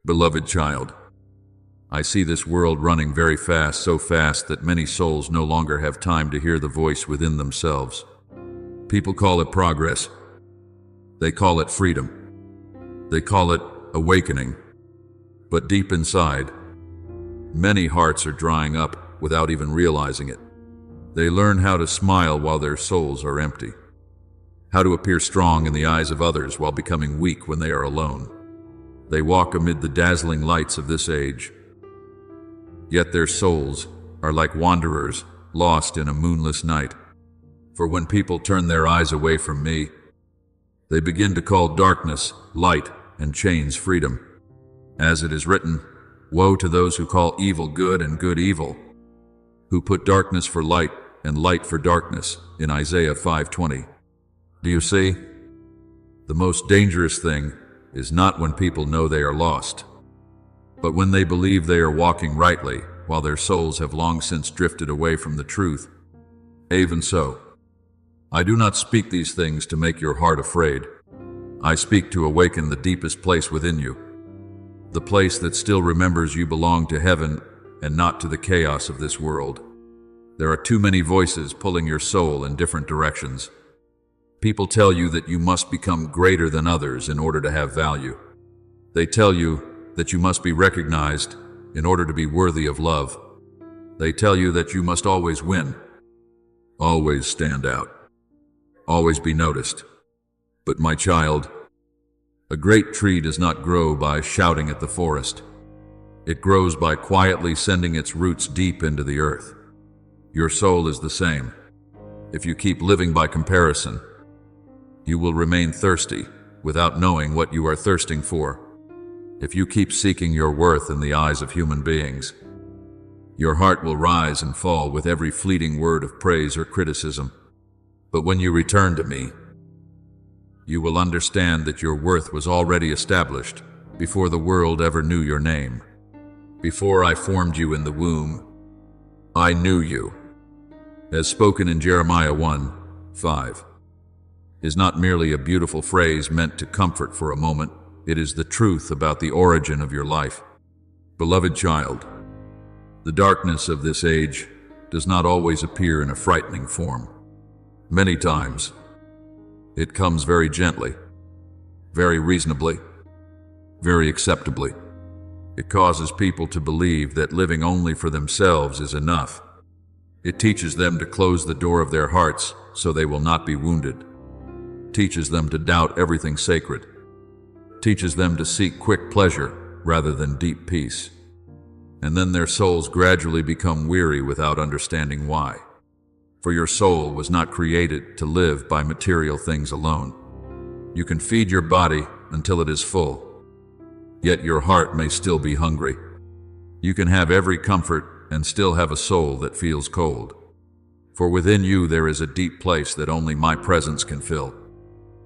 Beloved child, I see this world running very fast, so fast that many souls no longer have time to hear the voice within themselves. People call it progress. They call it freedom. They call it awakening. But deep inside, many hearts are drying up without even realizing it. They learn how to smile while their souls are empty, how to appear strong in the eyes of others while becoming weak when they are alone. They walk amid the dazzling lights of this age, yet their souls are like wanderers lost in a moonless night. For when people turn their eyes away from me, they begin to call darkness light and chains freedom. As it is written, woe to those who call evil good and good evil, who put darkness for light and light for darkness, in Isaiah 5:20. Do you see? The most dangerous thing is not when people know they are lost, but when they believe they are walking rightly while their souls have long since drifted away from the truth. Even so, I do not speak these things to make your heart afraid. I speak to awaken the deepest place within you, the place that still remembers you belong to heaven and not to the chaos of this world. There are too many voices pulling your soul in different directions. People tell you that you must become greater than others in order to have value. They tell you that you must be recognized in order to be worthy of love. They tell you that you must always win, always stand out, always be noticed. But my child, a great tree does not grow by shouting at the forest. It grows by quietly sending its roots deep into the earth. Your soul is the same. If you keep living by comparison, you will remain thirsty without knowing what you are thirsting for. If you keep seeking your worth in the eyes of human beings, your heart will rise and fall with every fleeting word of praise or criticism. But when you return to me, you will understand that your worth was already established before the world ever knew your name. Before I formed you in the womb, I knew you. As spoken in Jeremiah 1:5. Is not merely a beautiful phrase meant to comfort for a moment. It is the truth about the origin of your life. Beloved child, the darkness of this age does not always appear in a frightening form. Many times, it comes very gently, very reasonably, very acceptably. It causes people to believe that living only for themselves is enough. It teaches them to close the door of their hearts so they will not be wounded. Teaches them to doubt everything sacred. Teaches them to seek quick pleasure rather than deep peace. And then their souls gradually become weary without understanding why. For your soul was not created to live by material things alone. You can feed your body until it is full, yet your heart may still be hungry. You can have every comfort and still have a soul that feels cold. For within you there is a deep place that only my presence can fill.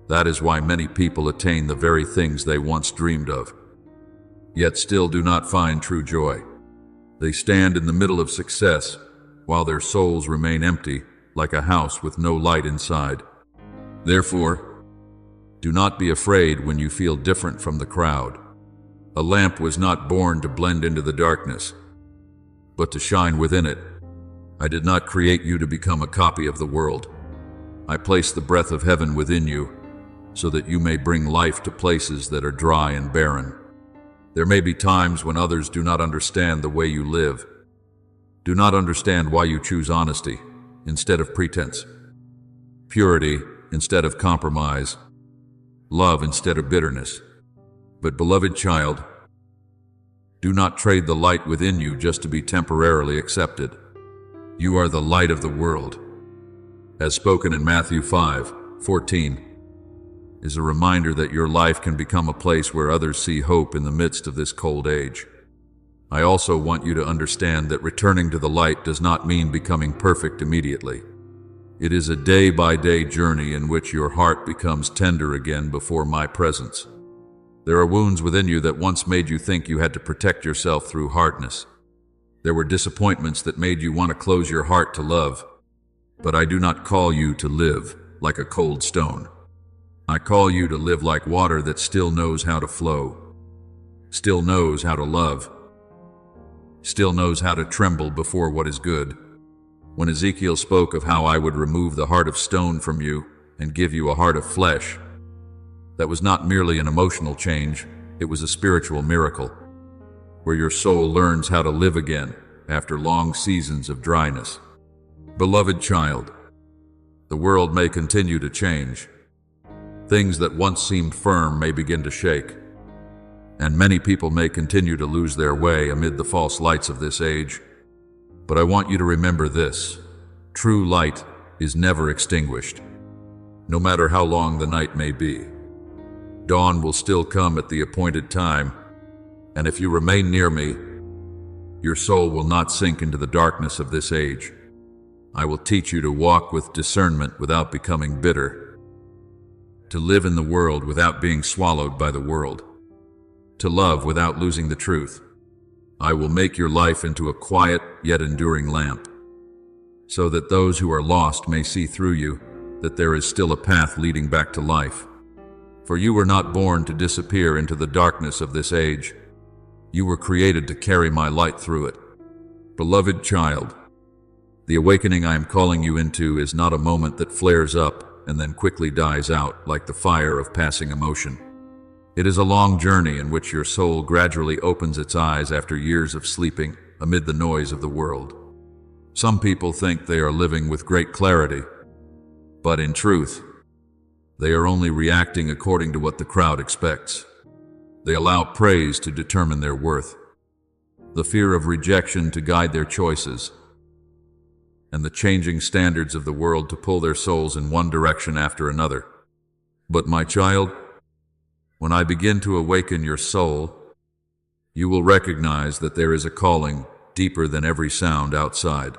That is why many people attain the very things they once dreamed of, yet still do not find true joy. They stand in the middle of success, while their souls remain empty, like a house with no light inside. Therefore, do not be afraid when you feel different from the crowd. A lamp was not born to blend into the darkness, but to shine within it. I did not create you to become a copy of the world. I placed the breath of heaven within you, so that you may bring life to places that are dry and barren. There may be times when others do not understand the way you live, do not understand why you choose honesty instead of pretense, purity instead of compromise, love instead of bitterness. But beloved child, do not trade the light within you just to be temporarily accepted. You are the light of the world. As spoken in Matthew 5:14, is a reminder that your life can become a place where others see hope in the midst of this cold age. I also want you to understand that returning to the light does not mean becoming perfect immediately. It is a day-by-day journey in which your heart becomes tender again before my presence. There are wounds within you that once made you think you had to protect yourself through hardness. There were disappointments that made you want to close your heart to love. But I do not call you to live like a cold stone. I call you to live like water that still knows how to flow. still knows how to love, still knows how to tremble before what is good. When Ezekiel spoke of how I would remove the heart of stone from you and give you a heart of flesh, that was not merely an emotional change, it was a spiritual miracle, where your soul learns how to live again after long seasons of dryness. Beloved child, the world may continue to change. Things that once seemed firm may begin to shake, and many people may continue to lose their way amid the false lights of this age. But I want you to remember this: true light is never extinguished, no matter how long the night may be. Dawn will still come at the appointed time, and if you remain near me, your soul will not sink into the darkness of this age. I will teach you to walk with discernment without becoming bitter, to live in the world without being swallowed by the world, to love without losing the truth. I will make your life into a quiet yet enduring lamp, so that those who are lost may see through you that there is still a path leading back to life. For you were not born to disappear into the darkness of this age. You were created to carry my light through it. Beloved child, the awakening I am calling you into is not a moment that flares up and then quickly dies out like the fire of passing emotion. It is a long journey in which your soul gradually opens its eyes after years of sleeping amid the noise of the world. Some people think they are living with great clarity, but in truth, they are only reacting according to what the crowd expects. They allow praise to determine their worth, the fear of rejection to guide their choices, and the changing standards of the world to pull their souls in one direction after another. But my child, when I begin to awaken your soul, you will recognize that there is a calling deeper than every sound outside.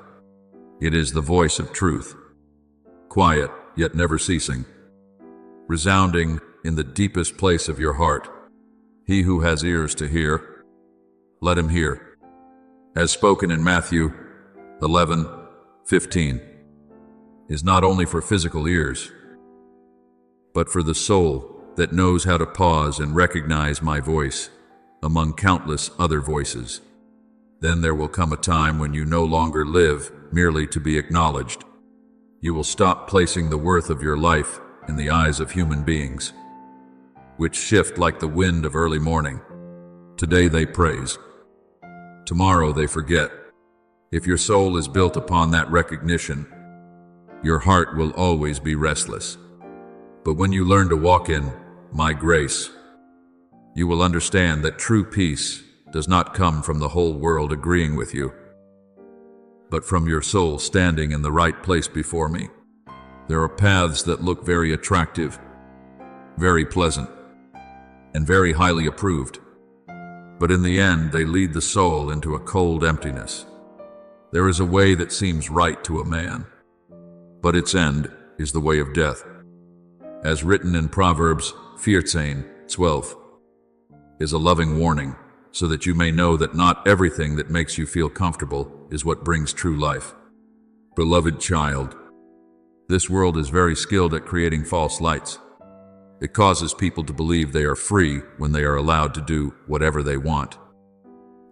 It is the voice of truth, quiet yet never ceasing, resounding in the deepest place of your heart. He who has ears to hear, let him hear. As spoken in Matthew 11:15, is not only for physical ears, but for the soul that knows how to pause and recognize my voice among countless other voices. Then there will come a time when you no longer live merely to be acknowledged. You will stop placing the worth of your life in the eyes of human beings, which shift like the wind of early morning. Today they praise, tomorrow they forget. If your soul is built upon that recognition, your heart will always be restless. But when you learn to walk in my grace, you will understand that true peace does not come from the whole world agreeing with you, but from your soul standing in the right place before me. There are paths that look very attractive, very pleasant, and very highly approved, but in the end they lead the soul into a cold emptiness. There is a way that seems right to a man, but its end is the way of death. As written in Proverbs 14:12, is a loving warning, so that you may know that not everything that makes you feel comfortable is what brings true life. Beloved child, this world is very skilled at creating false lights. It causes people to believe they are free when they are allowed to do whatever they want.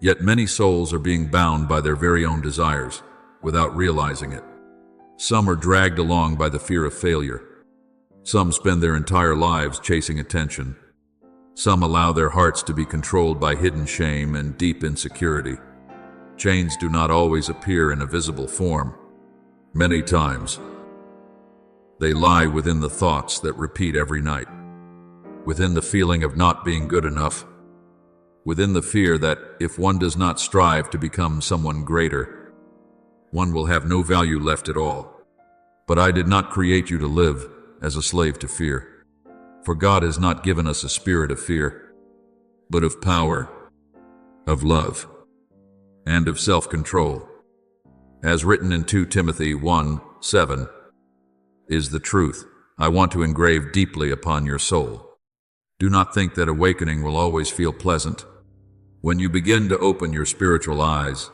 Yet many souls are being bound by their very own desires without realizing it. Some are dragged along by the fear of failure. Some spend their entire lives chasing attention. Some allow their hearts to be controlled by hidden shame and deep insecurity. Chains do not always appear in a visible form. Many times, they lie within the thoughts that repeat every night, within the feeling of not being good enough, within the fear that if one does not strive to become someone greater, one will have no value left at all. But I did not create you to live as a slave to fear. For God has not given us a spirit of fear, but of power, of love, and of self-control. As written in 2 Timothy 1:7, is the truth I want to engrave deeply upon your soul. Do not think that awakening will always feel pleasant. When you begin to open your spiritual eyes,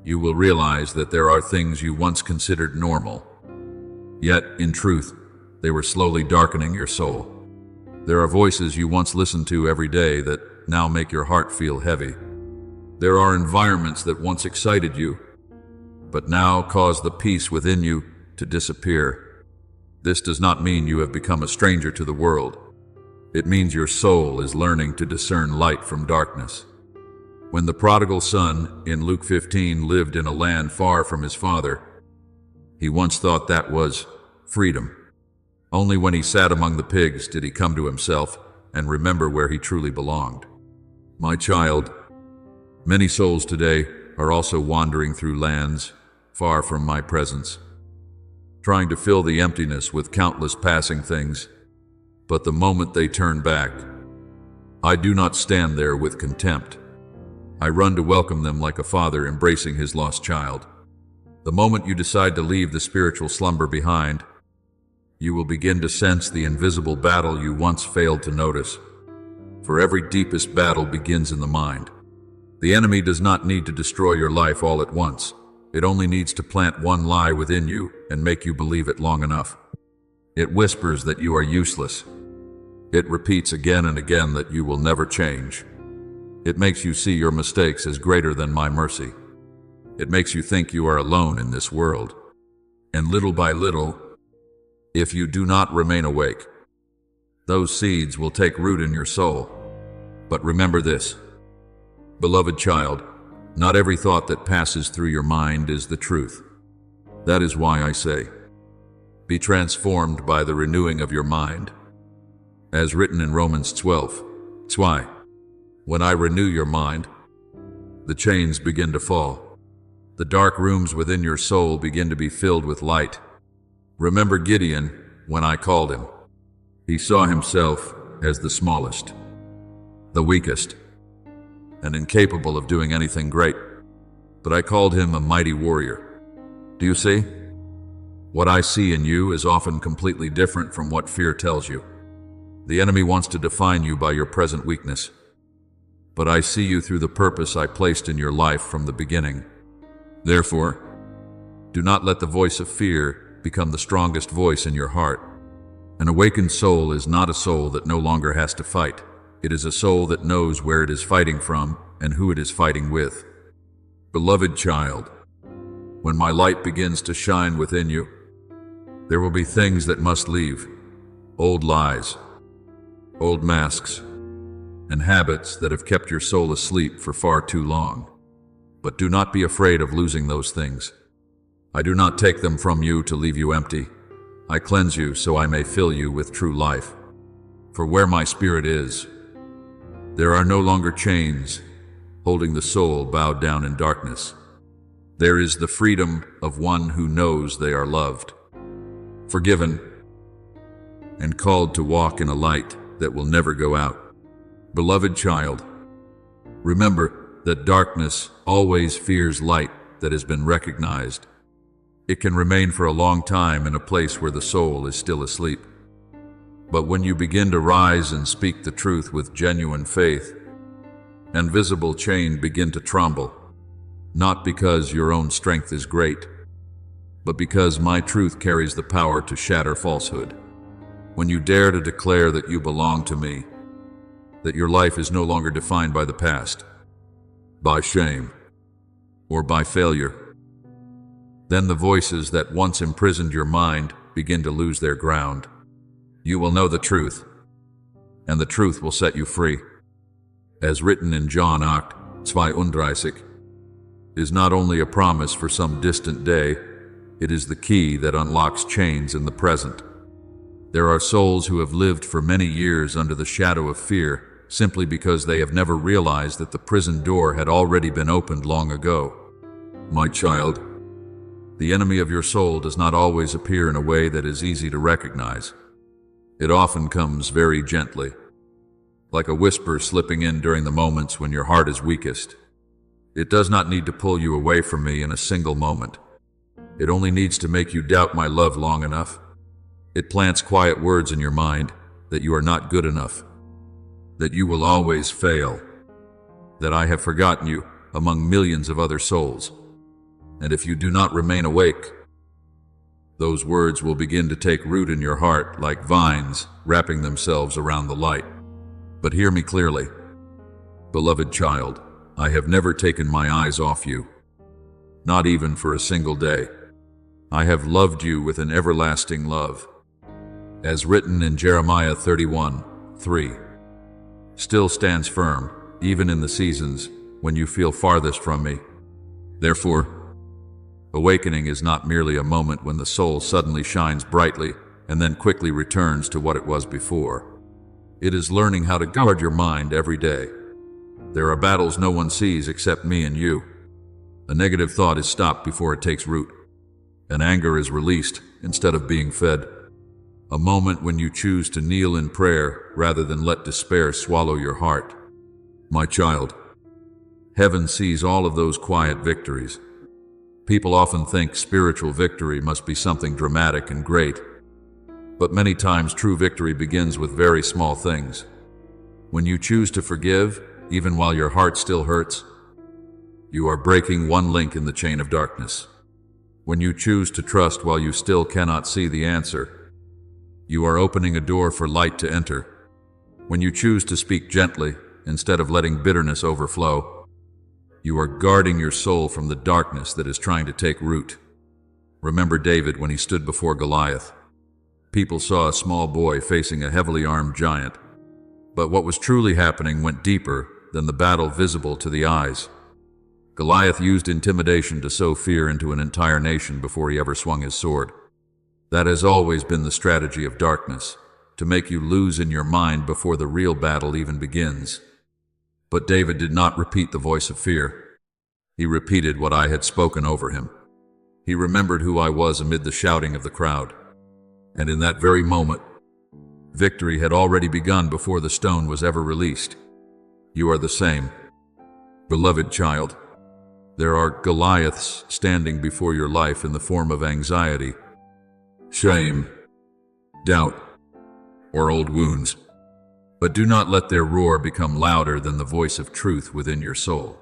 you will realize that there are things you once considered normal, yet, in truth, they were slowly darkening your soul. There are voices you once listened to every day that now make your heart feel heavy. There are environments that once excited you, but now cause the peace within you to disappear. This does not mean you have become a stranger to the world. It means your soul is learning to discern light from darkness. When the prodigal son in Luke 15 lived in a land far from his father, he once thought that was freedom. Only when he sat among the pigs did he come to himself and remember where he truly belonged. My child, many souls today are also wandering through lands far from my presence, trying to fill the emptiness with countless passing things. But the moment they turn back, I do not stand there with contempt. I run to welcome them like a father embracing his lost child. The moment you decide to leave the spiritual slumber behind, you will begin to sense the invisible battle you once failed to notice. For every deepest battle begins in the mind. The enemy does not need to destroy your life all at once. It only needs to plant one lie within you and make you believe it long enough. It whispers that you are useless. It repeats again and again that you will never change. It makes you see your mistakes as greater than my mercy. It makes you think you are alone in this world. And little by little, if you do not remain awake, those seeds will take root in your soul. But remember this, beloved child, not every thought that passes through your mind is the truth. That is why I say, be transformed by the renewing of your mind. As written in Romans 12, it's why, when I renew your mind, the chains begin to fall. The dark rooms within your soul begin to be filled with light. Remember Gideon when I called him. He saw himself as the smallest, the weakest, and incapable of doing anything great. But I called him a mighty warrior. Do you see? What I see in you is often completely different from what fear tells you. The enemy wants to define you by your present weakness. But I see you through the purpose I placed in your life from the beginning. Therefore, do not let the voice of fear become the strongest voice in your heart. An awakened soul is not a soul that no longer has to fight. It is a soul that knows where it is fighting from and who it is fighting with. Beloved child, when my light begins to shine within you, there will be things that must leave. Old lies, old masks, and habits that have kept your soul asleep for far too long. But do not be afraid of losing those things. I do not take them from you to leave you empty. I cleanse you so I may fill you with true life. For where my spirit is, there are no longer chains holding the soul bowed down in darkness. There is the freedom of one who knows they are loved, forgiven, and called to walk in a light that will never go out. Beloved child, remember that darkness always fears light that has been recognized. It can remain for a long time in a place where the soul is still asleep. But when you begin to rise and speak the truth with genuine faith, an invisible chain begin to tremble, not because your own strength is great, but because my truth carries the power to shatter falsehood. When you dare to declare that you belong to me, that your life is no longer defined by the past, by shame, or by failure, then the voices that once imprisoned your mind begin to lose their ground. You will know the truth, and the truth will set you free. As written in John 8:32, is not only a promise for some distant day, it is the key that unlocks chains in the present. There are souls who have lived for many years under the shadow of fear, simply because they have never realized that the prison door had already been opened long ago. My child, the enemy of your soul does not always appear in a way that is easy to recognize. It often comes very gently, like a whisper slipping in during the moments when your heart is weakest. It does not need to pull you away from me in a single moment. It only needs to make you doubt my love long enough. It plants quiet words in your mind that you are not good enough, that you will always fail, that I have forgotten you among millions of other souls. And if you do not remain awake, those words will begin to take root in your heart like vines wrapping themselves around the light. But hear me clearly. Beloved child, I have never taken my eyes off you, not even for a single day. I have loved you with an everlasting love, as written in Jeremiah 31:3. Still stands firm, even in the seasons when you feel farthest from me. Therefore, awakening is not merely a moment when the soul suddenly shines brightly and then quickly returns to what it was before. It is learning how to guard your mind every day. There are battles no one sees except me and you. A negative thought is stopped before it takes root, and anger is released instead of being fed. A moment when you choose to kneel in prayer rather than let despair swallow your heart. My child, heaven sees all of those quiet victories. People often think spiritual victory must be something dramatic and great, but many times true victory begins with very small things. When you choose to forgive, even while your heart still hurts, you are breaking one link in the chain of darkness. When you choose to trust while you still cannot see the answer, you are opening a door for light to enter. When you choose to speak gently instead of letting bitterness overflow, you are guarding your soul from the darkness that is trying to take root. Remember David when he stood before Goliath. People saw a small boy facing a heavily armed giant, but what was truly happening went deeper than the battle visible to the eyes. Goliath used intimidation to sow fear into an entire nation before he ever swung his sword. That has always been the strategy of darkness, to make you lose in your mind before the real battle even begins. But David did not repeat the voice of fear. He repeated what I had spoken over him. He remembered who I was amid the shouting of the crowd. And in that very moment, victory had already begun before the stone was ever released. You are the same. Beloved child, there are Goliaths standing before your life in the form of anxiety, shame, doubt, or old wounds. But do not let their roar become louder than the voice of truth within your soul.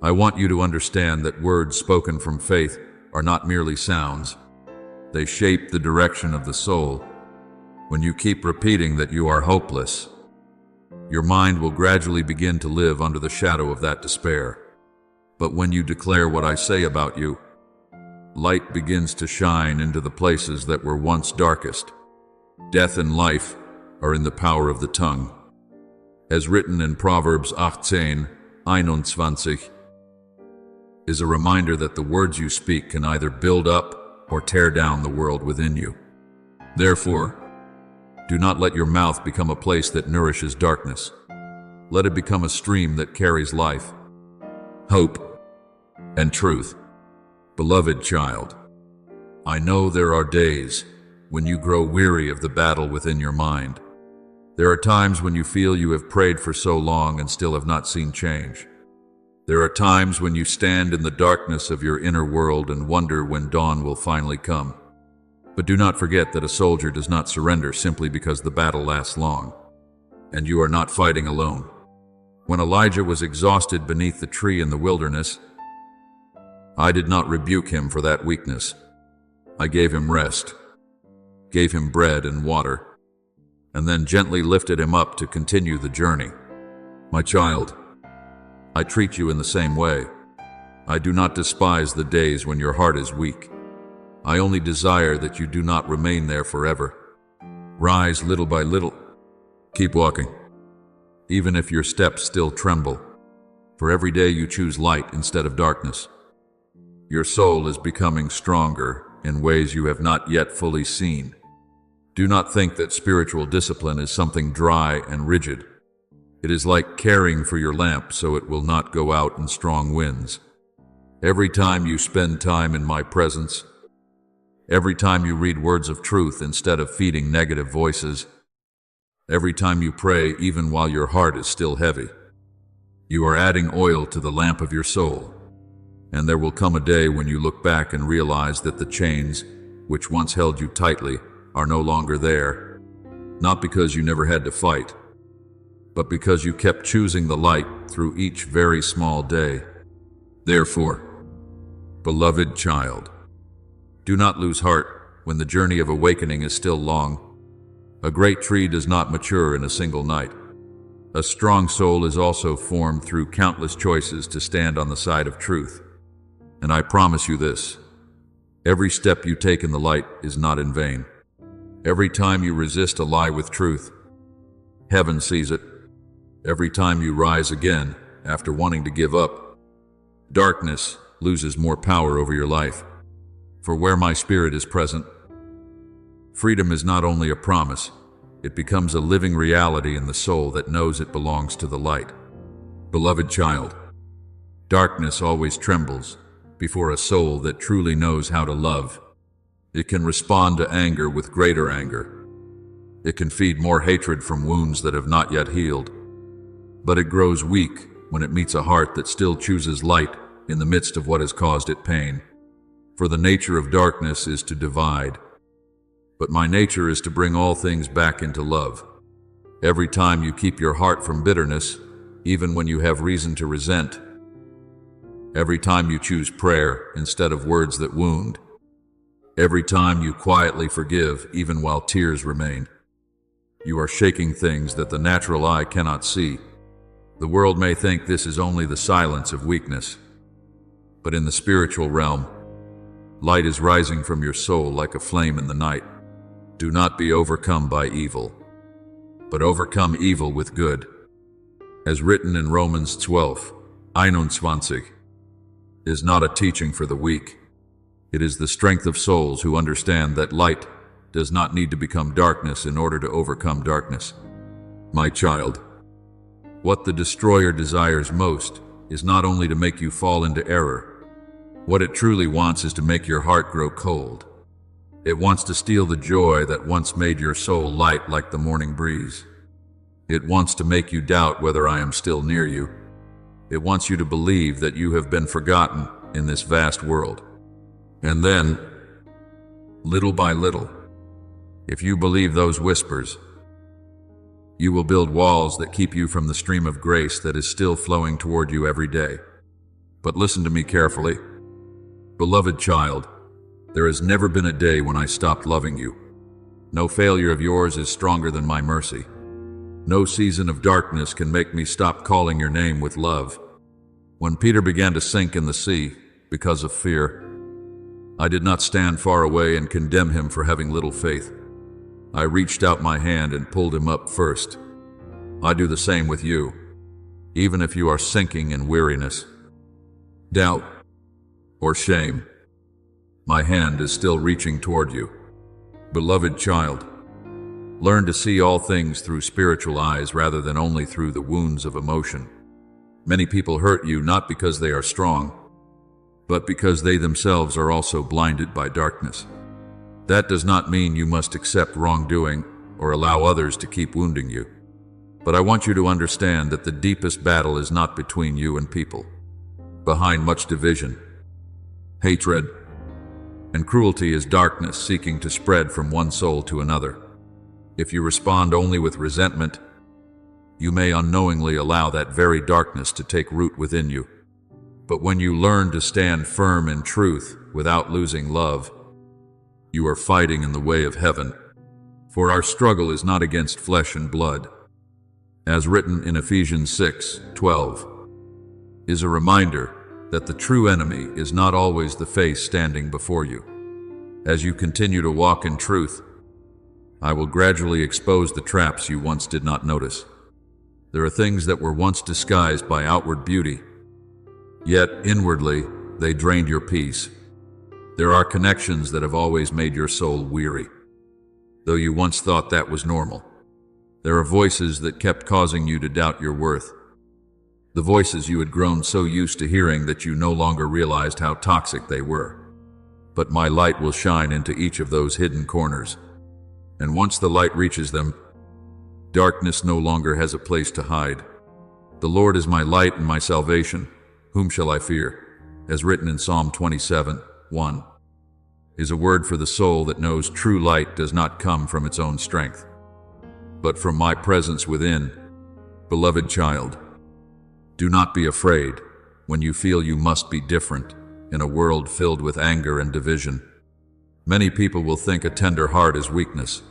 I want you to understand that words spoken from faith are not merely sounds. They shape the direction of the soul. When you keep repeating that you are hopeless, your mind will gradually begin to live under the shadow of that despair. But when you declare what I say about you, light begins to shine into the places that were once darkest. Death and life are in the power of the tongue. As written in Proverbs 18:21, is a reminder that the words you speak can either build up or tear down the world within you. Therefore, do not let your mouth become a place that nourishes darkness. Let it become a stream that carries life, hope, and truth. Beloved child, I know there are days when you grow weary of the battle within your mind. There are times when you feel you have prayed for so long and still have not seen change. There are times when you stand in the darkness of your inner world and wonder when dawn will finally come. But do not forget that a soldier does not surrender simply because the battle lasts long. And you are not fighting alone. When Elijah was exhausted beneath the tree in the wilderness, I did not rebuke him for that weakness. I gave him rest, gave him bread and water, and then gently lifted him up to continue the journey. My child, I treat you in the same way. I do not despise the days when your heart is weak. I only desire that you do not remain there forever. Rise little by little. Keep walking, even if your steps still tremble. For every day you choose light instead of darkness. Your soul is becoming stronger in ways you have not yet fully seen. Do not think that spiritual discipline is something dry and rigid. It is like caring for your lamp so it will not go out in strong winds. Every time you spend time in my presence, every time you read words of truth instead of feeding negative voices, every time you pray even while your heart is still heavy, you are adding oil to the lamp of your soul. And there will come a day when you look back and realize that the chains, which once held you tightly, are no longer there. Not because you never had to fight, but because you kept choosing the light through each very small day. Therefore, beloved child, do not lose heart when the journey of awakening is still long. A great tree does not mature in a single night. A strong soul is also formed through countless choices to stand on the side of truth. And I promise you this, every step you take in the light is not in vain. Every time you resist a lie with truth, heaven sees it. Every time you rise again after wanting to give up, darkness loses more power over your life. For where my spirit is present, freedom is not only a promise, it becomes a living reality in the soul that knows it belongs to the light. Beloved child, darkness always trembles before a soul that truly knows how to love. It can respond to anger with greater anger. It can feed more hatred from wounds that have not yet healed. But it grows weak when it meets a heart that still chooses light in the midst of what has caused it pain. For the nature of darkness is to divide, but my nature is to bring all things back into love. Every time you keep your heart from bitterness, even when you have reason to resent, every time you choose prayer instead of words that wound, every time you quietly forgive even while tears remain, you are shaking things that the natural eye cannot see. The world may think this is only the silence of weakness, but in the spiritual realm, light is rising from your soul like a flame in the night. Do not be overcome by evil, but overcome evil with good. As written in Romans 12:21, is not a teaching for the weak. It is the strength of souls who understand that light does not need to become darkness in order to overcome darkness. My child, what the destroyer desires most is not only to make you fall into error. What it truly wants is to make your heart grow cold. It wants to steal the joy that once made your soul light like the morning breeze. It wants to make you doubt whether I am still near you. It wants you to believe that you have been forgotten in this vast world. And then, little by little, if you believe those whispers, you will build walls that keep you from the stream of grace that is still flowing toward you every day. But listen to me carefully. Beloved child, there has never been a day when I stopped loving you. No failure of yours is stronger than my mercy. No season of darkness can make me stop calling your name with love. When Peter began to sink in the sea because of fear, I did not stand far away and condemn him for having little faith. I reached out my hand and pulled him up first. I do the same with you, even if you are sinking in weariness, doubt, or shame. My hand is still reaching toward you. Beloved child, learn to see all things through spiritual eyes rather than only through the wounds of emotion. Many people hurt you not because they are strong, but because they themselves are also blinded by darkness. That does not mean you must accept wrongdoing or allow others to keep wounding you. But I want you to understand that the deepest battle is not between you and people. Behind much division, hatred, and cruelty is darkness seeking to spread from one soul to another. If you respond only with resentment, you may unknowingly allow that very darkness to take root within you. But when you learn to stand firm in truth without losing love, you are fighting in the way of heaven. For our struggle is not against flesh and blood. As written in Ephesians 6:12, is a reminder that the true enemy is not always the face standing before you. As you continue to walk in truth, I will gradually expose the traps you once did not notice. There are things that were once disguised by outward beauty, yet inwardly they drained your peace. There are connections that have always made your soul weary, though you once thought that was normal. There are voices that kept causing you to doubt your worth. The voices you had grown so used to hearing that you no longer realized how toxic they were. But my light will shine into each of those hidden corners. And once the light reaches them, darkness no longer has a place to hide. The Lord is my light and my salvation. Whom shall I fear? As written in Psalm 27:1, is a word for the soul that knows true light does not come from its own strength, but from my presence within. Beloved child, do not be afraid when you feel you must be different in a world filled with anger and division. Many people will think a tender heart is weakness,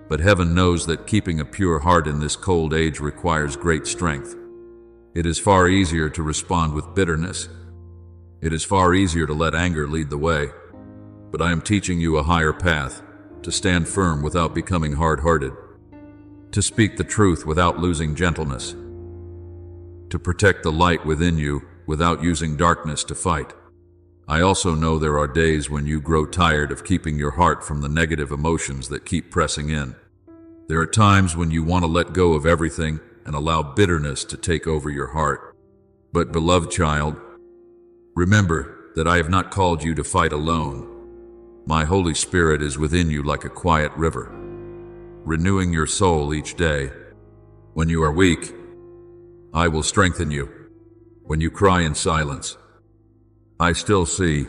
But heaven knows that keeping a pure heart in this cold age requires great strength. It is far easier to respond with bitterness. It is far easier to let anger lead the way. But I am teaching you a higher path, to stand firm without becoming hard-hearted, to speak the truth without losing gentleness, to protect the light within you without using darkness to fight. I also know there are days when you grow tired of keeping your heart from the negative emotions that keep pressing in. There are times when you want to let go of everything and allow bitterness to take over your heart. But beloved child, remember that I have not called you to fight alone. My Holy Spirit is within you like a quiet river, renewing your soul each day. When you are weak, I will strengthen you. When you cry in silence, I still see.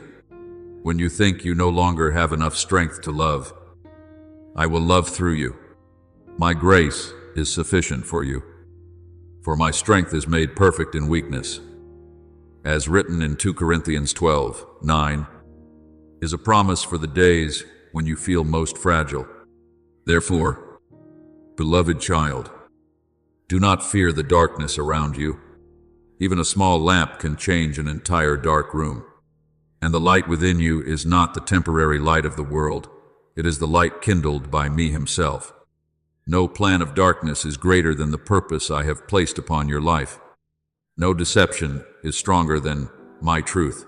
When you think you no longer have enough strength to love, I will love through you. My grace is sufficient for you, for my strength is made perfect in weakness. As written in 2 Corinthians 12:9, is a promise for the days when you feel most fragile. Therefore, beloved child, do not fear the darkness around you. Even a small lamp can change an entire dark room. And the light within you is not the temporary light of the world. It is the light kindled by me himself. No plan of darkness is greater than the purpose I have placed upon your life. No deception is stronger than my truth.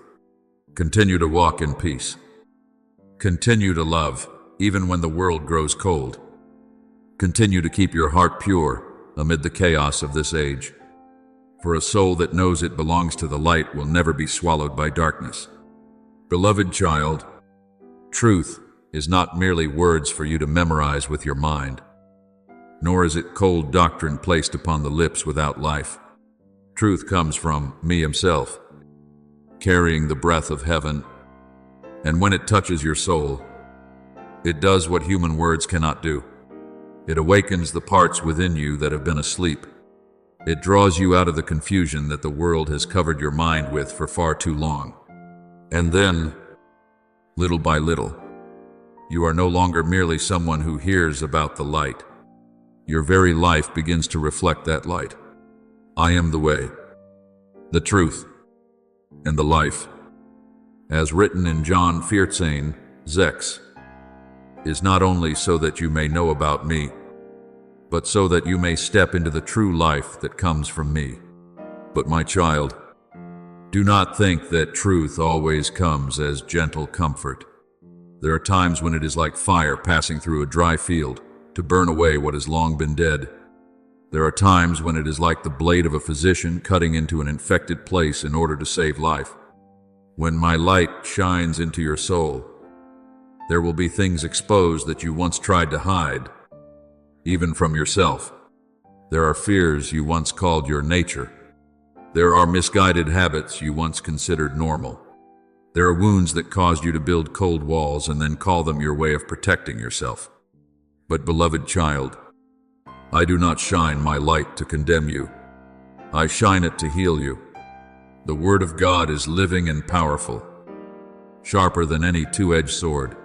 Continue to walk in peace. Continue to love, even when the world grows cold. Continue to keep your heart pure amid the chaos of this age. For a soul that knows it belongs to the light will never be swallowed by darkness. Beloved child, truth is not merely words for you to memorize with your mind, nor is it cold doctrine placed upon the lips without life. Truth comes from me himself, carrying the breath of heaven, and when it touches your soul, it does what human words cannot do. It awakens the parts within you that have been asleep. It draws you out of the confusion that the world has covered your mind with for far too long. And then, little by little, you are no longer merely someone who hears about the light. Your very life begins to reflect that light. I am the way, the truth, and the life. As written in John 14:6, is not only so that you may know about me, but so that you may step into the true life that comes from me. But my child, do not think that truth always comes as gentle comfort. There are times when it is like fire passing through a dry field to burn away what has long been dead. There are times when it is like the blade of a physician cutting into an infected place in order to save life. When my light shines into your soul, there will be things exposed that you once tried to hide, even from yourself. There are fears you once called your nature. There are misguided habits you once considered normal. There are wounds that caused you to build cold walls and then call them your way of protecting yourself. But beloved child, I do not shine my light to condemn you. I shine it to heal you. The Word of God is living and powerful, sharper than any two-edged sword.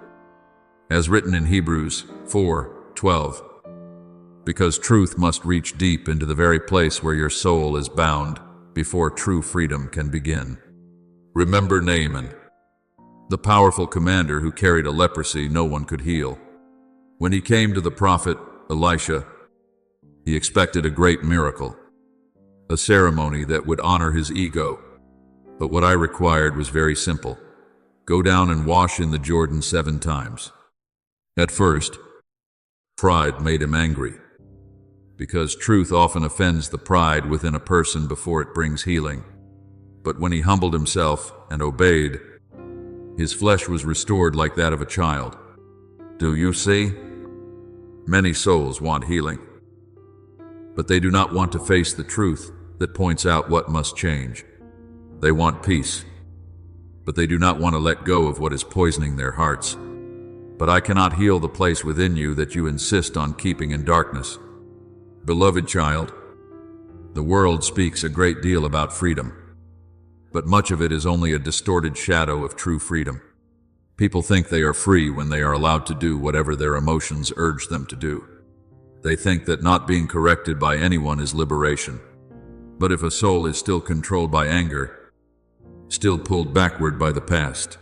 As written in Hebrews 4:12, because truth must reach deep into the very place where your soul is bound before true freedom can begin. Remember Naaman, the powerful commander who carried a leprosy no one could heal. When he came to the prophet Elisha, he expected a great miracle, a ceremony that would honor his ego. But what I required was very simple. Go down and wash in the Jordan 7 times. At first, pride made him angry, because truth often offends the pride within a person before it brings healing. But when he humbled himself and obeyed, his flesh was restored like that of a child. Do you see? Many souls want healing, but they do not want to face the truth that points out what must change. They want peace, but they do not want to let go of what is poisoning their hearts. But I cannot heal the place within you that you insist on keeping in darkness. Beloved child, the world speaks a great deal about freedom, but much of it is only a distorted shadow of true freedom. People think they are free when they are allowed to do whatever their emotions urge them to do. They think that not being corrected by anyone is liberation. But if a soul is still controlled by anger, still pulled backward by the past,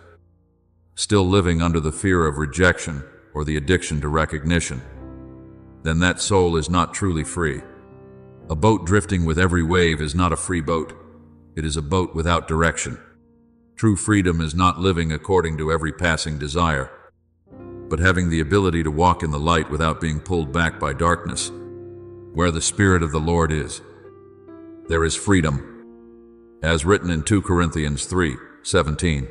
still living under the fear of rejection or the addiction to recognition, then that soul is not truly free. A boat drifting with every wave is not a free boat. It is a boat without direction. True freedom is not living according to every passing desire, but having the ability to walk in the light without being pulled back by darkness. Where the Spirit of the Lord is, there is freedom. As written in 2 Corinthians 3:17,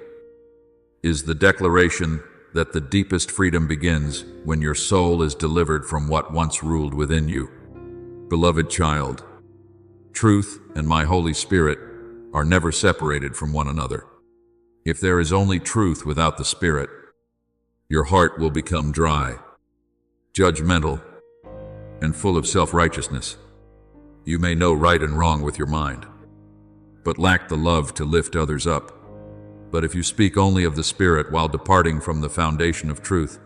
is the declaration that the deepest freedom begins when your soul is delivered from what once ruled within you. Beloved child, truth and my Holy Spirit are never separated from one another. If there is only truth without the Spirit, your heart will become dry, judgmental, and full of self-righteousness. You may know right and wrong with your mind, but lack the love to lift others up. But if you speak only of the Spirit while departing from the foundation of truth,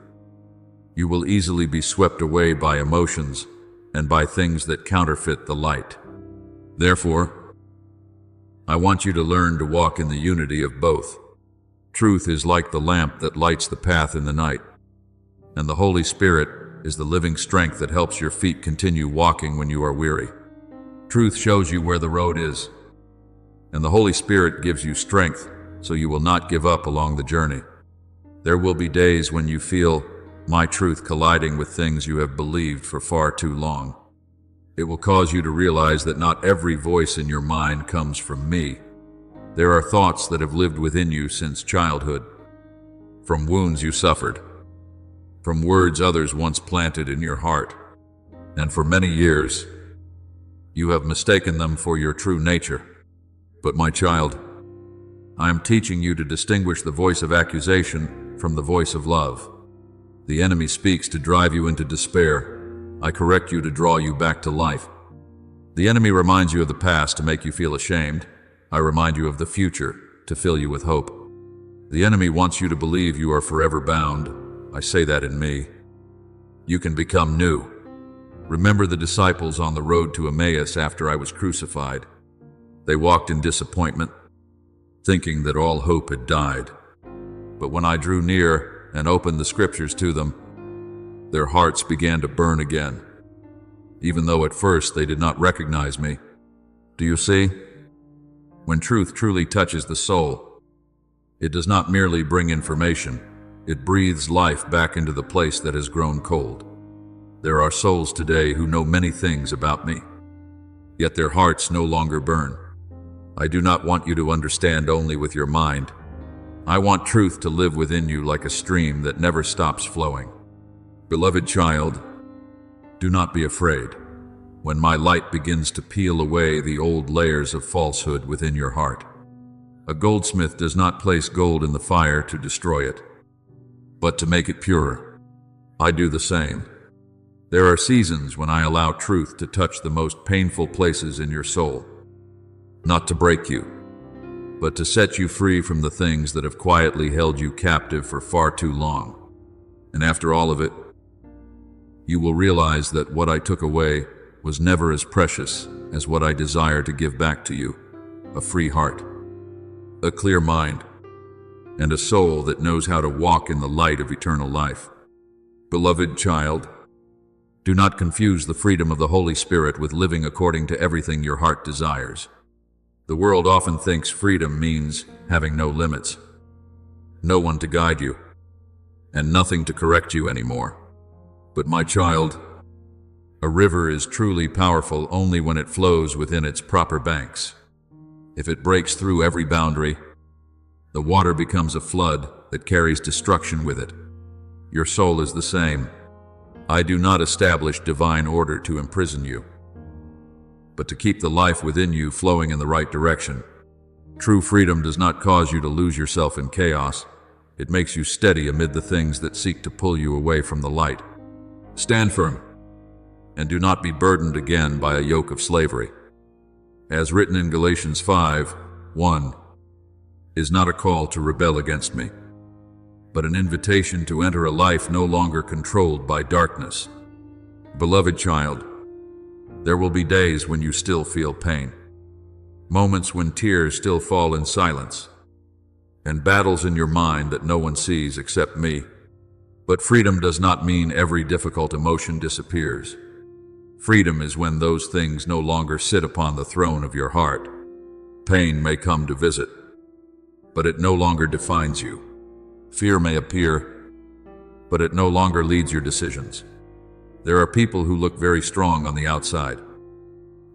you will easily be swept away by emotions and by things that counterfeit the light. Therefore, I want you to learn to walk in the unity of both. Truth is like the lamp that lights the path in the night, and the Holy Spirit is the living strength that helps your feet continue walking when you are weary. Truth shows you where the road is, and the Holy Spirit gives you strength so you will not give up along the journey. There will be days when you feel my truth colliding with things you have believed for far too long. It will cause you to realize that not every voice in your mind comes from me. There are thoughts that have lived within you since childhood, from wounds you suffered, from words others once planted in your heart, and for many years, you have mistaken them for your true nature. But my child, I am teaching you to distinguish the voice of accusation from the voice of love. The enemy speaks to drive you into despair. I correct you to draw you back to life. The enemy reminds you of the past to make you feel ashamed. I remind you of the future to fill you with hope. The enemy wants you to believe you are forever bound. I say that in me. You can become new. Remember the disciples on the road to Emmaus after I was crucified. They walked in disappointment, thinking that all hope had died. But when I drew near and opened the scriptures to them, their hearts began to burn again, even though at first they did not recognize me. Do you see? When truth truly touches the soul, it does not merely bring information, it breathes life back into the place that has grown cold. There are souls today who know many things about me, yet their hearts no longer burn. I do not want you to understand only with your mind. I want truth to live within you like a stream that never stops flowing. Beloved child, do not be afraid when my light begins to peel away the old layers of falsehood within your heart. A goldsmith does not place gold in the fire to destroy it, but to make it purer. I do the same. There are seasons when I allow truth to touch the most painful places in your soul, not to break you, but to set you free from the things that have quietly held you captive for far too long. And after all of it, you will realize that what I took away was never as precious as what I desire to give back to you: a free heart, a clear mind, and a soul that knows how to walk in the light of eternal life. Beloved child, do not confuse the freedom of the Holy Spirit with living according to everything your heart desires. The world often thinks freedom means having no limits, no one to guide you, and nothing to correct you anymore. But my child, a river is truly powerful only when it flows within its proper banks. If it breaks through every boundary, the water becomes a flood that carries destruction with it. Your soul is the same. I do not establish divine order to imprison you, but to keep the life within you flowing in the right direction. True freedom does not cause you to lose yourself in chaos. It makes you steady amid the things that seek to pull you away from the light. Stand firm, and do not be burdened again by a yoke of slavery. As written in Galatians 5:1, is not a call to rebel against me, but an invitation to enter a life no longer controlled by darkness. Beloved child, there will be days when you still feel pain, moments when tears still fall in silence, and battles in your mind that no one sees except me. But freedom does not mean every difficult emotion disappears. Freedom is when those things no longer sit upon the throne of your heart. Pain may come to visit, but it no longer defines you. Fear may appear, but it no longer leads your decisions. There are people who look very strong on the outside,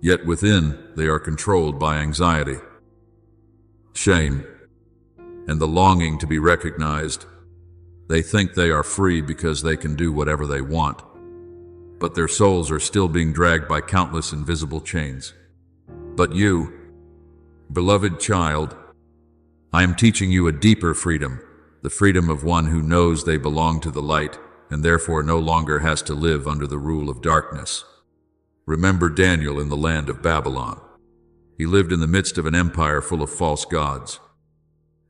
yet within they are controlled by anxiety, shame, and the longing to be recognized. They think they are free because they can do whatever they want, but their souls are still being dragged by countless invisible chains. But you, beloved child, I am teaching you a deeper freedom, the freedom of one who knows they belong to the light and therefore no longer has to live under the rule of darkness. Remember Daniel in the land of Babylon. He lived in the midst of an empire full of false gods,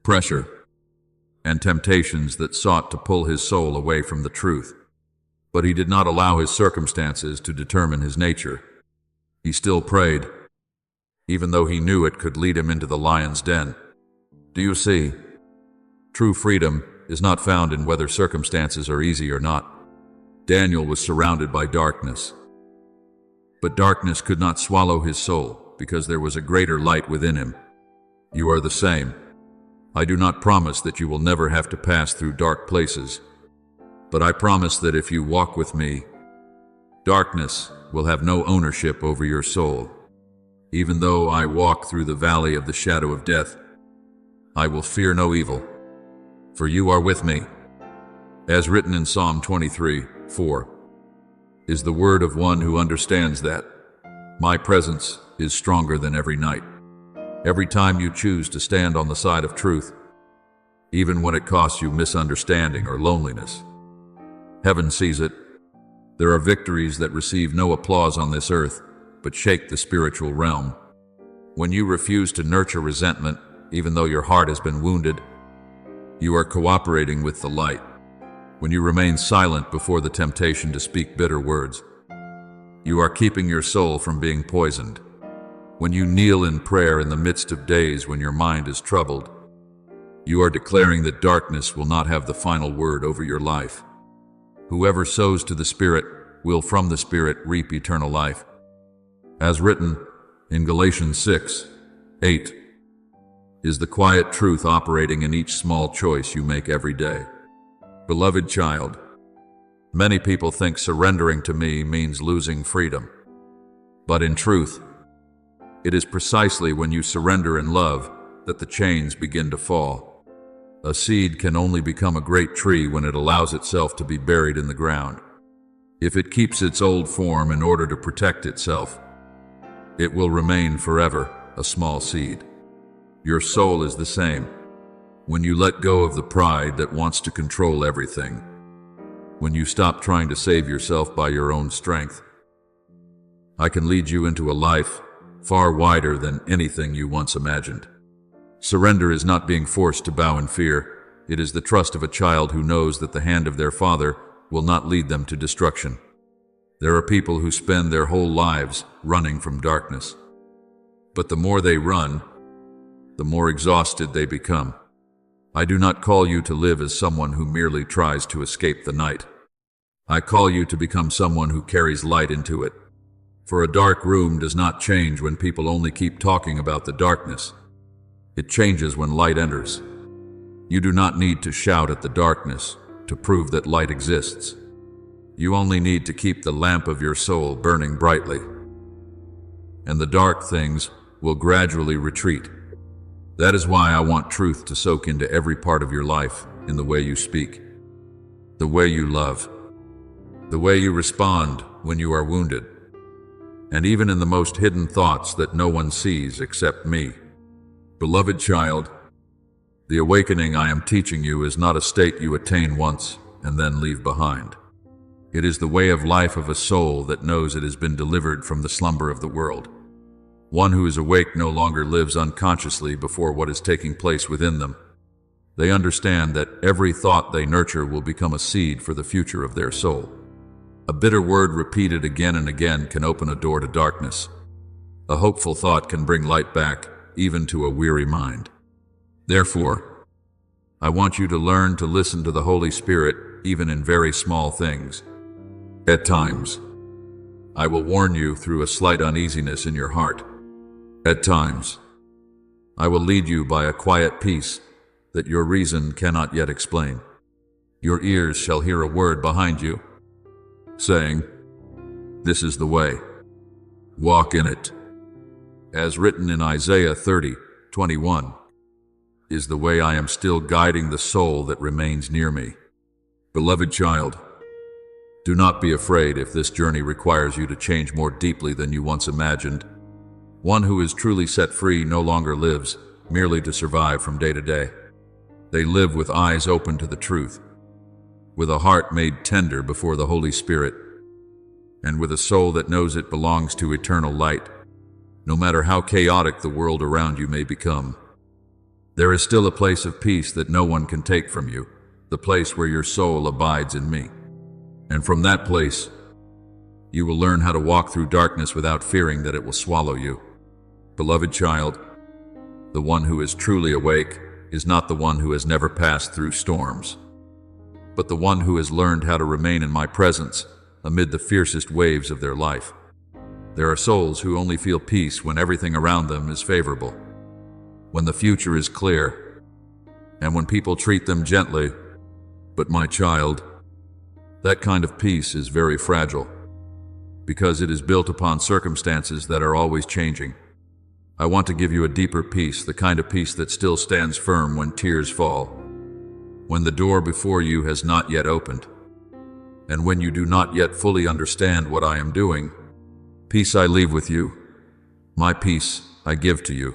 pressure, and temptations that sought to pull his soul away from the truth. But he did not allow his circumstances to determine his nature. He still prayed, even though he knew it could lead him into the lion's den. Do you see? True freedom is not found in whether circumstances are easy or not. Daniel was surrounded by darkness, but darkness could not swallow his soul because there was a greater light within him. You are the same. I do not promise that you will never have to pass through dark places, but I promise that if you walk with me, darkness will have no ownership over your soul. Even though I walk through the valley of the shadow of death, I will fear no evil, for you are with me. As written in Psalm 23:4, is the word of one who understands that my presence is stronger than every night. Every time you choose to stand on the side of truth, even when it costs you misunderstanding or loneliness, heaven sees it. There are victories that receive no applause on this earth, but shake the spiritual realm. When you refuse to nurture resentment, even though your heart has been wounded, you are cooperating with the light. When you remain silent before the temptation to speak bitter words, you are keeping your soul from being poisoned. When you kneel in prayer in the midst of days when your mind is troubled, you are declaring that darkness will not have the final word over your life. Whoever sows to the Spirit will from the Spirit reap eternal life. As written in Galatians 6:8, is the quiet truth operating in each small choice you make every day. Beloved child, many people think surrendering to me means losing freedom. But in truth, it is precisely when you surrender in love that the chains begin to fall. A seed can only become a great tree when it allows itself to be buried in the ground. If it keeps its old form in order to protect itself, it will remain forever a small seed. Your soul is the same. When you let go of the pride that wants to control everything, when you stop trying to save yourself by your own strength, I can lead you into a life far wider than anything you once imagined. Surrender is not being forced to bow in fear. It is the trust of a child who knows that the hand of their father will not lead them to destruction. There are people who spend their whole lives running from darkness, but the more they run, the more exhausted they become. I do not call you to live as someone who merely tries to escape the night. I call you to become someone who carries light into it. For a dark room does not change when people only keep talking about the darkness. It changes when light enters. You do not need to shout at the darkness to prove that light exists. You only need to keep the lamp of your soul burning brightly, and the dark things will gradually retreat. That is why I want truth to soak into every part of your life, in the way you speak, the way you love, the way you respond when you are wounded, and even in the most hidden thoughts that no one sees except me. Beloved child, the awakening I am teaching you is not a state you attain once and then leave behind. It is the way of life of a soul that knows it has been delivered from the slumber of the world. One who is awake no longer lives unconsciously before what is taking place within them. They understand that every thought they nurture will become a seed for the future of their soul. A bitter word repeated again and again can open a door to darkness. A hopeful thought can bring light back, even to a weary mind. Therefore, I want you to learn to listen to the Holy Spirit, even in very small things. At times, I will warn you through a slight uneasiness in your heart. At times, I will lead you by a quiet peace that your reason cannot yet explain. Your ears shall hear a word behind you, saying, "This is the way. Walk in it." As written in Isaiah 30:21, is the way I am still guiding the soul that remains near me. Beloved child, do not be afraid if this journey requires you to change more deeply than you once imagined. One who is truly set free no longer lives merely to survive from day to day. They live with eyes open to the truth, with a heart made tender before the Holy Spirit, and with a soul that knows it belongs to eternal light, no matter how chaotic the world around you may become. There is still a place of peace that no one can take from you, the place where your soul abides in me. And from that place, you will learn how to walk through darkness without fearing that it will swallow you. Beloved child, the one who is truly awake is not the one who has never passed through storms, but the one who has learned how to remain in my presence amid the fiercest waves of their life. There are souls who only feel peace when everything around them is favorable, when the future is clear, and when people treat them gently. But my child, that kind of peace is very fragile, because it is built upon circumstances that are always changing. I want to give you a deeper peace, the kind of peace that still stands firm when tears fall, when the door before you has not yet opened, and when you do not yet fully understand what I am doing. Peace I leave with you. My peace I give to you.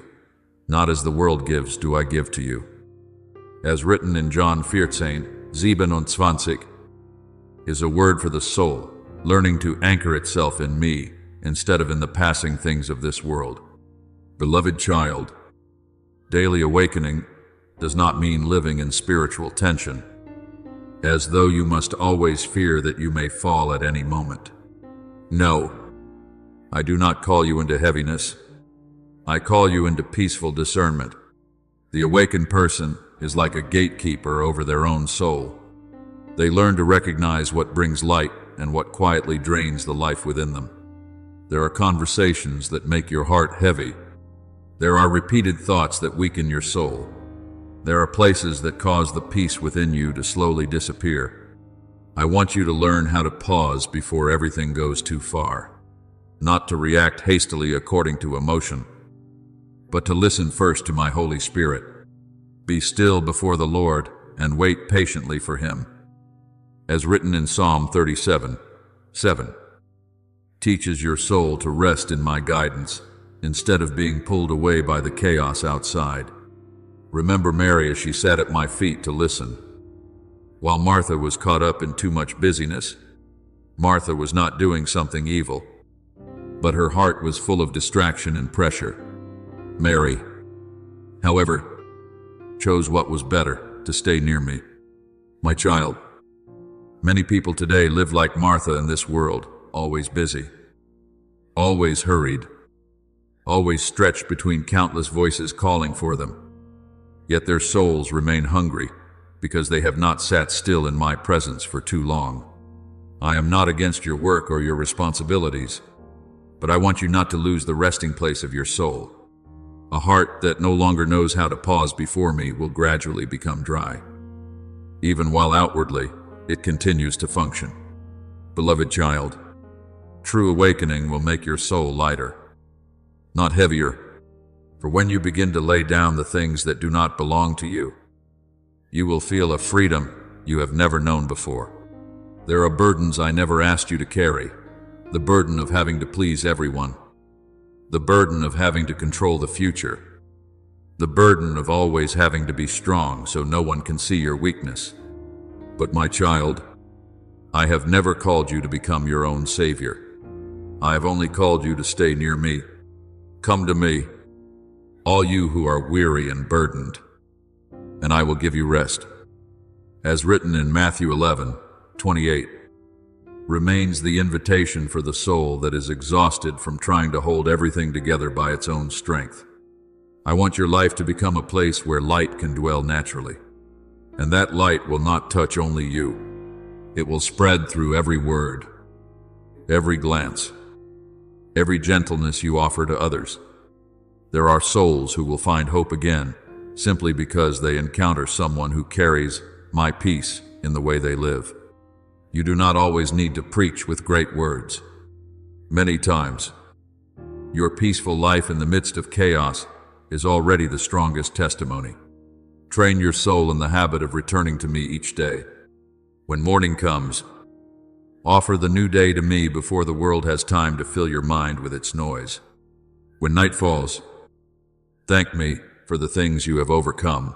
Not as the world gives do I give to you. As written in John 14:27, is a word for the soul, learning to anchor itself in me instead of in the passing things of this world. Beloved child, daily awakening does not mean living in spiritual tension, as though you must always fear that you may fall at any moment. No, I do not call you into heaviness. I call you into peaceful discernment. The awakened person is like a gatekeeper over their own soul. They learn to recognize what brings light and what quietly drains the life within them. There are conversations that make your heart heavy. There are repeated thoughts that weaken your soul. There are places that cause the peace within you to slowly disappear. I want you to learn how to pause before everything goes too far, not to react hastily according to emotion, but to listen first to my Holy Spirit. Be still before the Lord and wait patiently for Him. As written in Psalm 37:7, teaches your soul to rest in my guidance instead of being pulled away by the chaos outside. Remember Mary as she sat at my feet to listen. While Martha was caught up in too much busyness, Martha was not doing something evil, but her heart was full of distraction and pressure. Mary, however, chose what was better, to stay near me. My child, many people today live like Martha in this world, always busy, always hurried, always stretched between countless voices calling for them. Yet their souls remain hungry because they have not sat still in my presence for too long. I am not against your work or your responsibilities, but I want you not to lose the resting place of your soul. A heart that no longer knows how to pause before me will gradually become dry, even while outwardly it continues to function. Beloved child, true awakening will make your soul lighter, not heavier, for when you begin to lay down the things that do not belong to you, you will feel a freedom you have never known before. There are burdens I never asked you to carry, the burden of having to please everyone, the burden of having to control the future, the burden of always having to be strong so no one can see your weakness. But my child, I have never called you to become your own savior. I have only called you to stay near me. Come to me, all you who are weary and burdened, and I will give you rest. As written in Matthew 11:28, remains the invitation for the soul that is exhausted from trying to hold everything together by its own strength. I want your life to become a place where light can dwell naturally. And that light will not touch only you. It will spread through every word, every glance, every gentleness you offer to others. There are souls who will find hope again simply because they encounter someone who carries my peace in the way they live. You do not always need to preach with great words. Many times, your peaceful life in the midst of chaos is already the strongest testimony. Train your soul in the habit of returning to me each day. When morning comes, offer the new day to me before the world has time to fill your mind with its noise. When night falls, thank me for the things you have overcome,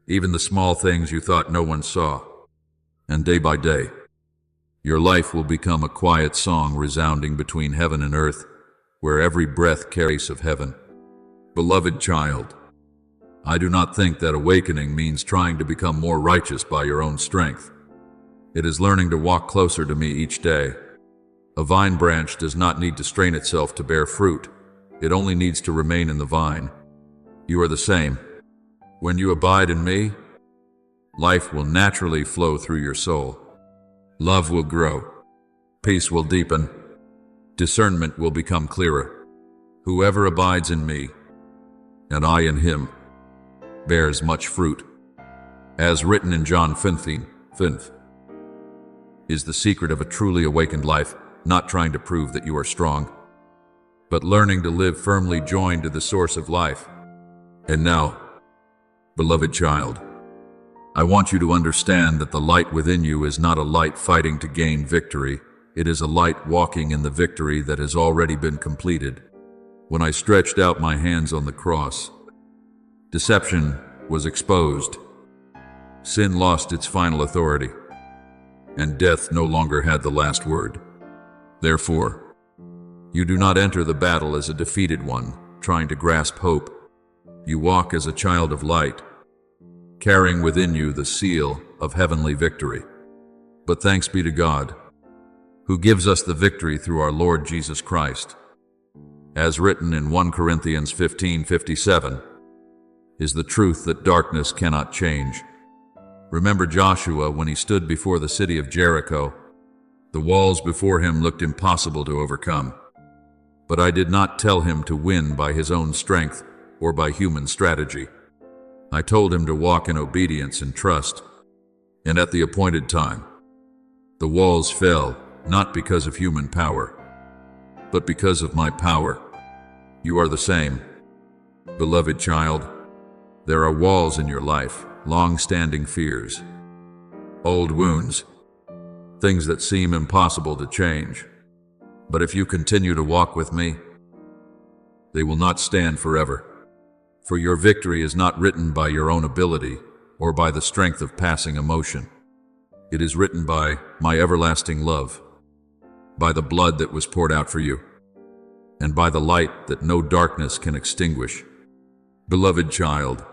even the small things you thought no one saw. And day by day, your life will become a quiet song resounding between heaven and earth, where every breath carries of heaven. Beloved child, I do not think that awakening means trying to become more righteous by your own strength. It is learning to walk closer to me each day. A vine branch does not need to strain itself to bear fruit. It only needs to remain in the vine. You are the same. When you abide in me, life will naturally flow through your soul. Love will grow. Peace will deepen. Discernment will become clearer. Whoever abides in me, and I in him, bears much fruit. As written in John 15, is the secret of a truly awakened life, not trying to prove that you are strong, but learning to live firmly joined to the source of life. And now, beloved child, I want you to understand that the light within you is not a light fighting to gain victory. It is a light walking in the victory that has already been completed. When I stretched out my hands on the cross, deception was exposed. Sin lost its final authority, and death no longer had the last word. Therefore, you do not enter the battle as a defeated one, trying to grasp hope. You walk as a child of light, carrying within you the seal of heavenly victory. But thanks be to God, who gives us the victory through our Lord Jesus Christ. As written in 1 Corinthians 15:57, is the truth that darkness cannot change. Remember Joshua when he stood before the city of Jericho. The walls before him looked impossible to overcome. But I did not tell him to win by his own strength or by human strategy. I told him to walk in obedience and trust. And at the appointed time, the walls fell, not because of human power, but because of my power. You are the same. Beloved child, there are walls in your life, long-standing fears, old wounds, things that seem impossible to change. But if you continue to walk with me, they will not stand forever. For your victory is not written by your own ability or by the strength of passing emotion. It is written by my everlasting love, by the blood that was poured out for you, and by the light that no darkness can extinguish. Beloved child,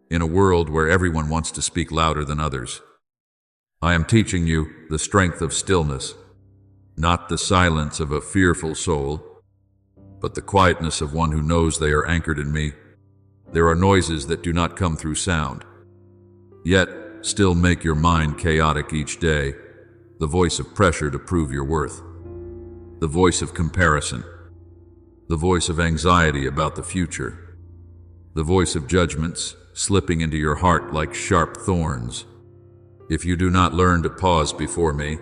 in a world where everyone wants to speak louder than others, I am teaching you the strength of stillness, not the silence of a fearful soul, but the quietness of one who knows they are anchored in me. There are noises that do not come through sound, yet still make your mind chaotic each day. The voice of pressure to prove your worth, the voice of comparison, the voice of anxiety about the future, the voice of judgments slipping into your heart like sharp thorns. If you do not learn to pause before me,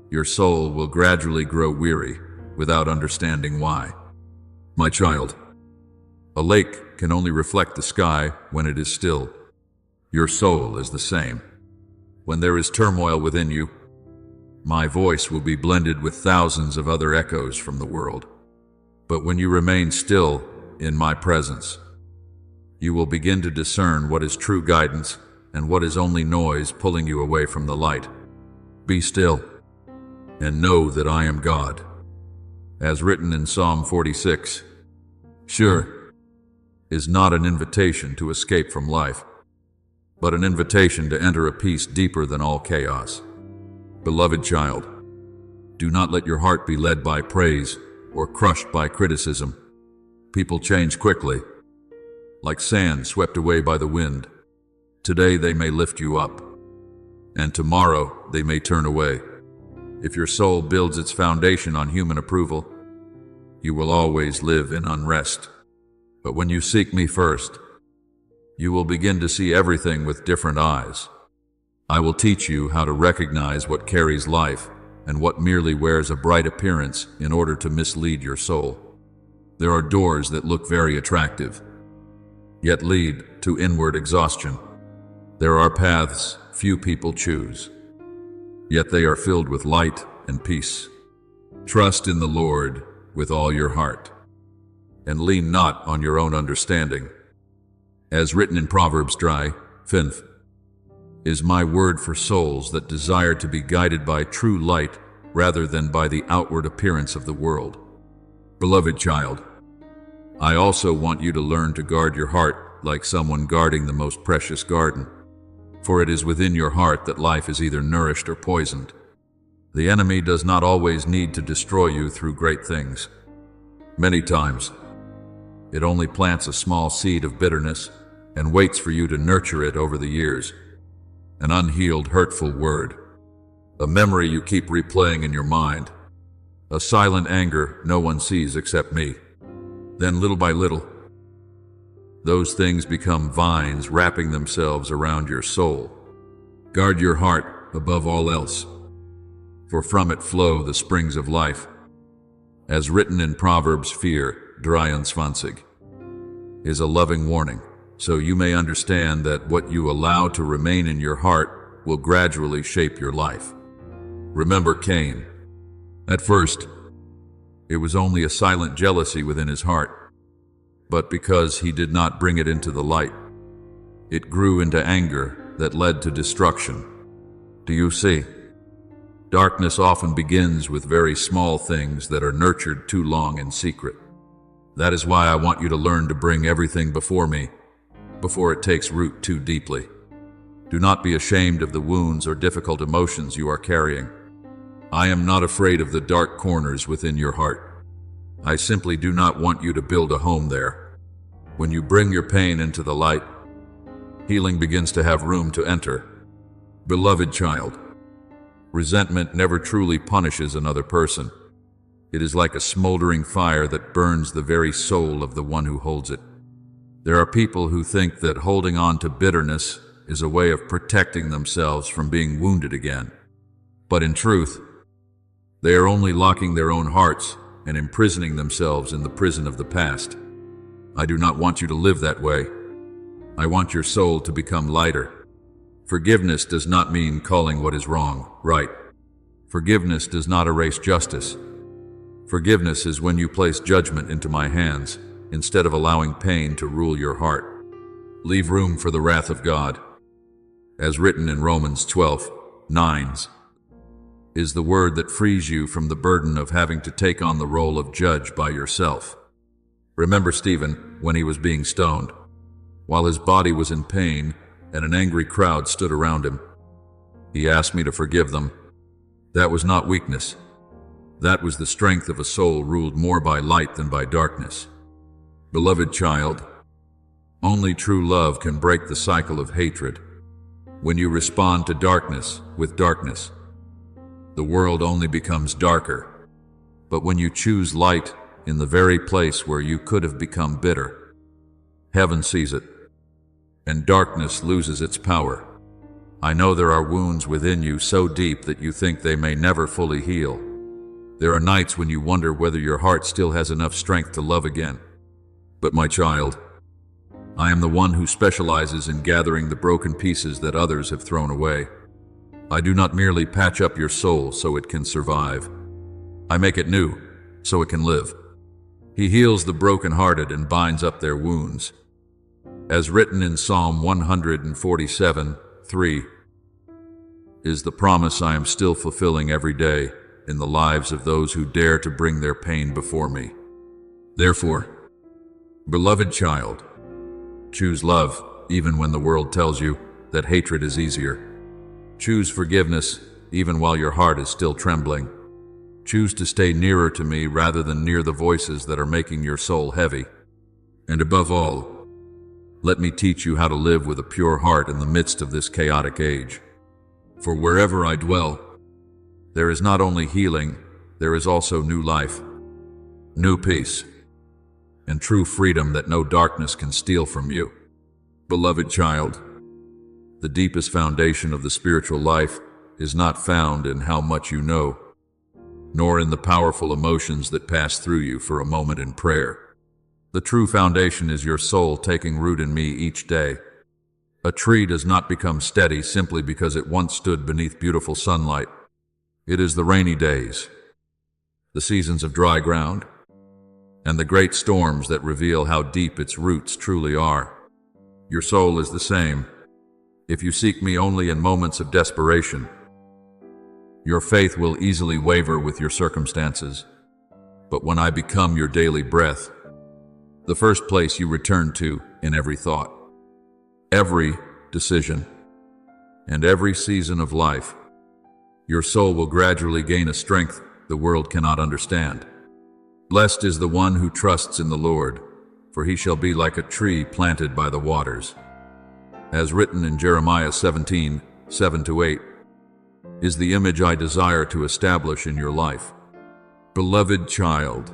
your soul will gradually grow weary without understanding why. My child, a lake can only reflect the sky when it is still. Your soul is the same. When there is turmoil within you, my voice will be blended with thousands of other echoes from the world. But when you remain still in my presence, you will begin to discern what is true guidance and what is only noise pulling you away from the light. Be still and know that I am God. As written in Psalm 46, sure is not an invitation to escape from life, but an invitation to enter a peace deeper than all chaos. Beloved child, Do not let your heart be led by praise or crushed by criticism. People change quickly, like sand swept away by the wind. Today they may lift you up, and tomorrow they may turn away. If your soul builds its foundation on human approval, you will always live in unrest. But when you seek me first, you will begin to see everything with different eyes. I will teach you how to recognize what carries life and what merely wears a bright appearance in order to mislead your soul. There are doors that look very attractive, yet lead to inward exhaustion. There are paths few people choose, yet they are filled with light and peace. Trust in the Lord with all your heart, and lean not on your own understanding. As written in Proverbs 3:5, is my word for souls that desire to be guided by true light rather than by the outward appearance of the world. Beloved child, I also want you to learn to guard your heart like someone guarding the most precious garden. For it is within your heart that life is either nourished or poisoned. The enemy does not always need to destroy you through great things. Many times, it only plants a small seed of bitterness and waits for you to nurture it over the years. An unhealed, hurtful word, a memory you keep replaying in your mind, a silent anger no one sees except me. Then little by little, those things become vines wrapping themselves around your soul. Guard your heart above all else, for from it flow the springs of life. As written in Proverbs 4:23, is a loving warning, so you may understand that what you allow to remain in your heart will gradually shape your life. Remember Cain. At first, it was only a silent jealousy within his heart, but because he did not bring it into the light, it grew into anger that led to destruction. Do you see? Darkness often begins with very small things that are nurtured too long in secret. That is why I want you to learn to bring everything before me, before it takes root too deeply. Do not be ashamed of the wounds or difficult emotions you are carrying. I am not afraid of the dark corners within your heart. I simply do not want you to build a home there. When you bring your pain into the light, healing begins to have room to enter. Beloved child, resentment never truly punishes another person. It is like a smoldering fire that burns the very soul of the one who holds it. There are people who think that holding on to bitterness is a way of protecting themselves from being wounded again. But in truth, they are only locking their own hearts and imprisoning themselves in the prison of the past. I do not want you to live that way. I want your soul to become lighter. Forgiveness does not mean calling what is wrong right. Forgiveness does not erase justice. Forgiveness is when you place judgment into my hands instead of allowing pain to rule your heart. Leave room for the wrath of God. As written in Romans 12:9, is the word that frees you from the burden of having to take on the role of judge by yourself. Remember Stephen when he was being stoned, while his body was in pain and an angry crowd stood around him. He asked me to forgive them. That was not weakness. That was the strength of a soul ruled more by light than by darkness. Beloved child, only true love can break the cycle of hatred. When you respond to darkness with darkness, the world only becomes darker. But when you choose light in the very place where you could have become bitter, heaven sees it, and darkness loses its power. I know there are wounds within you so deep that you think they may never fully heal. There are nights when you wonder whether your heart still has enough strength to love again. But my child, I am the one who specializes in gathering the broken pieces that others have thrown away. I do not merely patch up your soul so it can survive. I make it new so it can live. He heals the brokenhearted and binds up their wounds. As written in Psalm 147:3, is the promise I am still fulfilling every day in the lives of those who dare to bring their pain before me. Therefore, beloved child, choose love even when the world tells you that hatred is easier. Choose forgiveness even while your heart is still trembling. Choose to stay nearer to me rather than near the voices that are making your soul heavy. And above all, let me teach you how to live with a pure heart in the midst of this chaotic age. For wherever I dwell, there is not only healing, there is also new life, new peace, and true freedom that no darkness can steal from you. Beloved child, the deepest foundation of the spiritual life is not found in how much you know, nor in the powerful emotions that pass through you for a moment in prayer. The true foundation is your soul taking root in me each day. A tree does not become steady simply because it once stood beneath beautiful sunlight. It is the rainy days, the seasons of dry ground, and the great storms that reveal how deep its roots truly are. Your soul is the same. If you seek me only in moments of desperation, your faith will easily waver with your circumstances. But when I become your daily breath, the first place you return to in every thought, every decision, and every season of life, your soul will gradually gain a strength the world cannot understand. Blessed is the one who trusts in the Lord, for he shall be like a tree planted by the waters. As written in Jeremiah 17, 7-8, is the image I desire to establish in your life. Beloved child,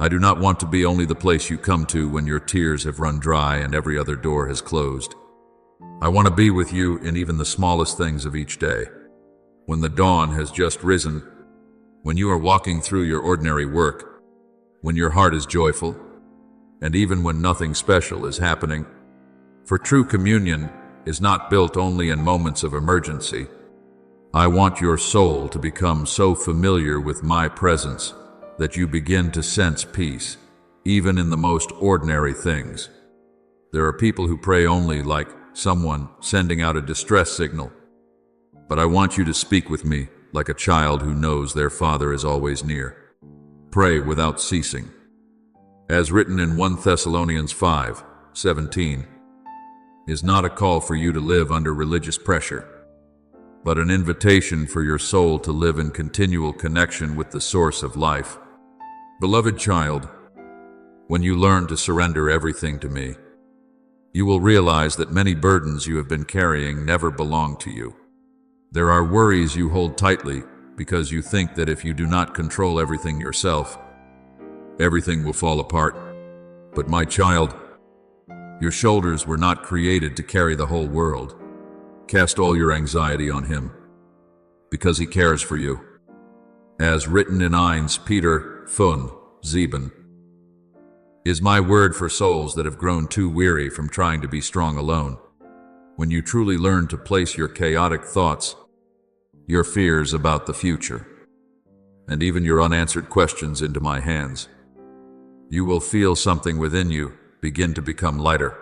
I do not want to be only the place you come to when your tears have run dry and every other door has closed. I want to be with you in even the smallest things of each day. When the dawn has just risen, when you are walking through your ordinary work, when your heart is joyful, and even when nothing special is happening. For true communion is not built only in moments of emergency. I want your soul to become so familiar with my presence that you begin to sense peace, even in the most ordinary things. There are people who pray only like someone sending out a distress signal. But I want you to speak with me like a child who knows their Father is always near. Pray without ceasing. As written in 1 Thessalonians 5:17, is not a call for you to live under religious pressure, but an invitation for your soul to live in continual connection with the source of life. Beloved child, when you learn to surrender everything to me, you will realize that many burdens you have been carrying never belong to you. There are worries you hold tightly because you think that if you do not control everything yourself, everything will fall apart. But my child, your shoulders were not created to carry the whole world. Cast all your anxiety on him, because he cares for you. As written in 1 Peter 5:7, is my word for souls that have grown too weary from trying to be strong alone. When you truly learn to place your chaotic thoughts, your fears about the future, and even your unanswered questions into my hands, you will feel something within you begin to become lighter.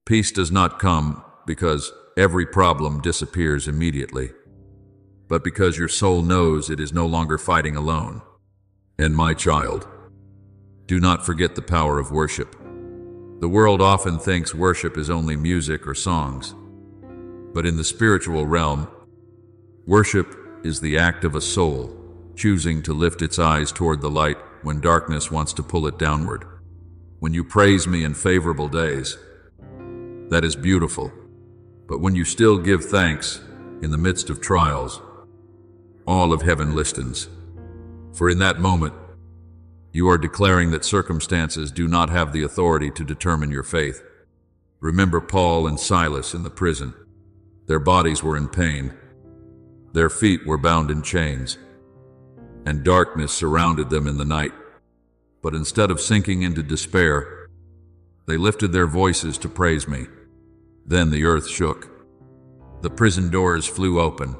Peace does not come because every problem disappears immediately, but because your soul knows it is no longer fighting alone. And my child, do not forget the power of worship. The world often thinks worship is only music or songs, but in the spiritual realm, worship is the act of a soul choosing to lift its eyes toward the light when darkness wants to pull it downward. When you praise me in favorable days, that is beautiful. But when you still give thanks in the midst of trials, all of heaven listens. For in that moment, you are declaring that circumstances do not have the authority to determine your faith. Remember Paul and Silas in the prison. Their bodies were in pain. Their feet were bound in chains, and darkness surrounded them in the night. But instead of sinking into despair, they lifted their voices to praise me. Then the earth shook. The prison doors flew open,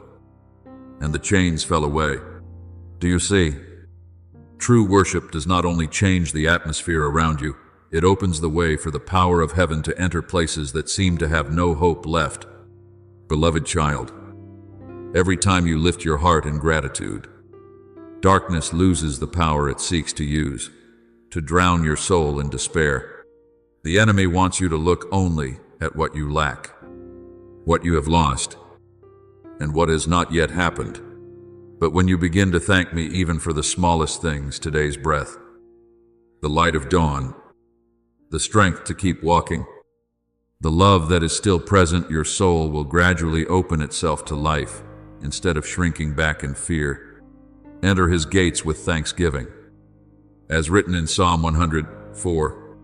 and the chains fell away. Do you see? True worship does not only change the atmosphere around you, it opens the way for the power of heaven to enter places that seem to have no hope left. Beloved child, every time you lift your heart in gratitude, darkness loses the power it seeks to use, to drown your soul in despair. The enemy wants you to look only at what you lack, what you have lost, and what has not yet happened. But when you begin to thank me even for the smallest things, today's breath, the light of dawn, the strength to keep walking, the love that is still present, your soul will gradually open itself to life instead of shrinking back in fear. Enter his gates with thanksgiving. As written in Psalm 104,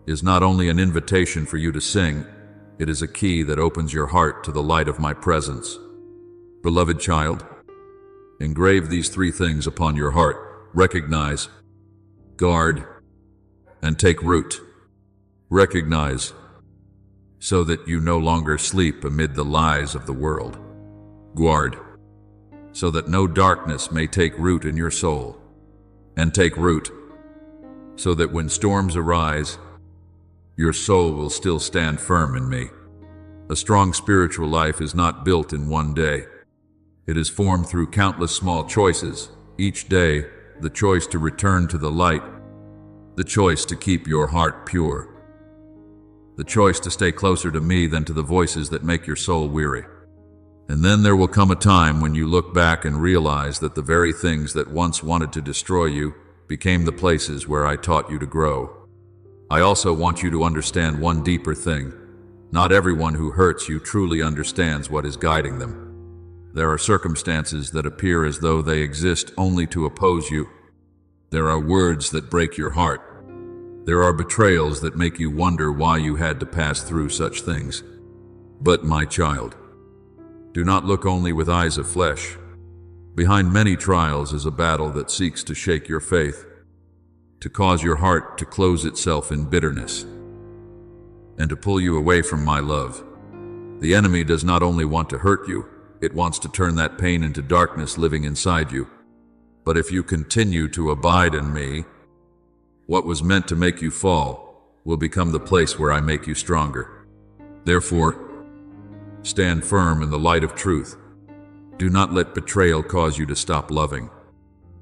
is not only an invitation for you to sing, it is a key that opens your heart to the light of my presence. Beloved child, engrave these three things upon your heart: recognize, guard, and take root. Recognize, so that you no longer sleep amid the lies of the world. Guard, so that no darkness may take root in your soul. And take root, so that when storms arise, your soul will still stand firm in me. A strong spiritual life is not built in one day. It is formed through countless small choices. Each day, the choice to return to the light, the choice to keep your heart pure, the choice to stay closer to me than to the voices that make your soul weary. And then there will come a time when you look back and realize that the very things that once wanted to destroy you became the places where I taught you to grow. I also want you to understand one deeper thing. Not everyone who hurts you truly understands what is guiding them. There are circumstances that appear as though they exist only to oppose you. There are words that break your heart. There are betrayals that make you wonder why you had to pass through such things. But my child, do not look only with eyes of flesh. Behind many trials is a battle that seeks to shake your faith, to cause your heart to close itself in bitterness, and to pull you away from my love. The enemy does not only want to hurt you, it wants to turn that pain into darkness living inside you. But if you continue to abide in me, what was meant to make you fall will become the place where I make you stronger. Therefore, stand firm in the light of truth. Do not let betrayal cause you to stop loving.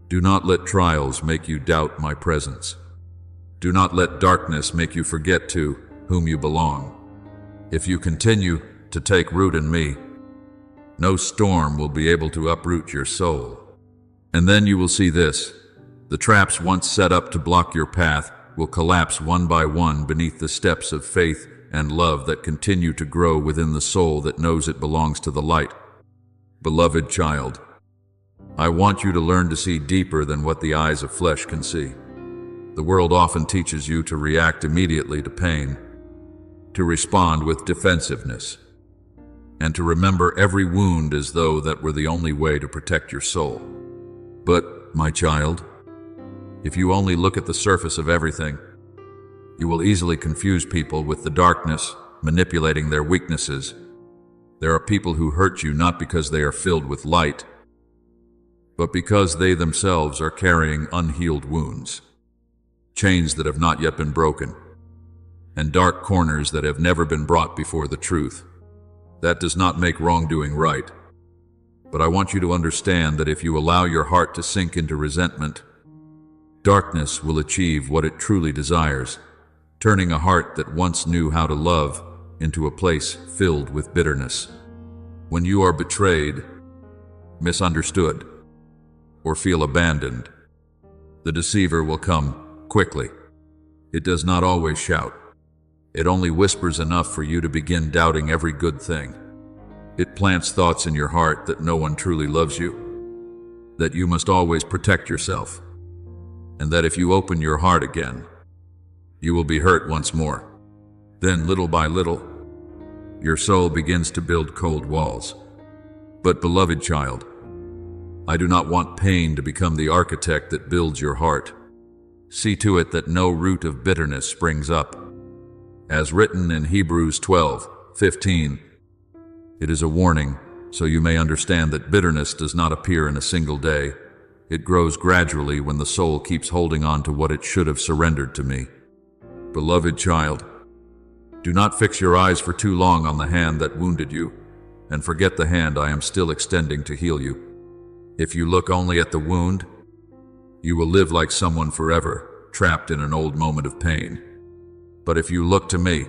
Do not let trials make you doubt my presence. Do not let darkness make you forget to whom you belong. If you continue to take root in me, no storm will be able to uproot your soul. And then you will see this: the traps once set up to block your path will collapse one by one beneath the steps of faith and love that continue to grow within the soul that knows it belongs to the light. Beloved child, I want you to learn to see deeper than what the eyes of flesh can see. The world often teaches you to react immediately to pain, to respond with defensiveness, and to remember every wound as though that were the only way to protect your soul. But, my child, if you only look at the surface of everything, you will easily confuse people with the darkness, manipulating their weaknesses. There are people who hurt you not because they are filled with light, but because they themselves are carrying unhealed wounds, chains that have not yet been broken, and dark corners that have never been brought before the truth. That does not make wrongdoing right. But I want you to understand that if you allow your heart to sink into resentment, darkness will achieve what it truly desires, turning a heart that once knew how to love into a place filled with bitterness. When you are betrayed, misunderstood, or feel abandoned, the deceiver will come quickly. It does not always shout. It only whispers enough for you to begin doubting every good thing. It plants thoughts in your heart that no one truly loves you, that you must always protect yourself, and that if you open your heart again, you will be hurt once more. Then, little by little, your soul begins to build cold walls. But, beloved child, I do not want pain to become the architect that builds your heart. See to it that no root of bitterness springs up. As written in Hebrews 12:15, it is a warning, so you may understand that bitterness does not appear in a single day. It grows gradually when the soul keeps holding on to what it should have surrendered to me. Beloved child, do not fix your eyes for too long on the hand that wounded you, and forget the hand I am still extending to heal you. If you look only at the wound, you will live like someone forever, trapped in an old moment of pain. But if you look to me,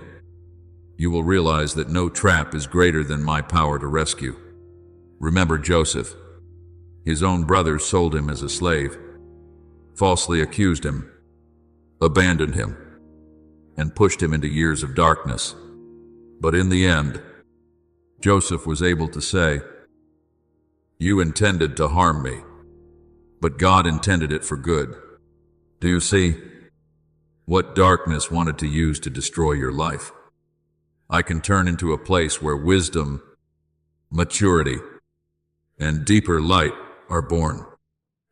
you will realize that no trap is greater than my power to rescue. Remember Joseph. His own brothers sold him as a slave, falsely accused him, abandoned him, and pushed him into years of darkness. But in the end, Joseph was able to say, "You intended to harm me, but God intended it for good." Do you see? What darkness wanted to use to destroy your life, I can turn into a place where wisdom, maturity, and deeper light are born.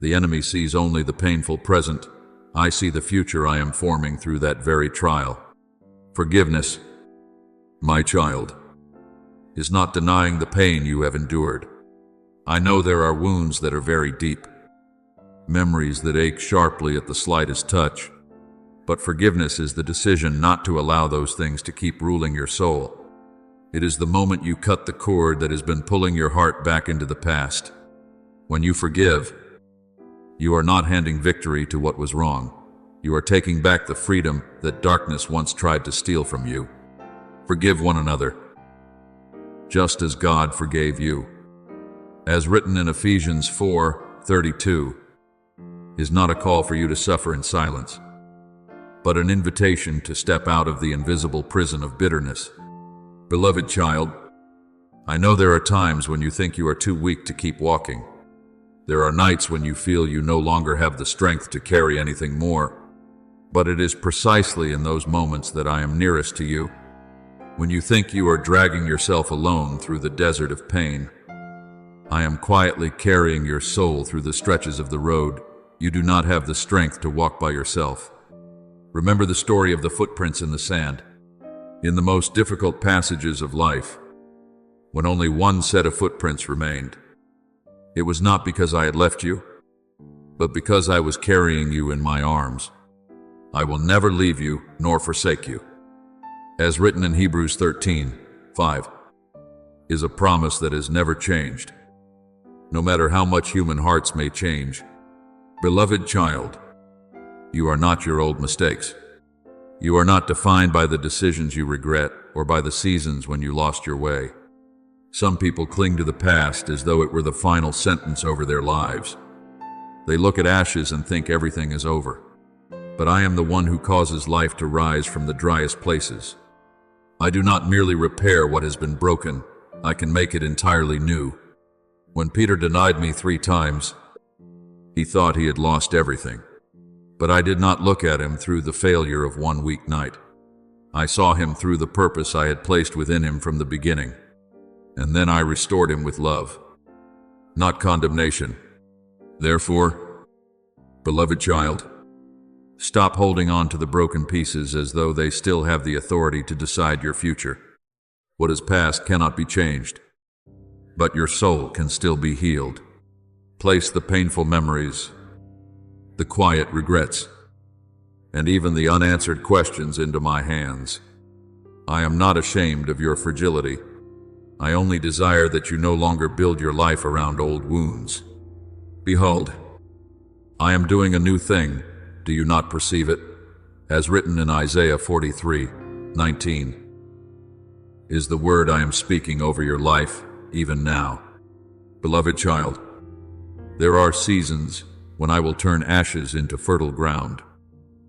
The enemy sees only the painful present. I see the future I am forming through that very trial. Forgiveness, my child, is not denying the pain you have endured. I know there are wounds that are very deep, memories that ache sharply at the slightest touch. But forgiveness is the decision not to allow those things to keep ruling your soul. It is the moment you cut the cord that has been pulling your heart back into the past. When you forgive, you are not handing victory to what was wrong. You are taking back the freedom that darkness once tried to steal from you. Forgive one another, just as God forgave you. As written in Ephesians 4:32, is not a call for you to suffer in silence, but an invitation to step out of the invisible prison of bitterness. Beloved child, I know there are times when you think you are too weak to keep walking. There are nights when you feel you no longer have the strength to carry anything more. But it is precisely in those moments that I am nearest to you. When you think you are dragging yourself alone through the desert of pain, I am quietly carrying your soul through the stretches of the road. You do not have the strength to walk by yourself. Remember the story of the footprints in the sand. In the most difficult passages of life, when only one set of footprints remained, it was not because I had left you, but because I was carrying you in my arms. I will never leave you nor forsake you. As written in Hebrews 13:5, is a promise that has never changed, no matter how much human hearts may change. Beloved child, you are not your old mistakes. You are not defined by the decisions you regret or by the seasons when you lost your way. Some people cling to the past as though it were the final sentence over their lives. They look at ashes and think everything is over. But I am the one who causes life to rise from the driest places. I do not merely repair what has been broken, I can make it entirely new. When Peter denied me 3 times, he thought he had lost everything. But I did not look at him through the failure of one weak night. I saw him through the purpose I had placed within him from the beginning. And then I restored him with love, not condemnation. Therefore, beloved child, stop holding on to the broken pieces as though they still have the authority to decide your future. What is past cannot be changed, but your soul can still be healed. Place the painful memories, the quiet regrets, and even the unanswered questions into my hands. I am not ashamed of your fragility. I only desire that you no longer build your life around old wounds. Behold, I am doing a new thing. Do you not perceive it? As written in Isaiah 43:19, is the word I am speaking over your life, even now. Beloved child, there are seasons when I will turn ashes into fertile ground.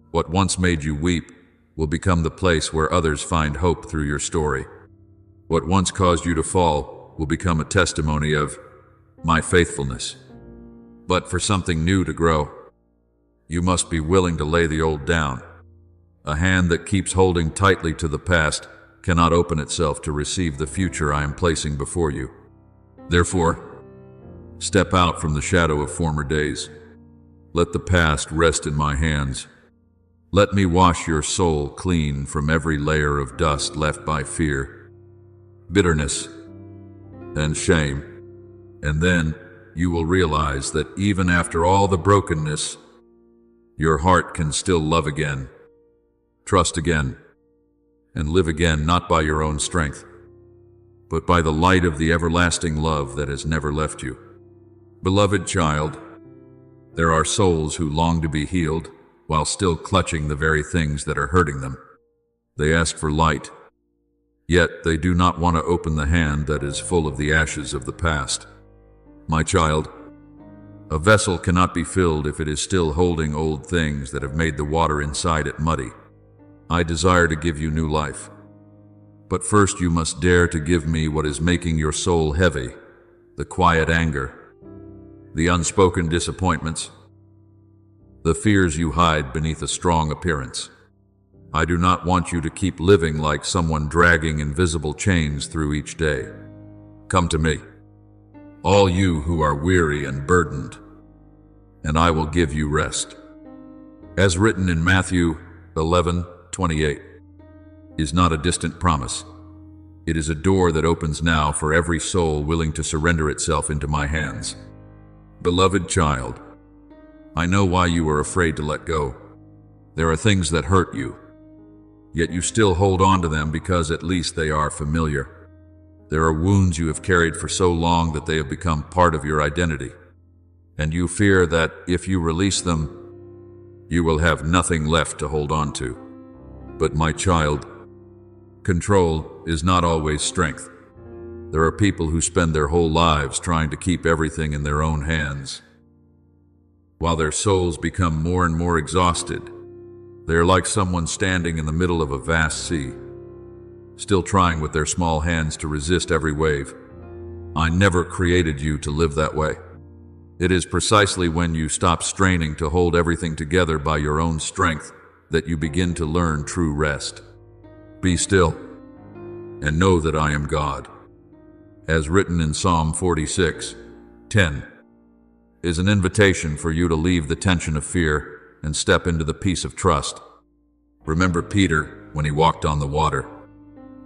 What once made you weep will become the place where others find hope through your story. What once caused you to fall will become a testimony of my faithfulness. But for something new to grow, you must be willing to lay the old down. A hand that keeps holding tightly to the past cannot open itself to receive the future I am placing before you. Therefore, step out from the shadow of former days. Let the past rest in my hands. Let me wash your soul clean from every layer of dust left by fear, bitterness, and shame. And then you will realize that even after all the brokenness, your heart can still love again, trust again, and live again, not by your own strength, but by the light of the everlasting love that has never left you. Beloved child, there are souls who long to be healed while still clutching the very things that are hurting them. They ask for light, yet they do not want to open the hand that is full of the ashes of the past. My child, A vessel cannot be filled if it is still holding old things that have made the water inside it muddy. I desire to give you new life. But first you must dare to give me what is making your soul heavy, the quiet anger, the unspoken disappointments, the fears you hide beneath a strong appearance. I do not want you to keep living like someone dragging invisible chains through each day. Come to me, all you who are weary and burdened, and I will give you rest. As written in Matthew 11:28, is not a distant promise. It is a door that opens now for every soul willing to surrender itself into my hands. Beloved child, I know why you are afraid to let go. There are things that hurt you, yet you still hold on to them because at least they are familiar. There are wounds you have carried for so long that they have become part of your identity, and you fear that if you release them, you will have nothing left to hold on to. But my child, control is not always strength. There are people who spend their whole lives trying to keep everything in their own hands. While their souls become more and more exhausted, they are like someone standing in the middle of a vast sea, still trying with their small hands to resist every wave. I never created you to live that way. It is precisely when you stop straining to hold everything together by your own strength that you begin to learn true rest. Be still and know that I am God. As written in Psalm 46:10, is an invitation for you to leave the tension of fear and step into the peace of trust. Remember Peter when he walked on the water.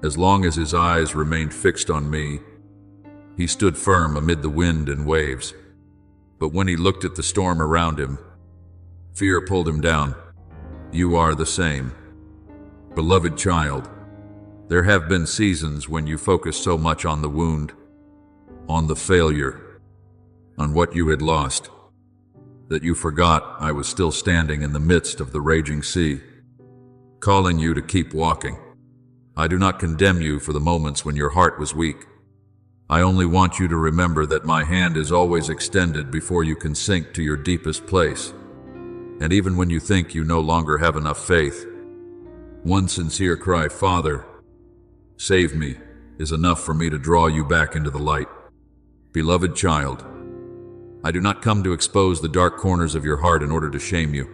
As long as his eyes remained fixed on me, he stood firm amid the wind and waves. But when he looked at the storm around him, fear pulled him down. You are the same. Beloved child, there have been seasons when you focused so much on the wound, on the failure, on what you had lost, that you forgot I was still standing in the midst of the raging sea, calling you to keep walking. I do not condemn you for the moments when your heart was weak. I only want you to remember that my hand is always extended before you can sink to your deepest place. And even when you think you no longer have enough faith, one sincere cry, Father, save me, is enough for me to draw you back into the light. Beloved child, I do not come to expose the dark corners of your heart in order to shame you.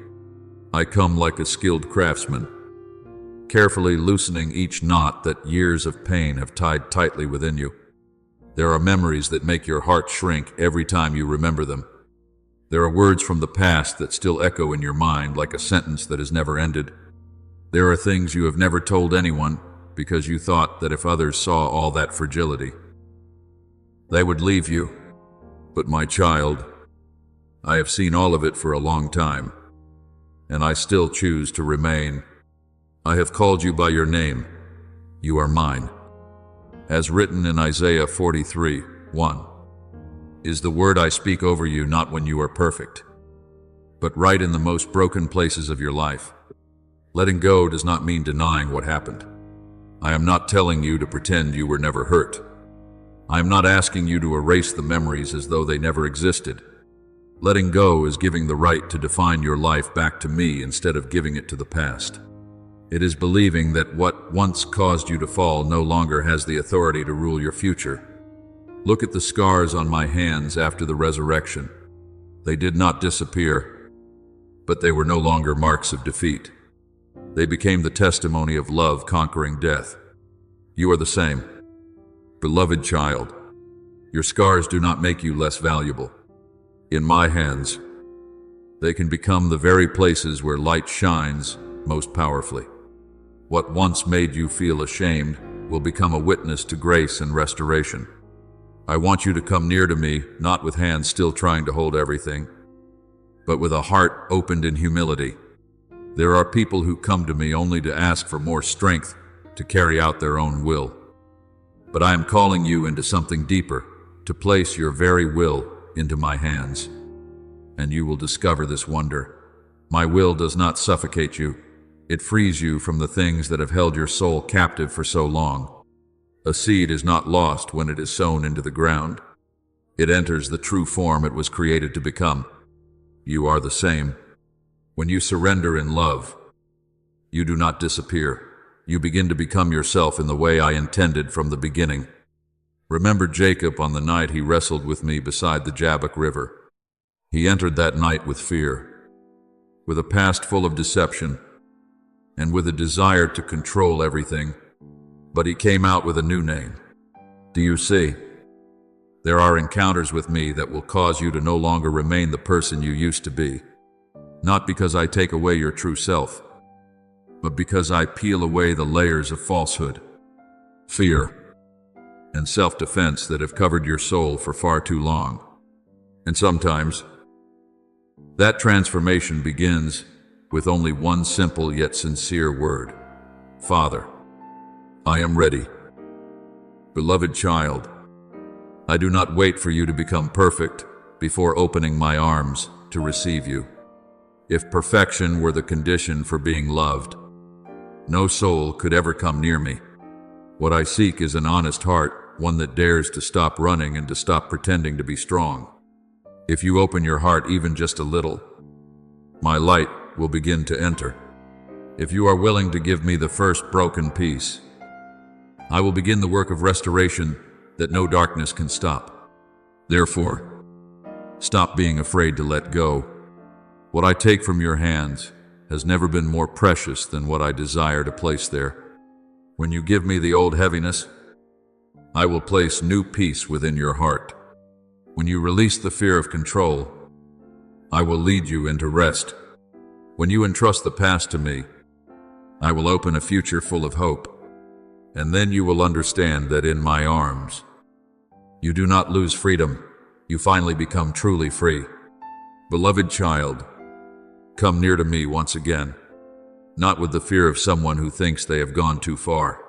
I come like a skilled craftsman, carefully loosening each knot that years of pain have tied tightly within you. There are memories that make your heart shrink every time you remember them. There are words from the past that still echo in your mind like a sentence that has never ended. There are things you have never told anyone because you thought that if others saw all that fragility, they would leave you. But my child, I have seen all of it for a long time, and I still choose to remain. I have called you by your name. You are mine. As written in Isaiah 43:1, is the word I speak over you not when you are perfect, but right in the most broken places of your life. Letting go does not mean denying what happened. I am not telling you to pretend you were never hurt. I am not asking you to erase the memories as though they never existed. Letting go is giving the right to define your life back to me instead of giving it to the past. It is believing that what once caused you to fall no longer has the authority to rule your future. Look at the scars on my hands after the resurrection. They did not disappear, but they were no longer marks of defeat. They became the testimony of love conquering death. You are the same. Beloved child, your scars do not make you less valuable. In my hands, they can become the very places where light shines most powerfully. What once made you feel ashamed will become a witness to grace and restoration. I want you to come near to me, not with hands still trying to hold everything, but with a heart opened in humility. There are people who come to me only to ask for more strength to carry out their own will. But I am calling you into something deeper, to place your very will into my hands, and you will discover this wonder. My will does not suffocate you. It frees you from the things that have held your soul captive for so long. A seed is not lost when it is sown into the ground. It enters the true form it was created to become. You are the same. When you surrender in love, you do not disappear. You begin to become yourself in the way I intended from the beginning. Remember Jacob on the night he wrestled with me beside the Jabbok River. He entered that night with fear, with a past full of deception, and with a desire to control everything. But he came out with a new name. Do you see? There are encounters with me that will cause you to no longer remain the person you used to be. Not because I take away your true self, but because I peel away the layers of falsehood, fear, and self-defense that have covered your soul for far too long. And sometimes, that transformation begins with only one simple yet sincere word. Father, I am ready. Beloved child, I do not wait for you to become perfect before opening my arms to receive you. If perfection were the condition for being loved, no soul could ever come near me. What I seek is an honest heart, one that dares to stop running and to stop pretending to be strong. If you open your heart even just a little, my light will begin to enter. If you are willing to give me the first broken piece, I will begin the work of restoration that no darkness can stop. Therefore, stop being afraid to let go. What I take from your hands has never been more precious than what I desire to place there. When you give me the old heaviness, I will place new peace within your heart. When you release the fear of control, I will lead you into rest. When you entrust the past to me, I will open a future full of hope. And then you will understand that in my arms, you do not lose freedom, you finally become truly free. Beloved child, come near to me once again, not with the fear of someone who thinks they have gone too far,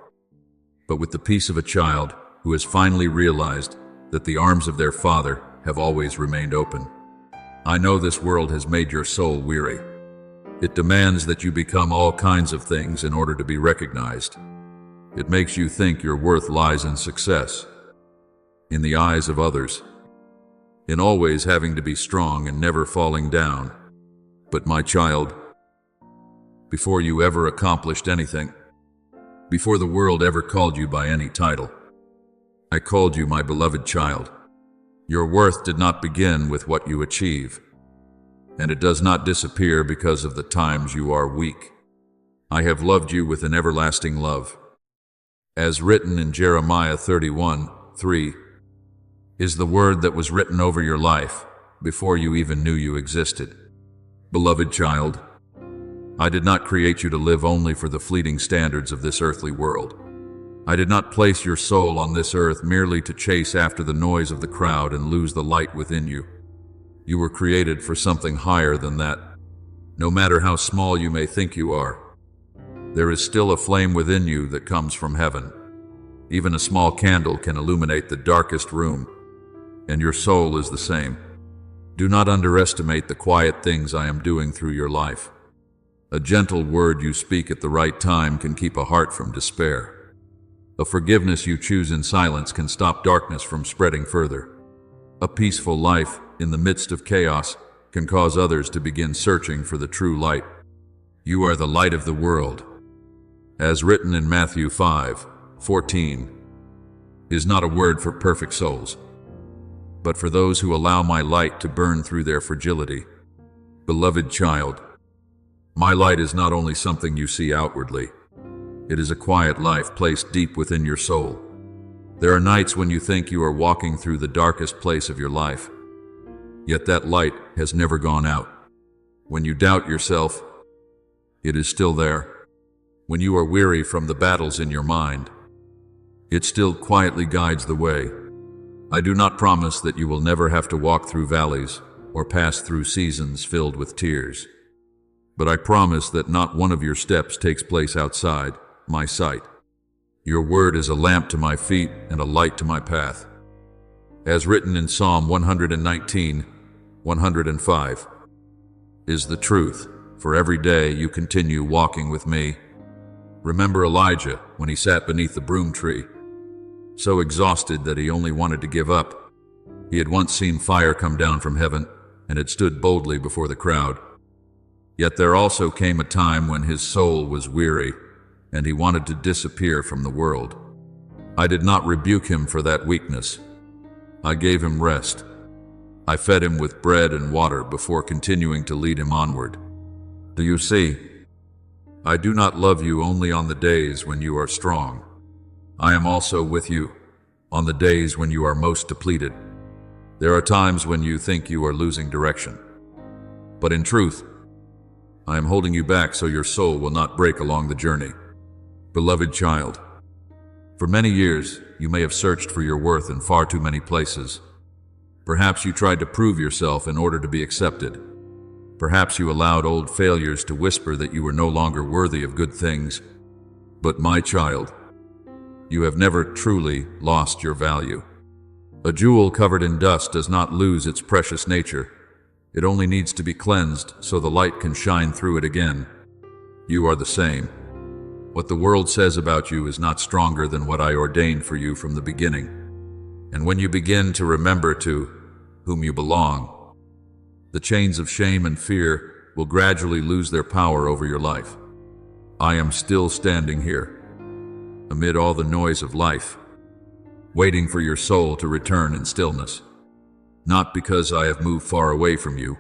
but with the peace of a child who has finally realized that the arms of their father have always remained open. I know this world has made your soul weary. It demands that you become all kinds of things in order to be recognized. It makes you think your worth lies in success, in the eyes of others, in always having to be strong and never falling down. But my child, before you ever accomplished anything, before the world ever called you by any title, I called you my beloved child. Your worth did not begin with what you achieve, and it does not disappear because of the times you are weak. I have loved you with an everlasting love. As written in Jeremiah 31:3, is the word that was written over your life before you even knew you existed. Beloved child, I did not create you to live only for the fleeting standards of this earthly world. I did not place your soul on this earth merely to chase after the noise of the crowd and lose the light within you. You were created for something higher than that. No matter how small you may think you are, there is still a flame within you that comes from heaven. Even a small candle can illuminate the darkest room, and your soul is the same. Do not underestimate the quiet things I am doing through your life. A gentle word you speak at the right time can keep a heart from despair. A forgiveness you choose in silence can stop darkness from spreading further. A peaceful life in the midst of chaos can cause others to begin searching for the true light. You are the light of the world. As written in Matthew 5:14, is not a word for perfect souls, but for those who allow my light to burn through their fragility. Beloved child, my light is not only something you see outwardly, it is a quiet life placed deep within your soul. There are nights when you think you are walking through the darkest place of your life, yet that light has never gone out. When you doubt yourself, it is still there. When you are weary from the battles in your mind, it still quietly guides the way. I do not promise that you will never have to walk through valleys or pass through seasons filled with tears, but I promise that not one of your steps takes place outside my sight. Your word is a lamp to my feet and a light to my path. As written in Psalm 119:105, is the truth, for every day you continue walking with me. Remember Elijah when he sat beneath the broom tree, so exhausted that he only wanted to give up. He had once seen fire come down from heaven and had stood boldly before the crowd. Yet there also came a time when his soul was weary and he wanted to disappear from the world. I did not rebuke him for that weakness. I gave him rest. I fed him with bread and water before continuing to lead him onward. Do you see? I do not love you only on the days when you are strong. I am also with you on the days when you are most depleted. There are times when you think you are losing direction. But in truth, I am holding you back so your soul will not break along the journey. Beloved child, for many years you may have searched for your worth in far too many places. Perhaps you tried to prove yourself in order to be accepted. Perhaps you allowed old failures to whisper that you were no longer worthy of good things. But my child, you have never truly lost your value. A jewel covered in dust does not lose its precious nature. It only needs to be cleansed so the light can shine through it again. You are the same. What the world says about you is not stronger than what I ordained for you from the beginning. And when you begin to remember to whom you belong, the chains of shame and fear will gradually lose their power over your life. I am still standing here, amid all the noise of life, waiting for your soul to return in stillness. Not because I have moved far away from you,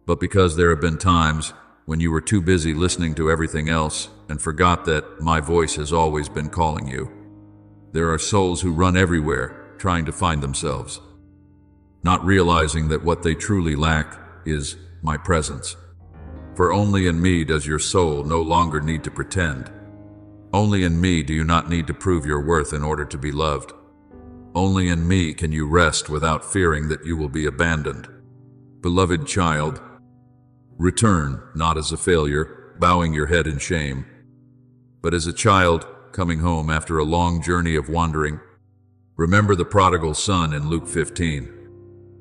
but because there have been times when you were too busy listening to everything else and forgot that my voice has always been calling you. There are souls who run everywhere trying to find themselves, not realizing that what they truly lack is my presence. For only in me does your soul no longer need to pretend. Only in me do you not need to prove your worth in order to be loved. Only in me can you rest without fearing that you will be abandoned. Beloved child, return not as a failure, bowing your head in shame, but as a child coming home after a long journey of wandering. Remember the prodigal son in Luke 15.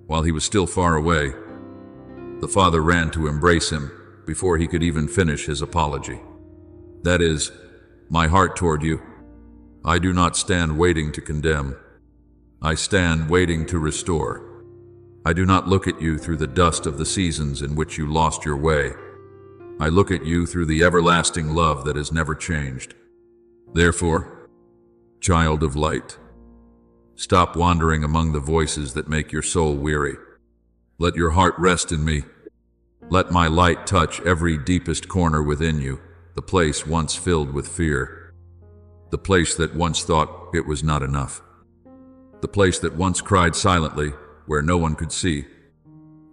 While he was still far away, the father ran to embrace him before he could even finish his apology. That is, my heart toward you. I do not stand waiting to condemn. I stand waiting to restore. I do not look at you through the dust of the seasons in which you lost your way. I look at you through the everlasting love that has never changed. Therefore, child of light, stop wandering among the voices that make your soul weary. Let your heart rest in me. Let my light touch every deepest corner within you, the place once filled with fear, the place that once thought it was not enough, the place that once cried silently where no one could see.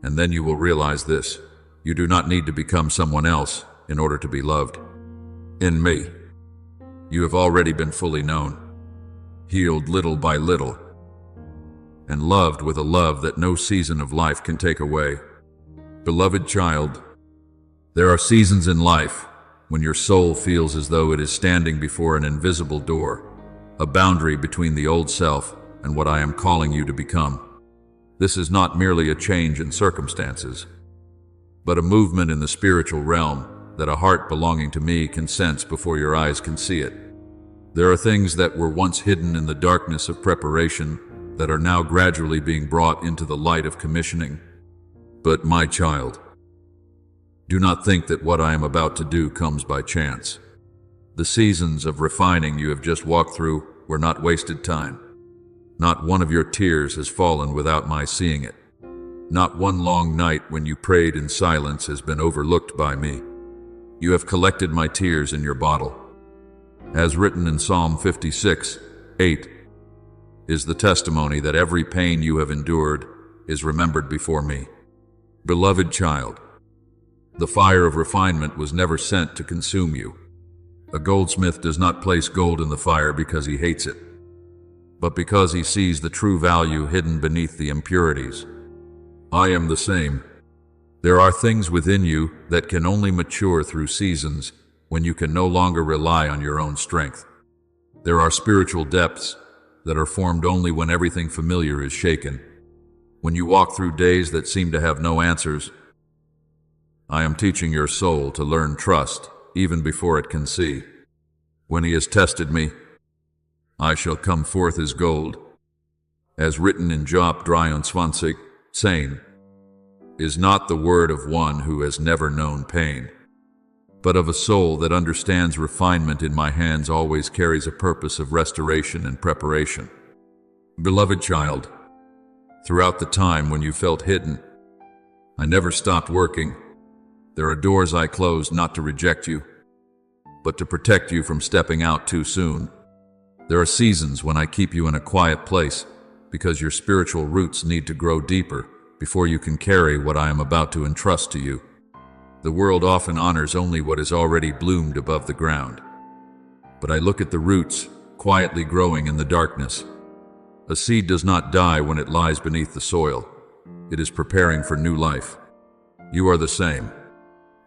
And then you will realize this: you do not need to become someone else in order to be loved. In me, you have already been fully known, healed little by little, and loved with a love that no season of life can take away. Beloved child, there are seasons in life when your soul feels as though it is standing before an invisible door, a boundary between the old self and what I am calling you to become. This is not merely a change in circumstances, but a movement in the spiritual realm that a heart belonging to me can sense before your eyes can see it. There are things that were once hidden in the darkness of preparation that are now gradually being brought into the light of commissioning. But my child, do not think that what I am about to do comes by chance. The seasons of refining you have just walked through were not wasted time. Not one of your tears has fallen without my seeing it. Not one long night when you prayed in silence has been overlooked by me. You have collected my tears in your bottle. As written in Psalm 56:8, is the testimony that every pain you have endured is remembered before me. Beloved child, the fire of refinement was never sent to consume you. A goldsmith does not place gold in the fire because he hates it, but because he sees the true value hidden beneath the impurities. I am the same. There are things within you that can only mature through seasons when you can no longer rely on your own strength. There are spiritual depths that are formed only when everything familiar is shaken. When you walk through days that seem to have no answers, I am teaching your soul to learn trust even before it can see. When he has tested me, I shall come forth as gold. As written in Job 23, saying, is not the word of one who has never known pain, but of a soul that understands refinement in my hands always carries a purpose of restoration and preparation. Beloved child, throughout the time when you felt hidden, I never stopped working. There are doors I closed not to reject you, but to protect you from stepping out too soon. There are seasons when I keep you in a quiet place because your spiritual roots need to grow deeper before you can carry what I am about to entrust to you. The world often honors only what is already bloomed above the ground. But I look at the roots, quietly growing in the darkness. A seed does not die when it lies beneath the soil. It is preparing for new life. You are the same.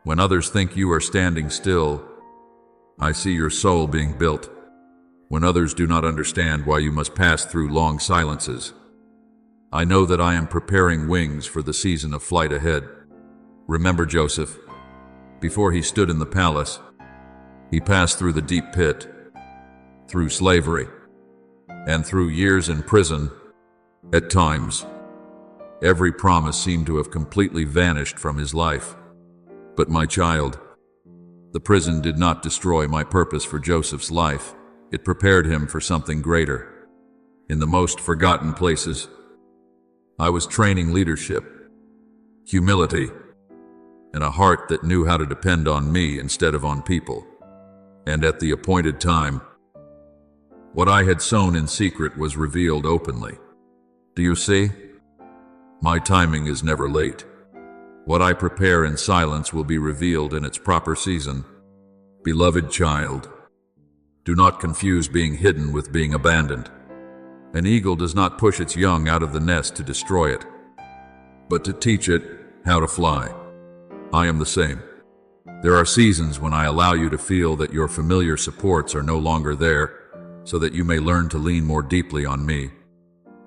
When others think you are standing still, I see your soul being built. When others do not understand why you must pass through long silences, I know that I am preparing wings for the season of flight ahead. Remember Joseph. Before he stood in the palace, he passed through the deep pit, through slavery, and through years in prison. At times, every promise seemed to have completely vanished from his life. But my child, the prison did not destroy my purpose for Joseph's life. It prepared him for something greater. In the most forgotten places, I was training leadership, humility, and a heart that knew how to depend on me instead of on people. And at the appointed time, what I had sown in secret was revealed openly. Do you see? My timing is never late. What I prepare in silence will be revealed in its proper season. Beloved child, do not confuse being hidden with being abandoned. An eagle does not push its young out of the nest to destroy it, but to teach it how to fly. I am the same. There are seasons when I allow you to feel that your familiar supports are no longer there, so that you may learn to lean more deeply on me.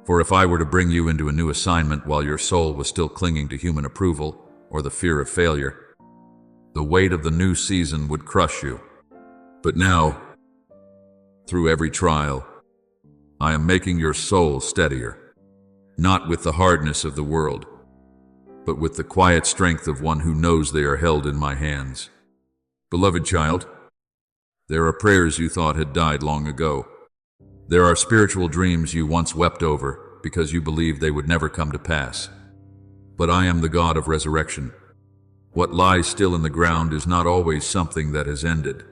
For if I were to bring you into a new assignment while your soul was still clinging to human approval or the fear of failure, the weight of the new season would crush you. But now, through every trial, I am making your soul steadier, not with the hardness of the world, but with the quiet strength of one who knows they are held in my hands. Beloved child, there are prayers you thought had died long ago. There are spiritual dreams you once wept over because you believed they would never come to pass. But I am the God of resurrection. What lies still in the ground is not always something that has ended.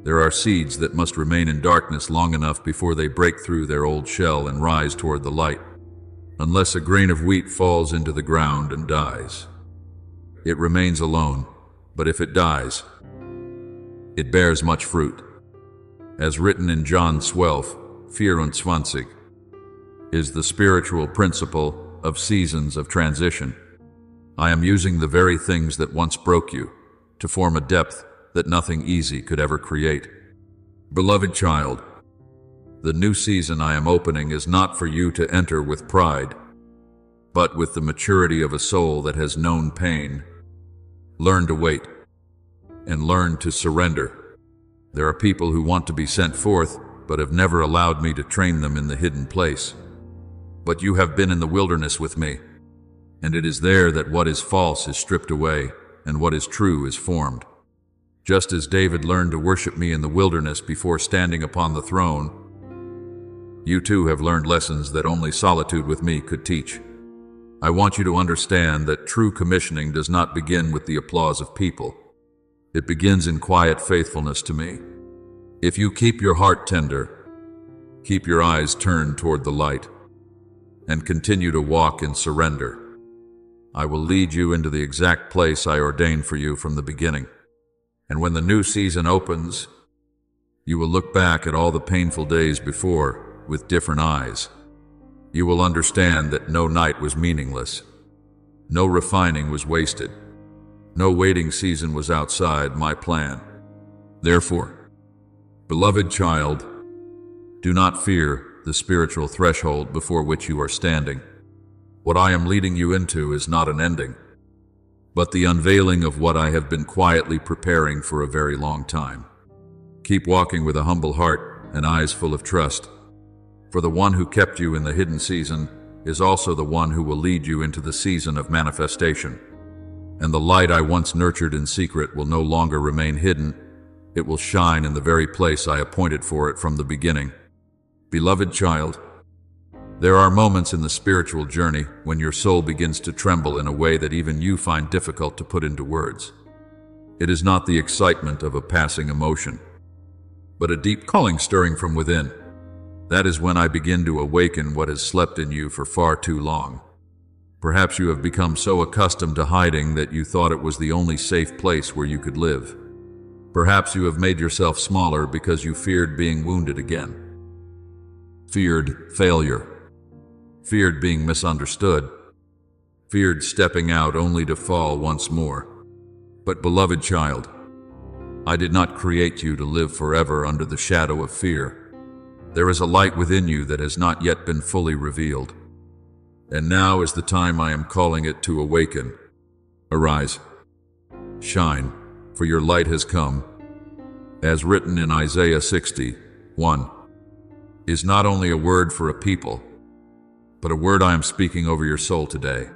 There are seeds that must remain in darkness long enough before they break through their old shell and rise toward the light. Unless a grain of wheat falls into the ground and dies, it remains alone, but if it dies, it bears much fruit. As written in John 12:24, is the spiritual principle of seasons of transition. I am using the very things that once broke you to form a depth that nothing easy could ever create. Beloved child, the new season I am opening is not for you to enter with pride, but with the maturity of a soul that has known pain. Learn to wait and learn to surrender. There are people who want to be sent forth, but have never allowed me to train them in the hidden place. But you have been in the wilderness with me, and it is there that what is false is stripped away and what is true is formed. Just as David learned to worship me in the wilderness before standing upon the throne, you too have learned lessons that only solitude with me could teach. I want you to understand that true commissioning does not begin with the applause of people. It begins in quiet faithfulness to me. If you keep your heart tender, keep your eyes turned toward the light, and continue to walk in surrender, I will lead you into the exact place I ordained for you from the beginning. And when the new season opens, you will look back at all the painful days before with different eyes. You will understand that no night was meaningless. No refining was wasted. No waiting season was outside my plan. Therefore, beloved child, do not fear the spiritual threshold before which you are standing. What I am leading you into is not an ending, but the unveiling of what I have been quietly preparing for a very long time. Keep walking with a humble heart and eyes full of trust, For the one who kept you in the hidden season is also the one who will lead you into the season of manifestation. And the light I once nurtured in secret will no longer remain hidden. It will shine in the very place I appointed for it from the beginning. Beloved child, there are moments in the spiritual journey when your soul begins to tremble in a way that even you find difficult to put into words. It is not the excitement of a passing emotion, but a deep calling stirring from within. That is when I begin to awaken what has slept in you for far too long. Perhaps you have become so accustomed to hiding that you thought it was the only safe place where you could live. Perhaps you have made yourself smaller because you feared being wounded again. Feared failure. Feared being misunderstood. Feared stepping out only to fall once more. But beloved child, I did not create you to live forever under the shadow of fear. There is a light within you that has not yet been fully revealed. And now is the time I am calling it to awaken. Arise, shine, for your light has come. As written in Isaiah 60:1, is not only a word for a people, but a word I am speaking over your soul today.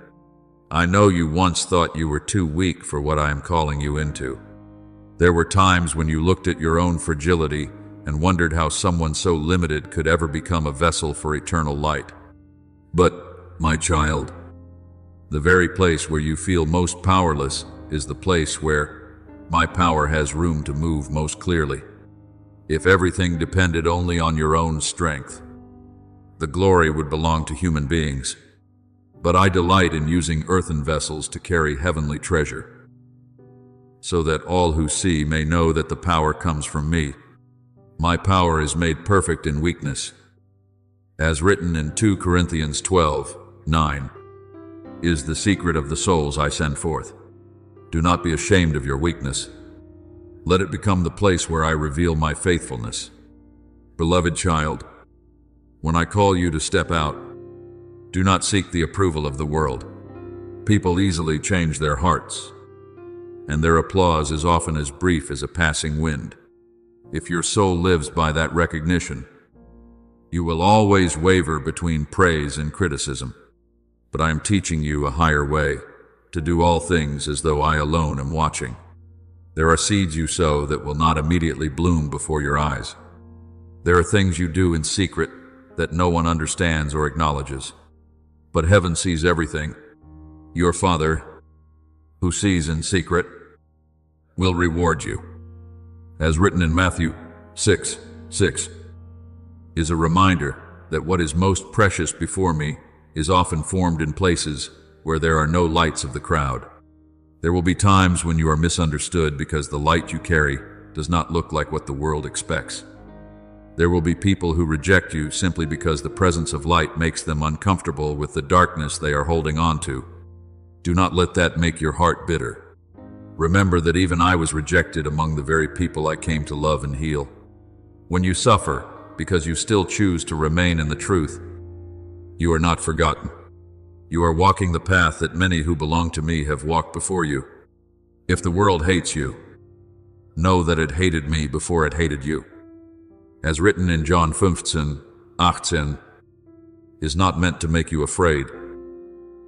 I know you once thought you were too weak for what I am calling you into. There were times when you looked at your own fragility and wondered how someone so limited could ever become a vessel for eternal light. But, my child, the very place where you feel most powerless is the place where my power has room to move most clearly. If everything depended only on your own strength, the glory would belong to human beings. But I delight in using earthen vessels to carry heavenly treasure, so that all who see may know that the power comes from me. My power is made perfect in weakness. As written in 2 Corinthians 12:9, is the secret of the souls I send forth. Do not be ashamed of your weakness. Let it become the place where I reveal my faithfulness. Beloved child, when I call you to step out, do not seek the approval of the world. People easily change their hearts, and their applause is often as brief as a passing wind. If your soul lives by that recognition, you will always waver between praise and criticism. But I am teaching you a higher way, to do all things as though I alone am watching. There are seeds you sow that will not immediately bloom before your eyes. There are things you do in secret that no one understands or acknowledges. But heaven sees everything. Your Father, who sees in secret, will reward you. As written in Matthew 6:6, is a reminder that what is most precious before me is often formed in places where there are no lights of the crowd. There will be times when you are misunderstood because the light you carry does not look like what the world expects. There will be people who reject you simply because the presence of light makes them uncomfortable with the darkness they are holding on to. Do not let that make your heart bitter. Remember that even I was rejected among the very people I came to love and heal. When you suffer because you still choose to remain in the truth, you are not forgotten. You are walking the path that many who belong to me have walked before you. If the world hates you, know that it hated me before it hated you. As written in John 15:18, is not meant to make you afraid,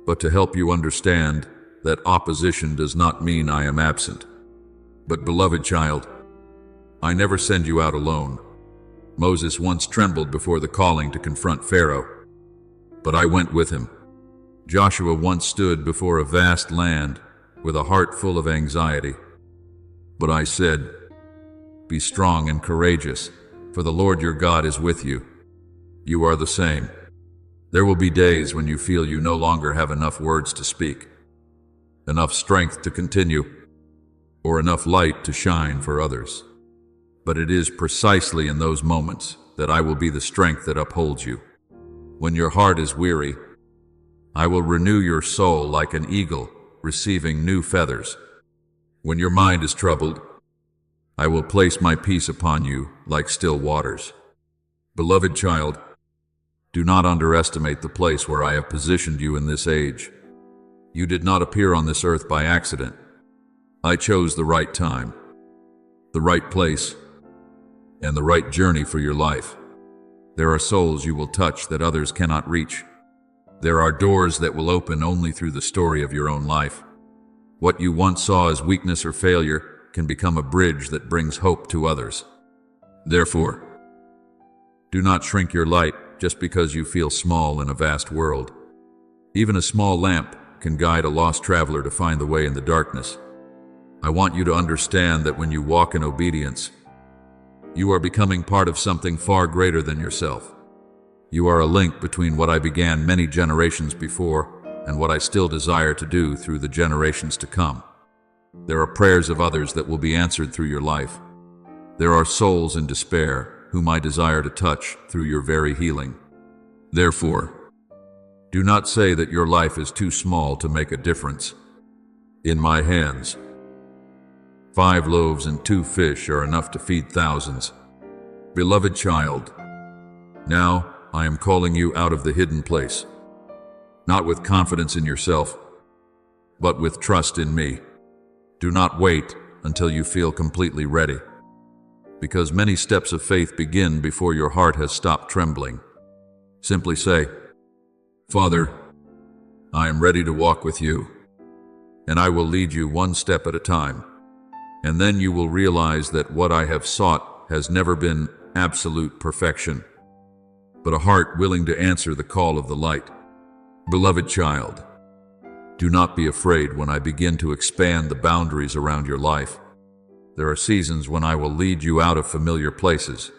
but to help you understand that opposition does not mean I am absent. But beloved child, I never send you out alone. Moses once trembled before the calling to confront Pharaoh, but I went with him. Joshua once stood before a vast land with a heart full of anxiety, but I said, "Be strong and courageous, for the Lord your God is with you." You are the same. There will be days when you feel you no longer have enough words to speak, enough strength to continue, or enough light to shine for others. But it is precisely in those moments that I will be the strength that upholds you. When your heart is weary, I will renew your soul like an eagle receiving new feathers. When your mind is troubled, I will place my peace upon you like still waters. Beloved child, do not underestimate the place where I have positioned you in this age. You did not appear on this earth by accident. I chose the right time, the right place, and the right journey for your life. There are souls you will touch that others cannot reach. There are doors that will open only through the story of your own life. What you once saw as weakness or failure can become a bridge that brings hope to others. Therefore, do not shrink your light just because you feel small in a vast world. Even a small lamp can guide a lost traveler to find the way in the darkness. I want you to understand that when you walk in obedience, you are becoming part of something far greater than yourself. You are a link between what I began many generations before and what I still desire to do through the generations to come. There are prayers of others that will be answered through your life. There are souls in despair whom I desire to touch through your very healing. Therefore, do not say that your life is too small to make a difference. In my hands, 5 loaves and 2 fish are enough to feed thousands. Beloved child, now I am calling you out of the hidden place, not with confidence in yourself, but with trust in me. Do not wait until you feel completely ready, because many steps of faith begin before your heart has stopped trembling. Simply say, Father, I am ready to walk with you, and I will lead you one step at a time. And then you will realize that what I have sought has never been absolute perfection, but a heart willing to answer the call of the light. Beloved child, do not be afraid when I begin to expand the boundaries around your life. There are seasons when I will lead you out of familiar places,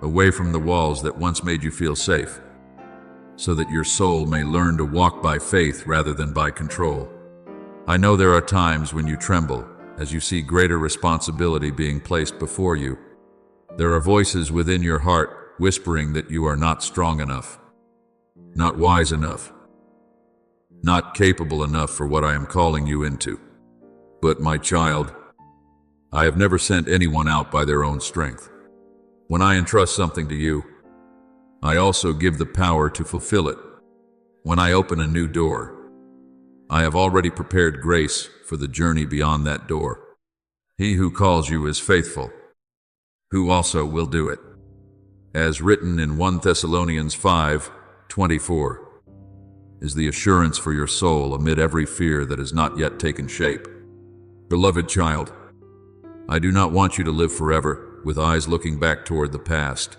away from the walls that once made you feel safe, so that your soul may learn to walk by faith rather than by control. I know there are times when you tremble as you see greater responsibility being placed before you. There are voices within your heart whispering that you are not strong enough, not wise enough, not capable enough for what I am calling you into. But my child, I have never sent anyone out by their own strength. When I entrust something to you, I also give the power to fulfill it. When I open a new door, I have already prepared grace for the journey beyond that door. He who calls you is faithful, who also will do it. As written in 1 Thessalonians 5:24, is the assurance for your soul amid every fear that has not yet taken shape. Beloved child, I do not want you to live forever with eyes looking back toward the past.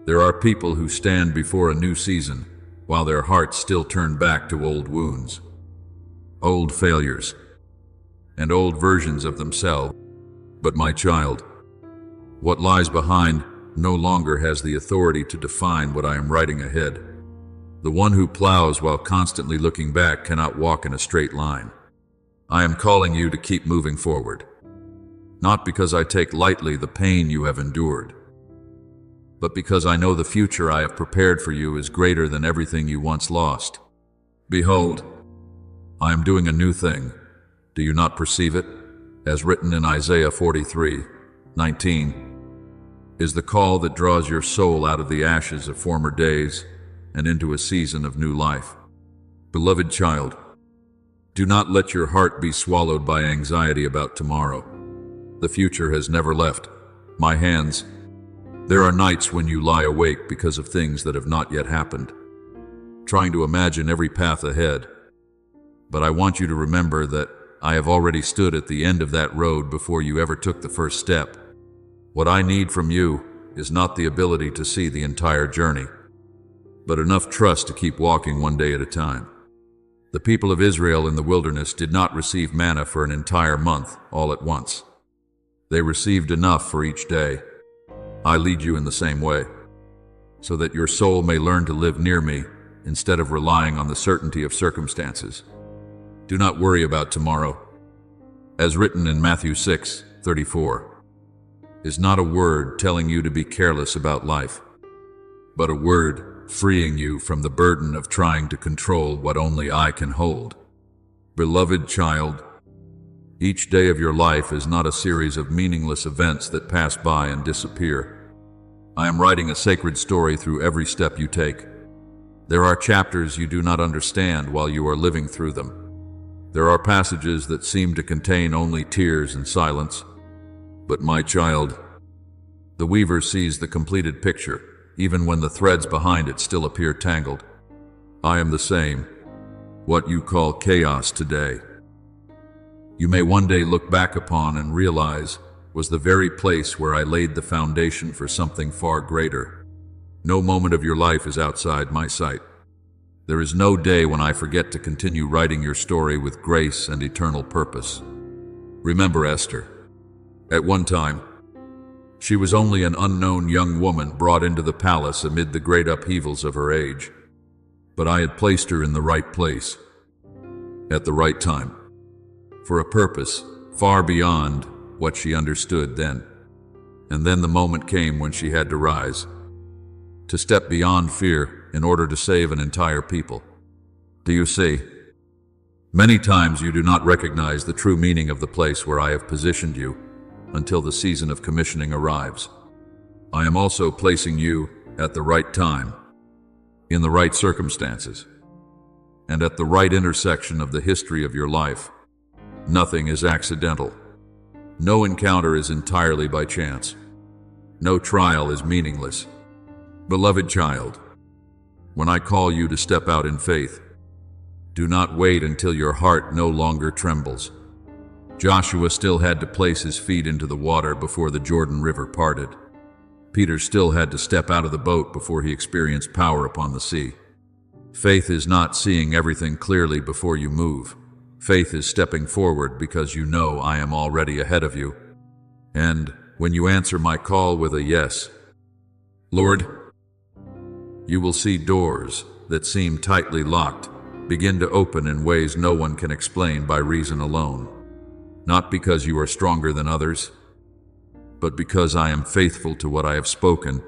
There are people who stand before a new season while their hearts still turn back to old wounds, old failures, and old versions of themselves. But my child, what lies behind no longer has the authority to define what I am writing ahead. The one who plows while constantly looking back cannot walk in a straight line. I am calling you to keep moving forward, not because I take lightly the pain you have endured, but because I know the future I have prepared for you is greater than everything you once lost. Behold, I am doing a new thing. Do you not perceive it? As written in Isaiah 43:19, is the call that draws your soul out of the ashes of former days and into a season of new life. Beloved child, do not let your heart be swallowed by anxiety about tomorrow. The future has never left my hands. There are nights when you lie awake because of things that have not yet happened, trying to imagine every path ahead. But I want you to remember that I have already stood at the end of that road before you ever took the first step. What I need from you is not the ability to see the entire journey, but enough trust to keep walking one day at a time. The people of Israel in the wilderness did not receive manna for an entire month all at once. They received enough for each day. I lead you in the same way, so that your soul may learn to live near me instead of relying on the certainty of circumstances. Do not worry about tomorrow. As written in Matthew 6:34, is not a word telling you to be careless about life, but a word freeing you from the burden of trying to control what only I can hold. Beloved child, each day of your life is not a series of meaningless events that pass by and disappear. I am writing a sacred story through every step you take. There are chapters you do not understand while you are living through them. There are passages that seem to contain only tears and silence. But my child, the weaver sees the completed picture, even when the threads behind it still appear tangled. I am the same, what you call chaos today. You may one day look back upon and realize was the very place where I laid the foundation for something far greater. No moment of your life is outside my sight. There is no day when I forget to continue writing your story with grace and eternal purpose. Remember Esther. At one time, she was only an unknown young woman brought into the palace amid the great upheavals of her age. But I had placed her in the right place, at the right time, for a purpose far beyond what she understood then. And then the moment came when she had to rise, to step beyond fear in order to save an entire people. Do you see? Many times you do not recognize the true meaning of the place where I have positioned you until the season of commissioning arrives. I am also placing you at the right time, in the right circumstances, and at the right intersection of the history of your life. Nothing is accidental. No encounter is entirely by chance. No trial is meaningless. Beloved child, when I call you to step out in faith, do not wait until your heart no longer trembles. Joshua still had to place his feet into the water before the Jordan River parted. Peter still had to step out of the boat before he experienced power upon the sea. Faith is not seeing everything clearly before you move. Faith is stepping forward because you know I am already ahead of you. And when you answer my call with a yes, Lord, you will see doors that seem tightly locked begin to open in ways no one can explain by reason alone. Not because you are stronger than others, but because I am faithful to what I have spoken.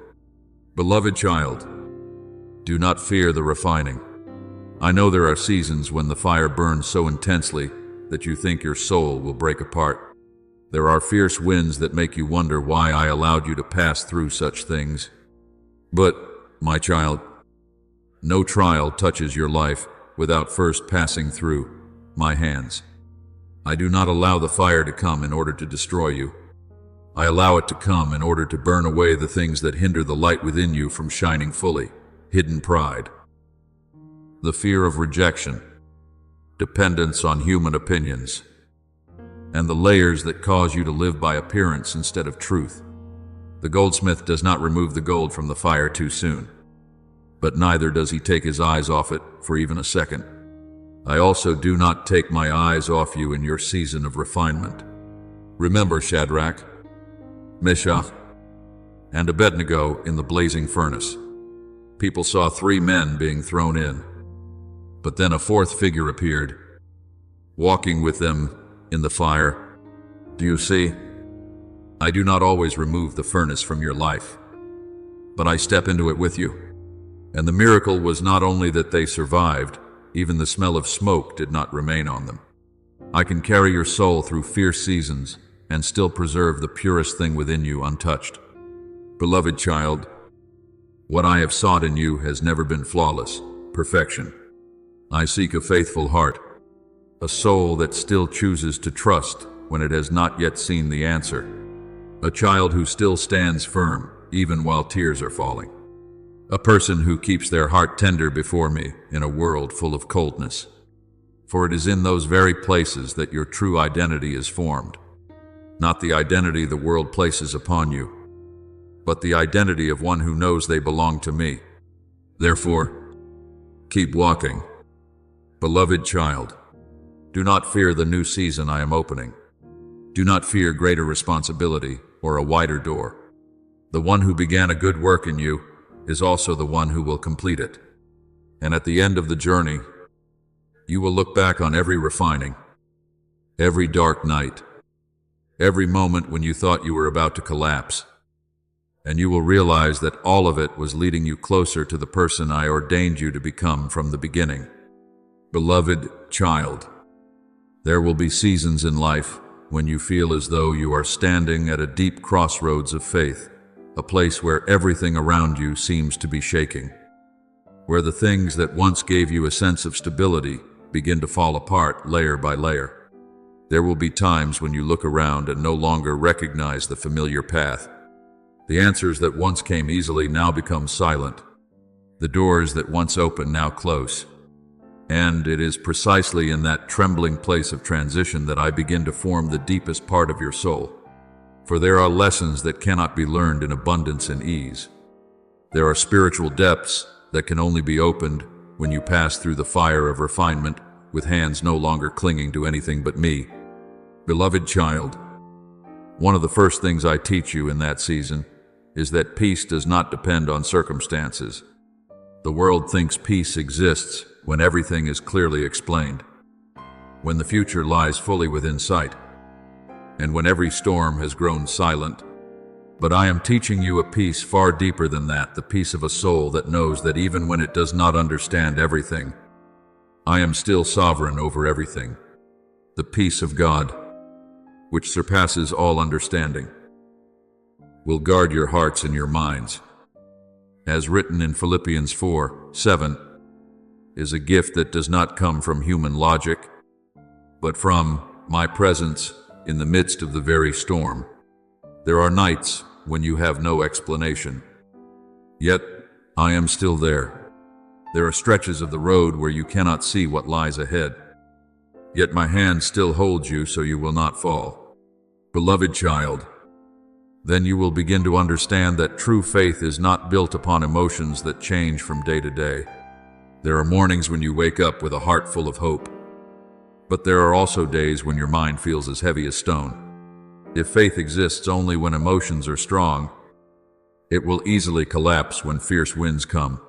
Beloved child, do not fear the refining. I know there are seasons when the fire burns so intensely that you think your soul will break apart. There are fierce winds that make you wonder why I allowed you to pass through such things. But, my child, no trial touches your life without first passing through my hands. I do not allow the fire to come in order to destroy you. I allow it to come in order to burn away the things that hinder the light within you from shining fully. Hidden pride, the fear of rejection, dependence on human opinions, and the layers that cause you to live by appearance instead of truth. The goldsmith does not remove the gold from the fire too soon, but neither does he take his eyes off it for even a second. I also do not take my eyes off you in your season of refinement. Remember Shadrach, Meshach, and Abednego in the blazing furnace. People saw 3 men being thrown in, but then a 4th figure appeared, walking with them in the fire. Do you see? I do not always remove the furnace from your life, but I step into it with you. And the miracle was not only that they survived, even the smell of smoke did not remain on them. I can carry your soul through fierce seasons and still preserve the purest thing within you untouched. Beloved child, what I have sought in you has never been flawless, perfection. I seek a faithful heart, a soul that still chooses to trust when it has not yet seen the answer, a child who still stands firm even while tears are falling, a person who keeps their heart tender before me in a world full of coldness. For it is in those very places that your true identity is formed, not the identity the world places upon you, but the identity of one who knows they belong to me. Therefore, keep walking. Beloved child, do not fear the new season I am opening. Do not fear greater responsibility or a wider door. The one who began a good work in you is also the one who will complete it. And at the end of the journey, you will look back on every refining, every dark night, every moment when you thought you were about to collapse, and you will realize that all of it was leading you closer to the person I ordained you to become from the beginning. Beloved child, there will be seasons in life when you feel as though you are standing at a deep crossroads of faith, a place where everything around you seems to be shaking, where the things that once gave you a sense of stability begin to fall apart layer by layer. There will be times when you look around and no longer recognize the familiar path, The answers that once came easily now become silent. The doors that once opened now close. And it is precisely in that trembling place of transition that I begin to form the deepest part of your soul. For there are lessons that cannot be learned in abundance and ease. There are spiritual depths that can only be opened when you pass through the fire of refinement with hands no longer clinging to anything but me. Beloved child, one of the first things I teach you in that season is that peace does not depend on circumstances. The world thinks peace exists when everything is clearly explained, when the future lies fully within sight, and when every storm has grown silent. But I am teaching you a peace far deeper than that, the peace of a soul that knows that even when it does not understand everything, I am still sovereign over everything. The peace of God, which surpasses all understanding, will guard your hearts and your minds. As written in Philippians 4:7, is a gift that does not come from human logic, but from my presence in the midst of the very storm. There are nights when you have no explanation, yet I am still there. There are stretches of the road where you cannot see what lies ahead, yet my hand still holds you so you will not fall. Beloved child, then you will begin to understand that true faith is not built upon emotions that change from day to day. There are mornings when you wake up with a heart full of hope, but there are also days when your mind feels as heavy as stone. If faith exists only when emotions are strong, it will easily collapse when fierce winds come.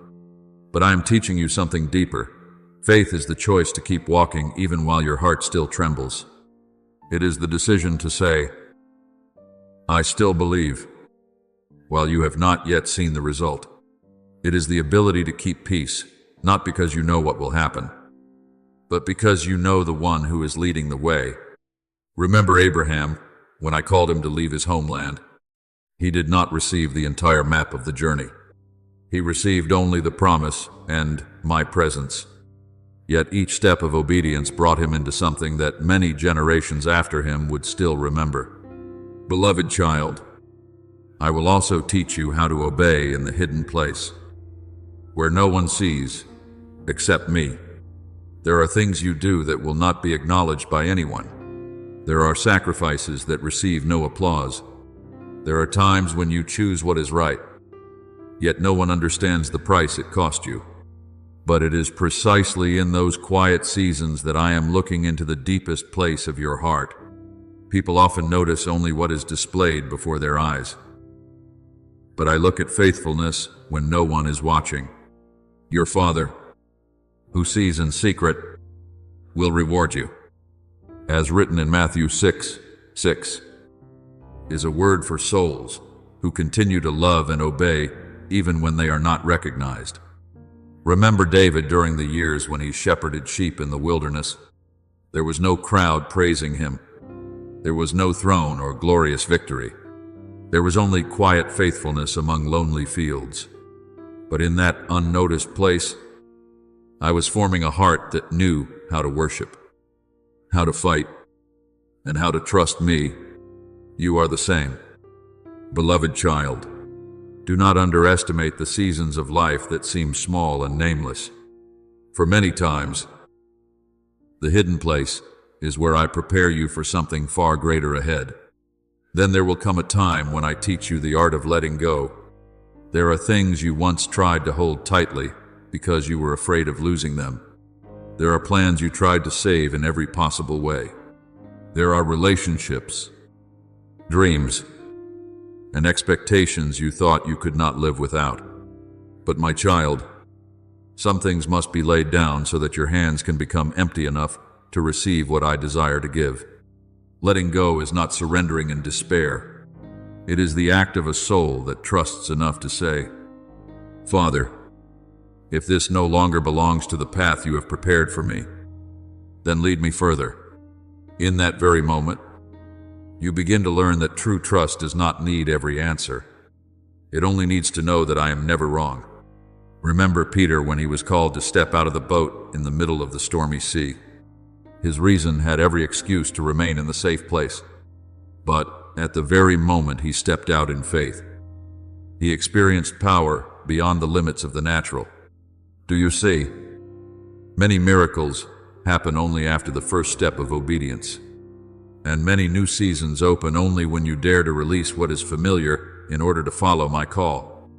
But I am teaching you something deeper. Faith is the choice to keep walking even while your heart still trembles. It is the decision to say, I still believe, while you have not yet seen the result. It is the ability to keep peace, not because you know what will happen, but because you know the one who is leading the way. Remember Abraham, when I called him to leave his homeland. He did not receive the entire map of the journey. He received only the promise and my presence. Yet each step of obedience brought him into something that many generations after him would still remember. Beloved child, I will also teach you how to obey in the hidden place, where no one sees except me. There are things you do that will not be acknowledged by anyone. There are sacrifices that receive no applause. There are times when you choose what is right, yet no one understands the price it cost you. But it is precisely in those quiet seasons that I am looking into the deepest place of your heart. People often notice only what is displayed before their eyes. But I look at faithfulness when no one is watching. Your Father, who sees in secret, will reward you. As written in Matthew 6:6, is a word for souls who continue to love and obey even when they are not recognized. Remember David during the years when he shepherded sheep in the wilderness. There was no crowd praising him. There was no throne or glorious victory. There was only quiet faithfulness among lonely fields. But in that unnoticed place, I was forming a heart that knew how to worship, how to fight, and how to trust me. You are the same. Beloved child, do not underestimate the seasons of life that seem small and nameless. For many times, the hidden place is where I prepare you for something far greater ahead. Then there will come a time when I teach you the art of letting go. There are things you once tried to hold tightly because you were afraid of losing them. There are plans you tried to save in every possible way. There are relationships, dreams, and expectations you thought you could not live without. But my child, some things must be laid down so that your hands can become empty enough to receive what I desire to give. Letting go is not surrendering in despair. It is the act of a soul that trusts enough to say, Father, if this no longer belongs to the path you have prepared for me, then lead me further. In that very moment, you begin to learn that true trust does not need every answer. It only needs to know that I am never wrong. Remember Peter when he was called to step out of the boat in the middle of the stormy sea. His reason had every excuse to remain in the safe place. But at the very moment he stepped out in faith, He experienced power beyond the limits of the natural. Do you see? Many miracles happen only after the first step of obedience. And many new seasons open only when you dare to release what is familiar in order to follow my call.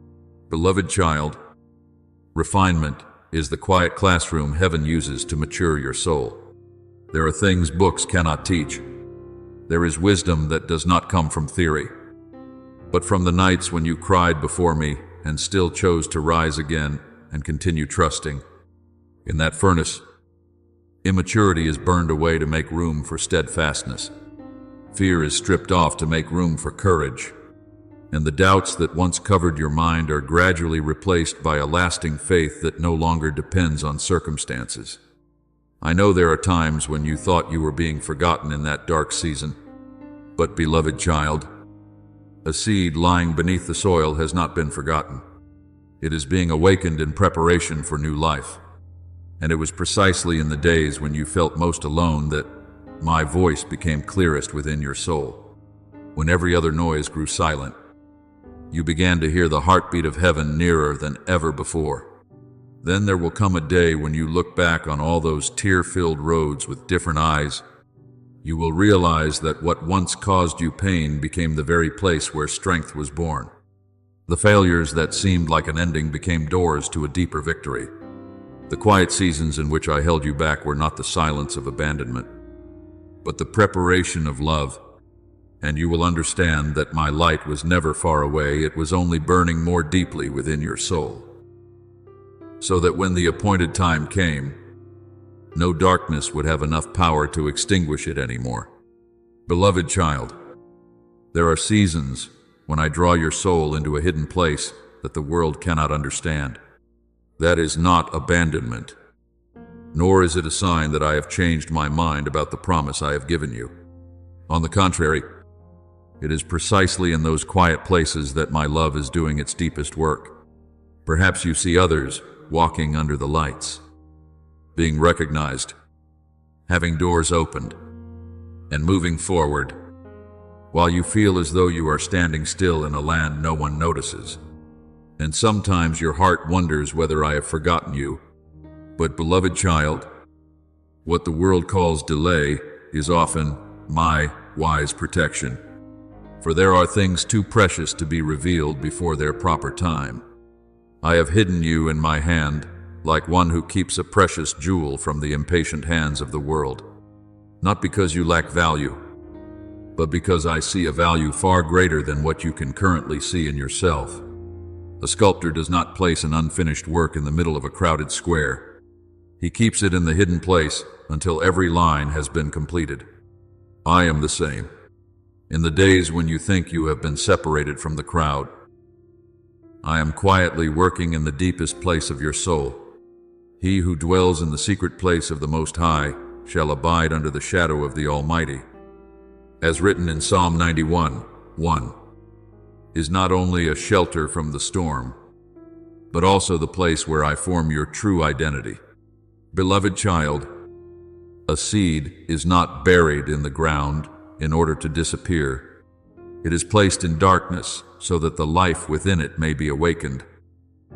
Beloved child, refinement is the quiet classroom heaven uses to mature your soul. There are things books cannot teach. There is wisdom that does not come from theory, but from the nights when you cried before me and still chose to rise again and continue trusting. In that furnace, immaturity is burned away to make room for steadfastness. Fear is stripped off to make room for courage. And the doubts that once covered your mind are gradually replaced by a lasting faith that no longer depends on circumstances. I know there are times when you thought you were being forgotten in that dark season. But, beloved child, a seed lying beneath the soil has not been forgotten. It is being awakened in preparation for new life. And it was precisely in the days when you felt most alone that my voice became clearest within your soul. When every other noise grew silent, you began to hear the heartbeat of heaven nearer than ever before. Then there will come a day when you look back on all those tear-filled roads with different eyes. You will realize that what once caused you pain became the very place where strength was born. The failures that seemed like an ending became doors to a deeper victory. The quiet seasons in which I held you back were not the silence of abandonment, but the preparation of love. And you will understand that my light was never far away, it was only burning more deeply within your soul. So that when the appointed time came, no darkness would have enough power to extinguish it anymore. Beloved child, there are seasons when I draw your soul into a hidden place that the world cannot understand. That is not abandonment, nor is it a sign that I have changed my mind about the promise I have given you. On the contrary, it is precisely in those quiet places that my love is doing its deepest work. Perhaps you see others walking under the lights, being recognized, having doors opened, and moving forward, while you feel as though you are standing still in a land no one notices. And sometimes your heart wonders whether I have forgotten you. But, beloved child, what the world calls delay is often my wise protection. For there are things too precious to be revealed before their proper time. I have hidden you in my hand, like one who keeps a precious jewel from the impatient hands of the world. Not because you lack value, but because I see a value far greater than what you can currently see in yourself. A sculptor does not place an unfinished work in the middle of a crowded square. He keeps it in the hidden place until every line has been completed. I am the same. In the days when you think you have been separated from the crowd, I am quietly working in the deepest place of your soul. He who dwells in the secret place of the Most High shall abide under the shadow of the Almighty. As written in Psalm 91:1, is not only a shelter from the storm, but also the place where I form your true identity. Beloved child, a seed is not buried in the ground in order to disappear. It is placed in darkness so that the life within it may be awakened.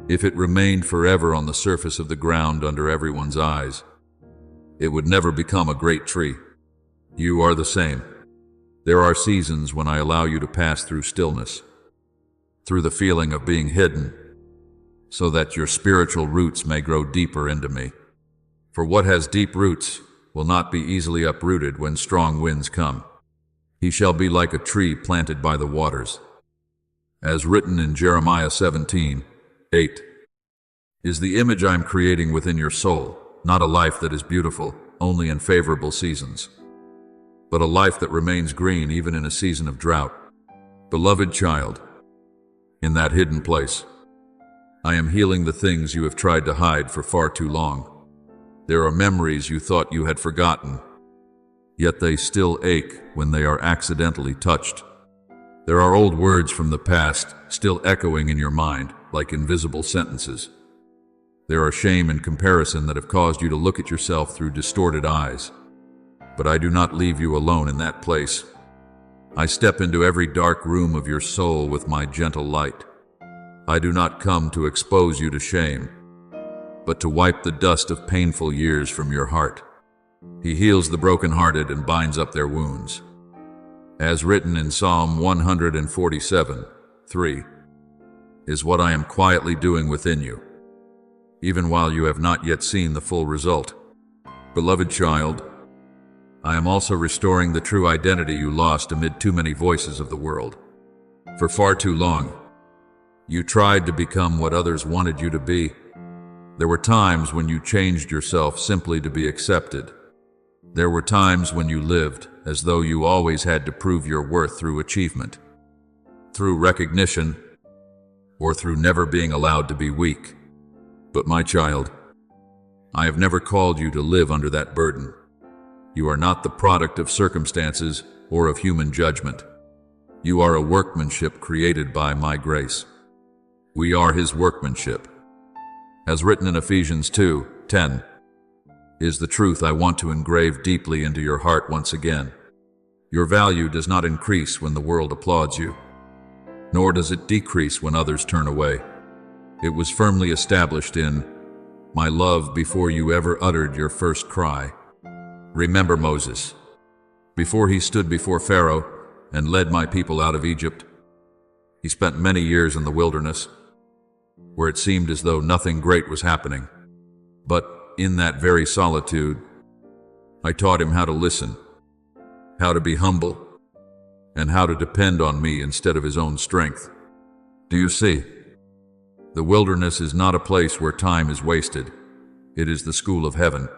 If it remained forever on the surface of the ground under everyone's eyes, it would never become a great tree. You are the same. There are seasons when I allow you to pass through stillness, through the feeling of being hidden, so that your spiritual roots may grow deeper into me. For what has deep roots will not be easily uprooted when strong winds come. He shall be like a tree planted by the waters. As written in Jeremiah 17:8, is the image I am creating within your soul, not a life that is beautiful only in favorable seasons, but a life that remains green even in a season of drought. Beloved child, in that hidden place, I am healing the things you have tried to hide for far too long. There are memories you thought you had forgotten, yet they still ache when they are accidentally touched. There are old words from the past still echoing in your mind like invisible sentences. There are shame and comparison that have caused you to look at yourself through distorted eyes. But I do not leave you alone in that place. I step into every dark room of your soul with my gentle light. I do not come to expose you to shame, but to wipe the dust of painful years from your heart. He heals the brokenhearted and binds up their wounds. As written in Psalm 147:3, is what I am quietly doing within you, even while you have not yet seen the full result. Beloved child, I am also restoring the true identity you lost amid too many voices of the world. For far too long, you tried to become what others wanted you to be. There were times when you changed yourself simply to be accepted. There were times when you lived as though you always had to prove your worth through achievement, through recognition, or through never being allowed to be weak. But my child, I have never called you to live under that burden. You are not the product of circumstances or of human judgment. You are a workmanship created by my grace. We are his workmanship. As written in Ephesians 2:10, is the truth I want to engrave deeply into your heart once again. Your value does not increase when the world applauds you, nor does it decrease when others turn away. It was firmly established in my love before you ever uttered your first cry. Remember Moses, before he stood before Pharaoh and led my people out of Egypt. He spent many years in the wilderness, where it seemed as though nothing great was happening. But in that very solitude, I taught him how to listen, how to be humble, and how to depend on me instead of his own strength. Do you see? The wilderness is not a place where time is wasted. It is the school of heaven.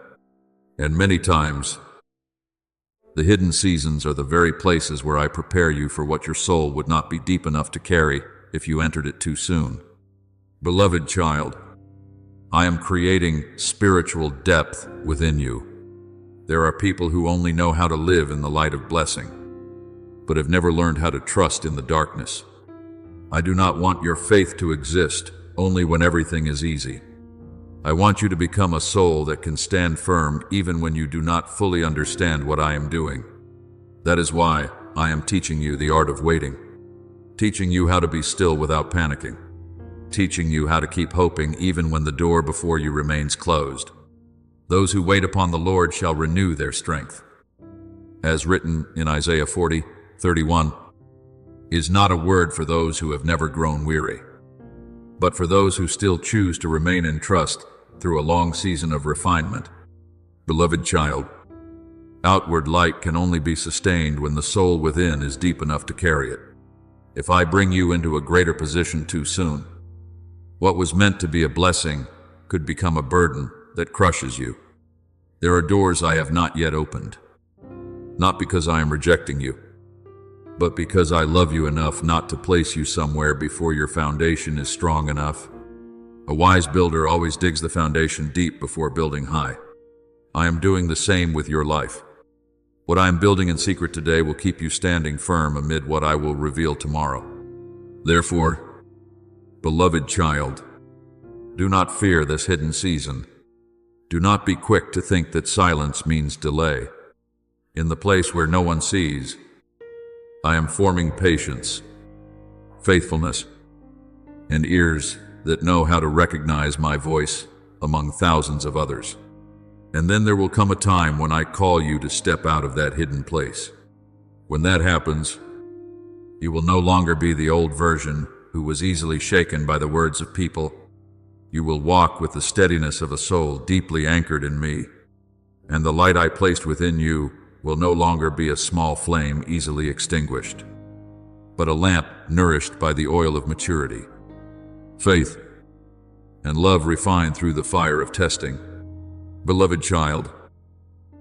And many times, the hidden seasons are the very places where I prepare you for what your soul would not be deep enough to carry if you entered it too soon. Beloved child, I am creating spiritual depth within you. There are people who only know how to live in the light of blessing, but have never learned how to trust in the darkness. I do not want your faith to exist only when everything is easy. I want you to become a soul that can stand firm even when you do not fully understand what I am doing. That is why I am teaching you the art of waiting, teaching you how to be still without panicking, teaching you how to keep hoping even when the door before you remains closed. Those who wait upon the Lord shall renew their strength. As written in Isaiah 40:31, is not a word for those who have never grown weary, but for those who still choose to remain in trust through a long season of refinement. Beloved child, outward light can only be sustained when the soul within is deep enough to carry it. If I bring you into a greater position too soon, what was meant to be a blessing could become a burden that crushes you. There are doors I have not yet opened, not because I am rejecting you, but because I love you enough not to place you somewhere before your foundation is strong enough. A wise builder always digs the foundation deep before building high. I am doing the same with your life. What I am building in secret today will keep you standing firm amid what I will reveal tomorrow. Therefore, beloved child, do not fear this hidden season. Do not be quick to think that silence means delay. In the place where no one sees, I am forming patience, faithfulness, and ears that know how to recognize my voice among thousands of others. And then there will come a time when I call you to step out of that hidden place. When that happens, you will no longer be the old version who was easily shaken by the words of people. You will walk with the steadiness of a soul deeply anchored in me, and the light I placed within you will no longer be a small flame easily extinguished, but a lamp nourished by the oil of maturity, faith, and love refined through the fire of testing. Beloved child,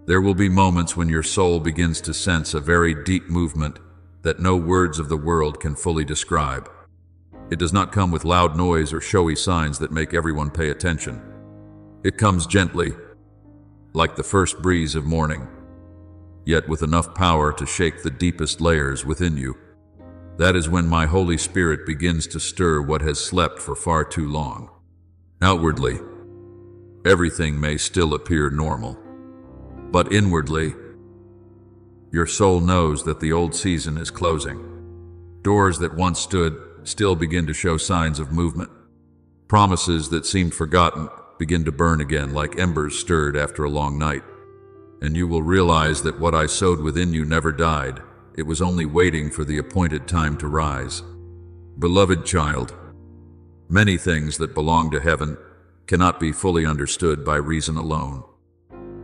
there will be moments when your soul begins to sense a very deep movement that no words of the world can fully describe. It does not come with loud noise or showy signs that make everyone pay attention. It comes gently, like the first breeze of morning, yet with enough power to shake the deepest layers within you. That is when my Holy Spirit begins to stir what has slept for far too long. Outwardly, everything may still appear normal, but inwardly, your soul knows that the old season is closing. Doors that once stood still begin to show signs of movement. Promises that seemed forgotten begin to burn again like embers stirred after a long night. And you will realize that what I sowed within you never died. It was only waiting for the appointed time to rise. Beloved child, many things that belong to heaven cannot be fully understood by reason alone.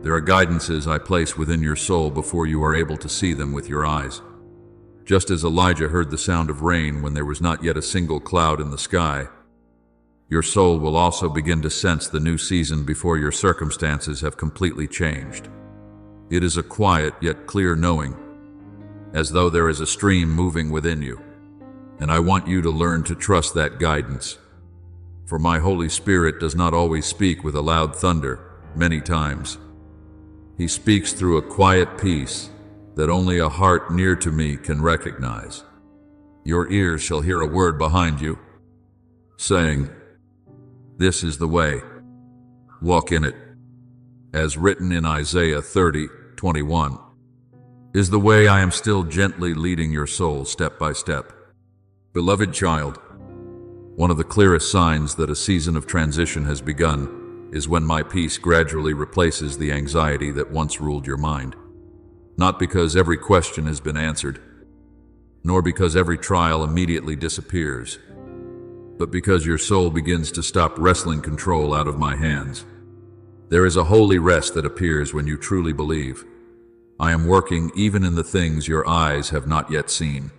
There are guidances I place within your soul before you are able to see them with your eyes. Just as Elijah heard the sound of rain when there was not yet a single cloud in the sky, your soul will also begin to sense the new season before your circumstances have completely changed. It is a quiet yet clear knowing, as though there is a stream moving within you. And I want you to learn to trust that guidance. For my Holy Spirit does not always speak with a loud thunder. Many times, He speaks through a quiet peace that only a heart near to me can recognize. Your ears shall hear a word behind you, saying, "This is the way. Walk in it." As written in Isaiah 30:21, is the way I am still gently leading your soul step by step. Beloved child, one of the clearest signs that a season of transition has begun is when my peace gradually replaces the anxiety that once ruled your mind. Not because every question has been answered, nor because every trial immediately disappears, but because your soul begins to stop wrestling control out of my hands. There is a holy rest that appears when you truly believe. I am working even in the things your eyes have not yet seen.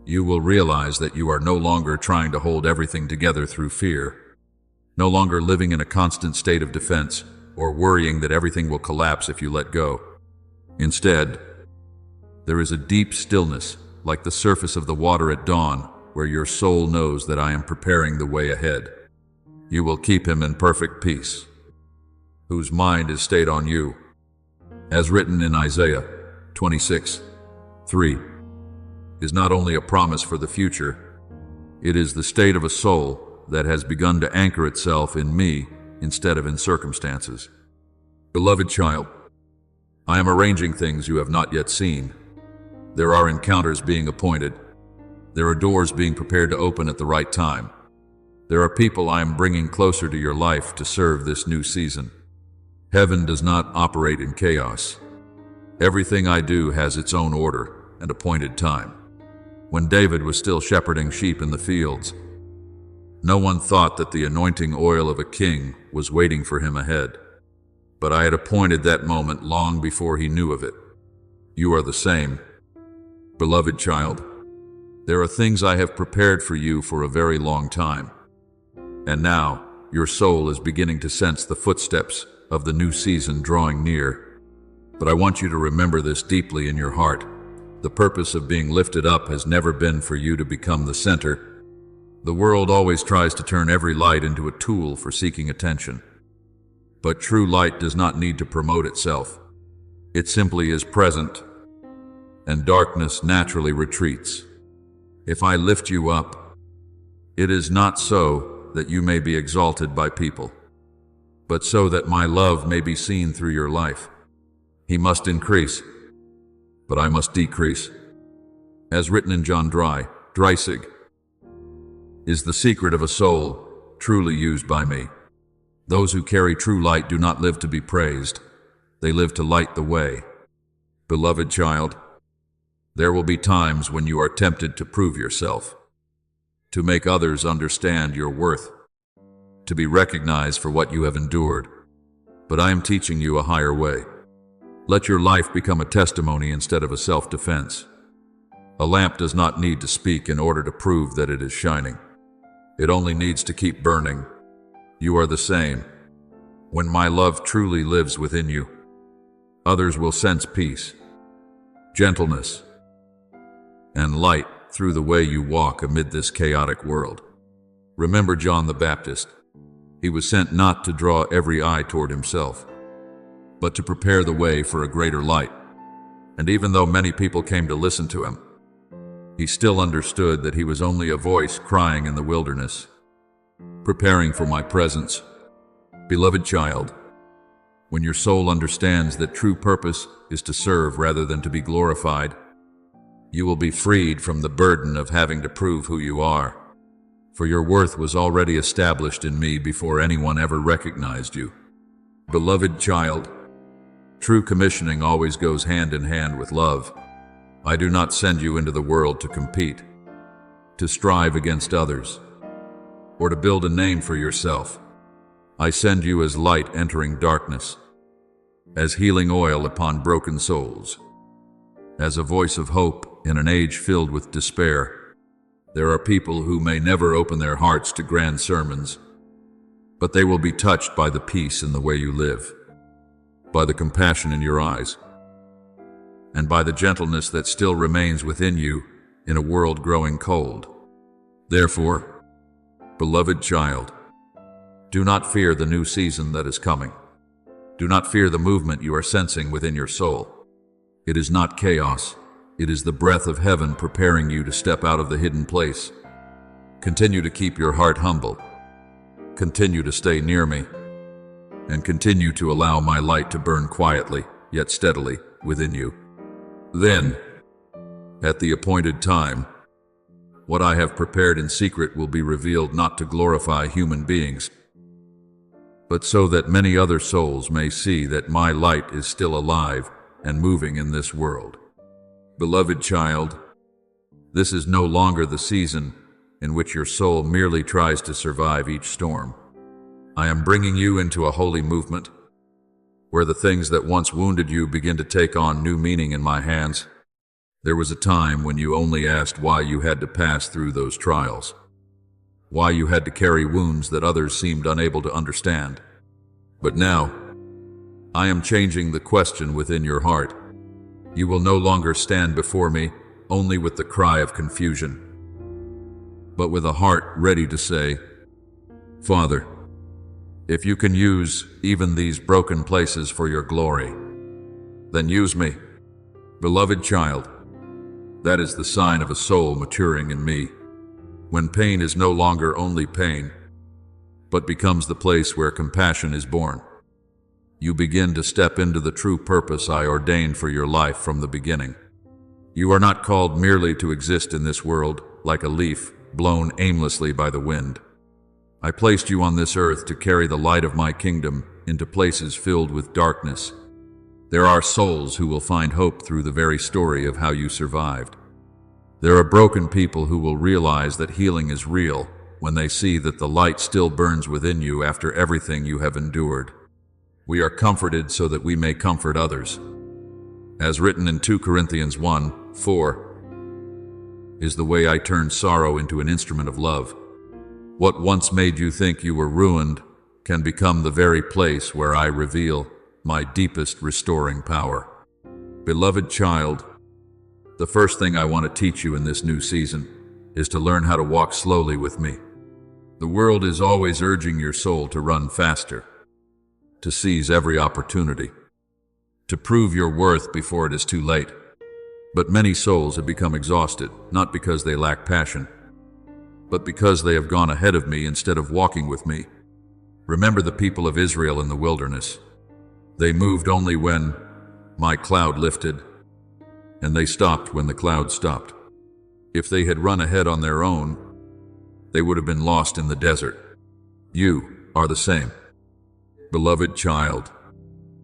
You will realize that you are no longer trying to hold everything together through fear, no longer living in a constant state of defense or worrying that everything will collapse if you let go. Instead, there is a deep stillness, like the surface of the water at dawn, where your soul knows that I am preparing the way ahead. You will keep him in perfect peace, whose mind is stayed on you. As written in Isaiah 26:3, is not only a promise for the future, it is the state of a soul that has begun to anchor itself in me instead of in circumstances. Beloved child, I am arranging things you have not yet seen. There are encounters being appointed. There are doors being prepared to open at the right time. There are people I am bringing closer to your life to serve this new season. Heaven does not operate in chaos. Everything I do has its own order and appointed time. When David was still shepherding sheep in the fields, no one thought that the anointing oil of a king was waiting for him ahead. But I had appointed that moment long before he knew of it. You are the same. Beloved child, there are things I have prepared for you for a very long time. And now, your soul is beginning to sense the footsteps of the new season drawing near. But I want you to remember this deeply in your heart. The purpose of being lifted up has never been for you to become the center. The world always tries to turn every light into a tool for seeking attention. But true light does not need to promote itself. It simply is present, and darkness naturally retreats. If I lift you up, it is not so that you may be exalted by people, but so that my love may be seen through your life. He must increase, but I must decrease. As written in John Dreisig, is the secret of a soul truly used by me. Those who carry true light do not live to be praised. They live to light the way. Beloved child, there will be times when you are tempted to prove yourself, to make others understand your worth, to be recognized for what you have endured. But I am teaching you a higher way. Let your life become a testimony instead of a self-defense. A lamp does not need to speak in order to prove that it is shining. It only needs to keep burning. You are the same. When my love truly lives within you, others will sense peace, gentleness, and light through the way you walk amid this chaotic world. Remember John the Baptist. He was sent not to draw every eye toward himself, but to prepare the way for a greater light. And even though many people came to listen to him, he still understood that he was only a voice crying in the wilderness, preparing for my presence. Beloved child, when your soul understands that true purpose is to serve rather than to be glorified, you will be freed from the burden of having to prove who you are. for your worth was already established in me before anyone ever recognized you. Beloved child, true commissioning always goes hand in hand with love. I do not send you into the world to compete, to strive against others, or to build a name for yourself. I send you as light entering darkness, as healing oil upon broken souls, as a voice of hope in an age filled with despair. There are people who may never open their hearts to grand sermons, but they will be touched by the peace in the way you live, by the compassion in your eyes, and by the gentleness that still remains within you in a world growing cold. Therefore, beloved child, do not fear the new season that is coming. Do not fear the movement you are sensing within your soul. It is not chaos. It is the breath of heaven preparing you to step out of the hidden place. Continue to keep your heart humble. Continue to stay near me, and continue to allow my light to burn quietly, yet steadily, within you. Then, at the appointed time, what I have prepared in secret will be revealed not to glorify human beings, but so that many other souls may see that my light is still alive and moving in this world. Beloved child, this is no longer the season in which your soul merely tries to survive each storm. I am bringing you into a holy movement, where the things that once wounded you begin to take on new meaning in my hands. There was a time when you only asked why you had to pass through those trials, why you had to carry wounds that others seemed unable to understand. But now, I am changing the question within your heart. You will no longer stand before me only with the cry of confusion, but with a heart ready to say, Father, if you can use even these broken places for your glory, then use me. Beloved child, that is the sign of a soul maturing in me, when pain is no longer only pain, but becomes the place where compassion is born. You begin to step into the true purpose I ordained for your life from the beginning. You are not called merely to exist in this world like a leaf blown aimlessly by the wind. I placed you on this earth to carry the light of my kingdom into places filled with darkness. There are souls who will find hope through the very story of how you survived. There are broken people who will realize that healing is real when they see that the light still burns within you after everything you have endured. We are comforted so that we may comfort others. As written in 2 Corinthians 1:4, is the way I turn sorrow into an instrument of love. What once made you think you were ruined can become the very place where I reveal my deepest restoring power. Beloved child, the first thing I want to teach you in this new season is to learn how to walk slowly with me. The world is always urging your soul to run faster, to seize every opportunity, to prove your worth before it is too late. But many souls have become exhausted, not because they lack passion, but because they have gone ahead of me instead of walking with me. Remember the people of Israel in the wilderness. They moved only when my cloud lifted, and they stopped when the cloud stopped. If they had run ahead on their own, they would have been lost in the desert. You are the same. Beloved child,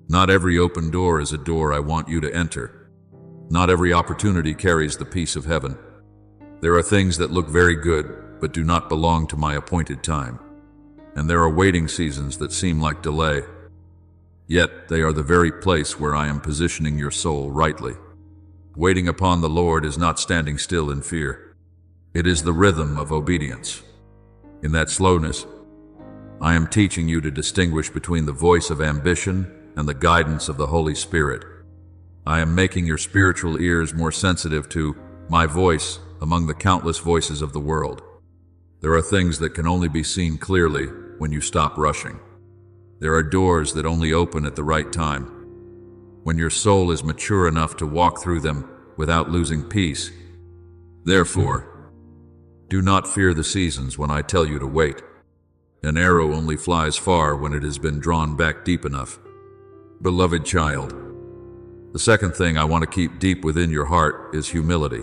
not every open door is a door I want you to enter. Not every opportunity carries the peace of heaven. There are things that look very good, but do not belong to my appointed time. And there are waiting seasons that seem like delay. Yet they are the very place where I am positioning your soul rightly. Waiting upon the Lord is not standing still in fear. It is the rhythm of obedience. In that slowness, I am teaching you to distinguish between the voice of ambition and the guidance of the Holy Spirit. I am making your spiritual ears more sensitive to my voice among the countless voices of the world. There are things that can only be seen clearly when you stop rushing. There are doors that only open at the right time, when your soul is mature enough to walk through them without losing peace. Therefore, do not fear the seasons when I tell you to wait. An arrow only flies far when it has been drawn back deep enough. Beloved child, the second thing I want to keep deep within your heart is humility.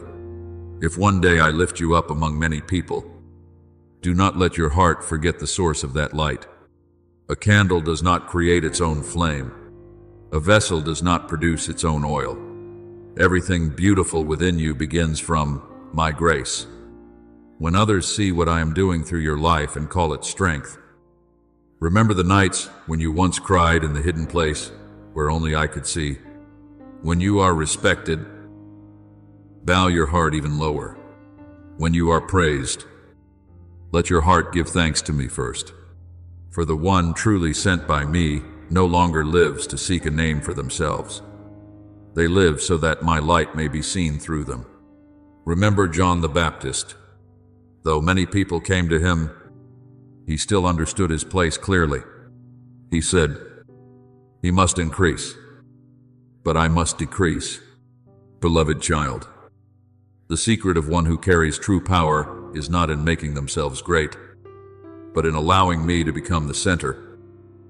If one day I lift you up among many people, Do not let your heart forget the source of that light. A candle does not create its own flame. A vessel does not produce its own oil. Everything beautiful within you begins from my grace. When others see what I am doing through your life and call it strength, remember the nights when you once cried in the hidden place where only I could see. When you are respected, bow your heart even lower. When you are praised, let your heart give thanks to me first. For the one truly sent by me no longer lives to seek a name for themselves. They live so that my light may be seen through them. Remember John the Baptist. Though many people came to him, he still understood his place clearly. He said, "He must increase, but I must decrease." Beloved child, the secret of one who carries true power is not in making themselves great, but in allowing me to become the center.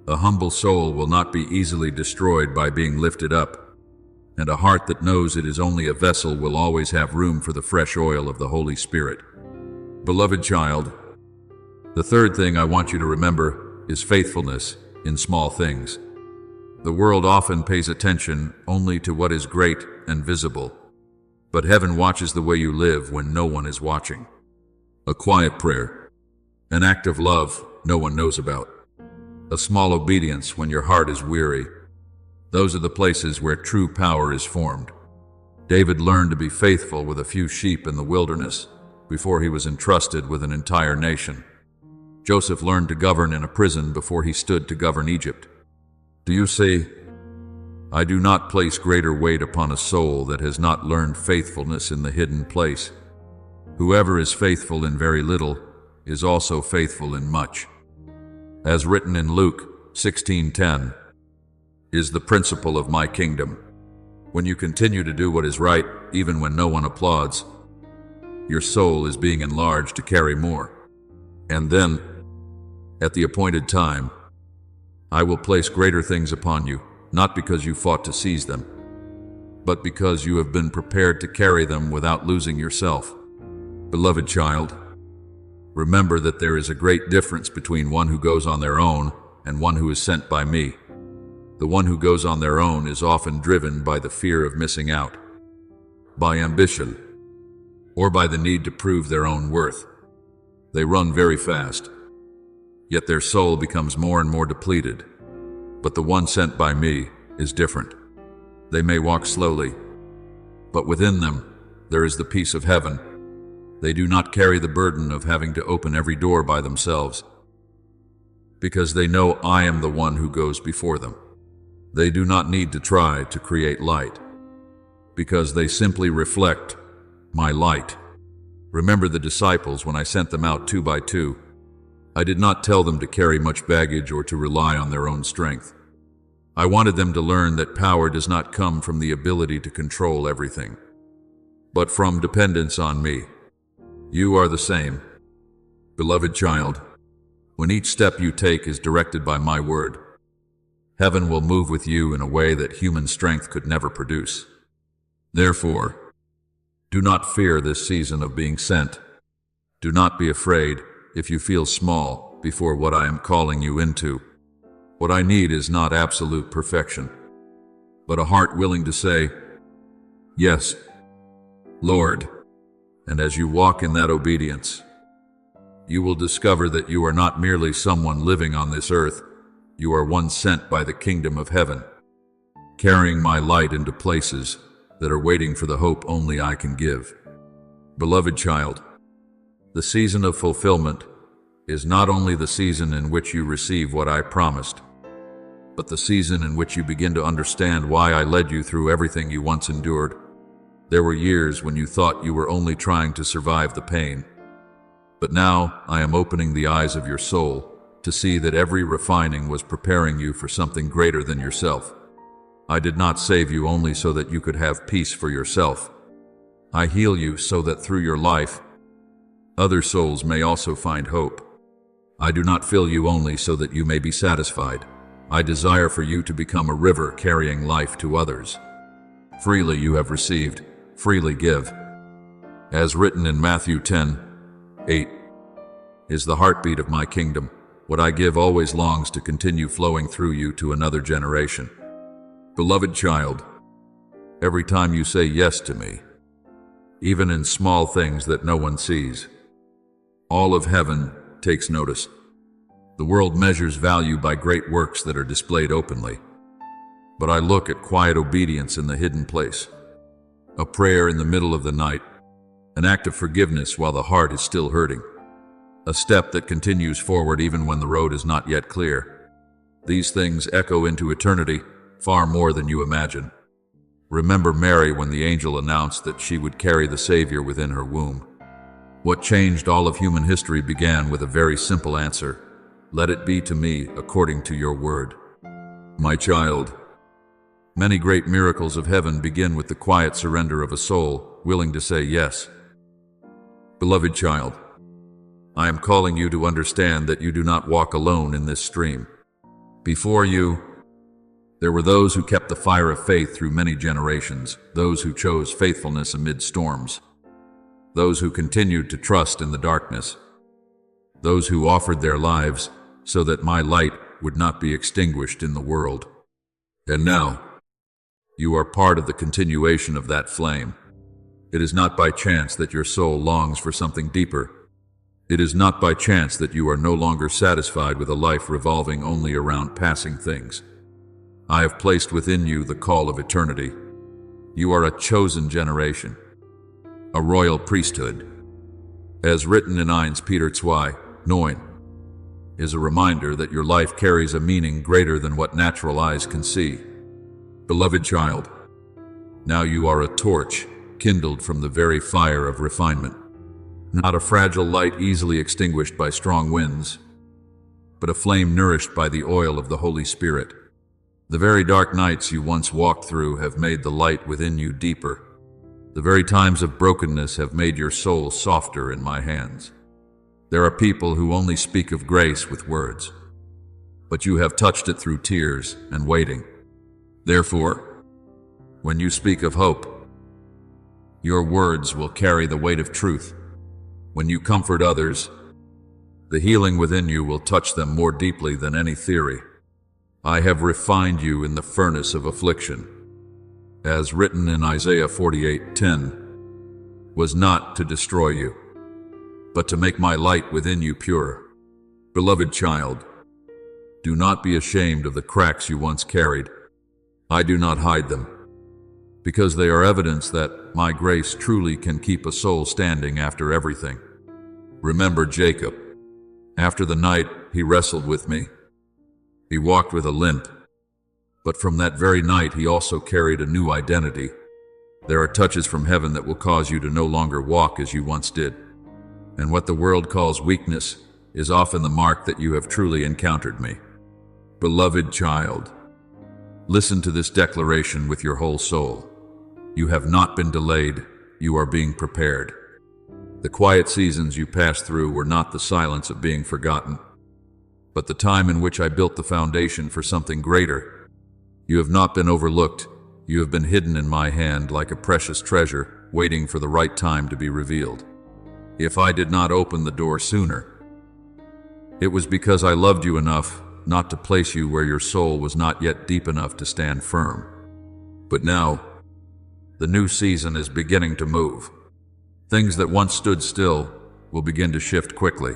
A humble soul will not be easily destroyed by being lifted up, and a heart that knows it is only a vessel will always have room for the fresh oil of the Holy Spirit. Beloved child, the third thing I want you to remember is faithfulness in small things. The world often pays attention only to what is great and visible, but heaven watches the way you live when no one is watching. A quiet prayer, an act of love no one knows about, a small obedience when your heart is weary. Those are the places where true power is formed. David learned to be faithful with a few sheep in the wilderness before he was entrusted with an entire nation. Joseph learned to govern in a prison before he stood to govern Egypt. Do you see? I do not place greater weight upon a soul that has not learned faithfulness in the hidden place. Whoever is faithful in very little is also faithful in much. As written in Luke 16:10, is the principle of my kingdom. When you continue to do what is right, even when no one applauds, your soul is being enlarged to carry more. And then, at the appointed time, I will place greater things upon you, not because you fought to seize them, but because you have been prepared to carry them without losing yourself. Beloved child, remember that there is a great difference between one who goes on their own and one who is sent by me. The one who goes on their own is often driven by the fear of missing out, by ambition, or by the need to prove their own worth. They run very fast, yet their soul becomes more and more depleted. But the one sent by me is different. They may walk slowly, but within them there is the peace of heaven. They do not carry the burden of having to open every door by themselves, because they know I am the one who goes before them. They do not need to try to create light, because they simply reflect my light. Remember the disciples when I sent them out 2 by 2. I did not tell them to carry much baggage or to rely on their own strength. I wanted them to learn that power does not come from the ability to control everything, but from dependence on me. You are the same. Beloved child, when each step you take is directed by my word, heaven will move with you in a way that human strength could never produce. Therefore, do not fear this season of being sent. Do not be afraid if you feel small before what I am calling you into. What I need is not absolute perfection, but a heart willing to say, "Yes, Lord." And as you walk in that obedience, you will discover that you are not merely someone living on this earth. You are one sent by the kingdom of heaven, carrying my light into places that are waiting for the hope only I can give. Beloved child, the season of fulfillment is not only the season in which you receive what I promised, but the season in which you begin to understand why I led you through everything you once endured. There were years when you thought you were only trying to survive the pain, but now I am opening the eyes of your soul to see that every refining was preparing you for something greater than yourself. I did not save you only so that you could have peace for yourself. I heal you so that through your life, other souls may also find hope. I do not fill you only so that you may be satisfied. I desire for you to become a river carrying life to others. Freely you have received, freely give. As written in Matthew 10:8, is the heartbeat of my kingdom. What I give always longs to continue flowing through you to another generation. Beloved child, every time you say yes to me, even in small things that no one sees, all of heaven takes notice. The world measures value by great works that are displayed openly. But I look at quiet obedience in the hidden place, a prayer in the middle of the night, an act of forgiveness while the heart is still hurting, a step that continues forward even when the road is not yet clear. These things echo into eternity far more than you imagine. Remember Mary when the angel announced that she would carry the Savior within her womb. What changed all of human history began with a very simple answer: let it be to me according to your word. My child, many great miracles of heaven begin with the quiet surrender of a soul willing to say yes. Beloved child, I am calling you to understand that you do not walk alone in this stream. Before you, there were those who kept the fire of faith through many generations, those who chose faithfulness amid storms, those who continued to trust in the darkness, those who offered their lives so that my light would not be extinguished in the world. And now, you are part of the continuation of that flame. It is not by chance that your soul longs for something deeper. It is not by chance that you are no longer satisfied with a life revolving only around passing things. I have placed within you the call of eternity. You are a chosen generation, a royal priesthood. As written in 1 Peter 2:9, is a reminder that your life carries a meaning greater than what natural eyes can see. Beloved child, now you are a torch kindled from the very fire of refinement. Not a fragile light easily extinguished by strong winds, but a flame nourished by the oil of the Holy Spirit. The very dark nights you once walked through have made the light within you deeper. The very times of brokenness have made your soul softer in my hands. There are people who only speak of grace with words, but you have touched it through tears and waiting. Therefore, when you speak of hope, your words will carry the weight of truth. When you comfort others, the healing within you will touch them more deeply than any theory. I have refined you in the furnace of affliction. As written in Isaiah 48:10, was not to destroy you, but to make my light within you pure. Beloved child, do not be ashamed of the cracks you once carried. I do not hide them, because they are evidence that my grace truly can keep a soul standing after everything. Remember Jacob. After the night he wrestled with me, he walked with a limp, but from that very night he also carried a new identity. There are touches from heaven that will cause you to no longer walk as you once did. And what the world calls weakness is often the mark that you have truly encountered me. Beloved child, listen to this declaration with your whole soul. You have not been delayed, you are being prepared. The quiet seasons you passed through were not the silence of being forgotten, but the time in which I built the foundation for something greater. You have not been overlooked, you have been hidden in my hand like a precious treasure, waiting for the right time to be revealed. If I did not open the door sooner, it was because I loved you enough not to place you where your soul was not yet deep enough to stand firm. But now, the new season is beginning to move. Things that once stood still will begin to shift quickly.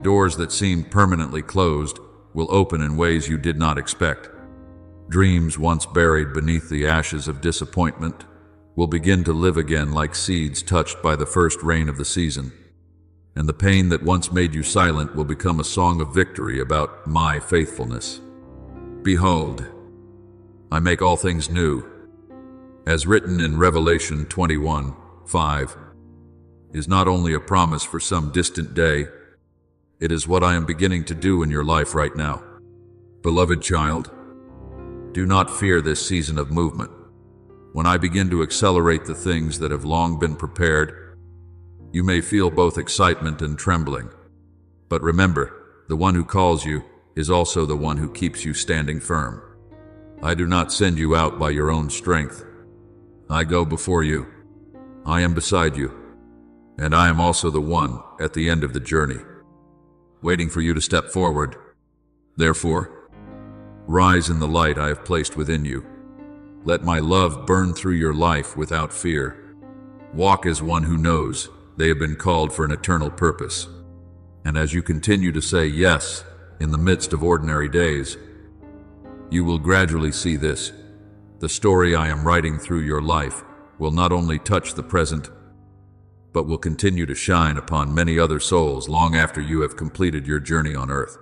Doors that seemed permanently closed will open in ways you did not expect. Dreams once buried beneath the ashes of disappointment will begin to live again like seeds touched by the first rain of the season. And the pain that once made you silent will become a song of victory about my faithfulness. Behold, I make all things new. As written in Revelation 21:5, is not only a promise for some distant day, it is what I am beginning to do in your life right now. Beloved child, do not fear this season of movement. When I begin to accelerate the things that have long been prepared, you may feel both excitement and trembling. But remember, the one who calls you is also the one who keeps you standing firm. I do not send you out by your own strength. I go before you. I am beside you. And I am also the one at the end of the journey. waiting for you to step forward. Therefore, rise in the light I have placed within you. Let my love burn through your life without fear. Walk as one who knows they have been called for an eternal purpose. And as you continue to say yes in the midst of ordinary days, you will gradually see this. The story I am writing through your life will not only touch the present, but will continue to shine upon many other souls long after you have completed your journey on earth.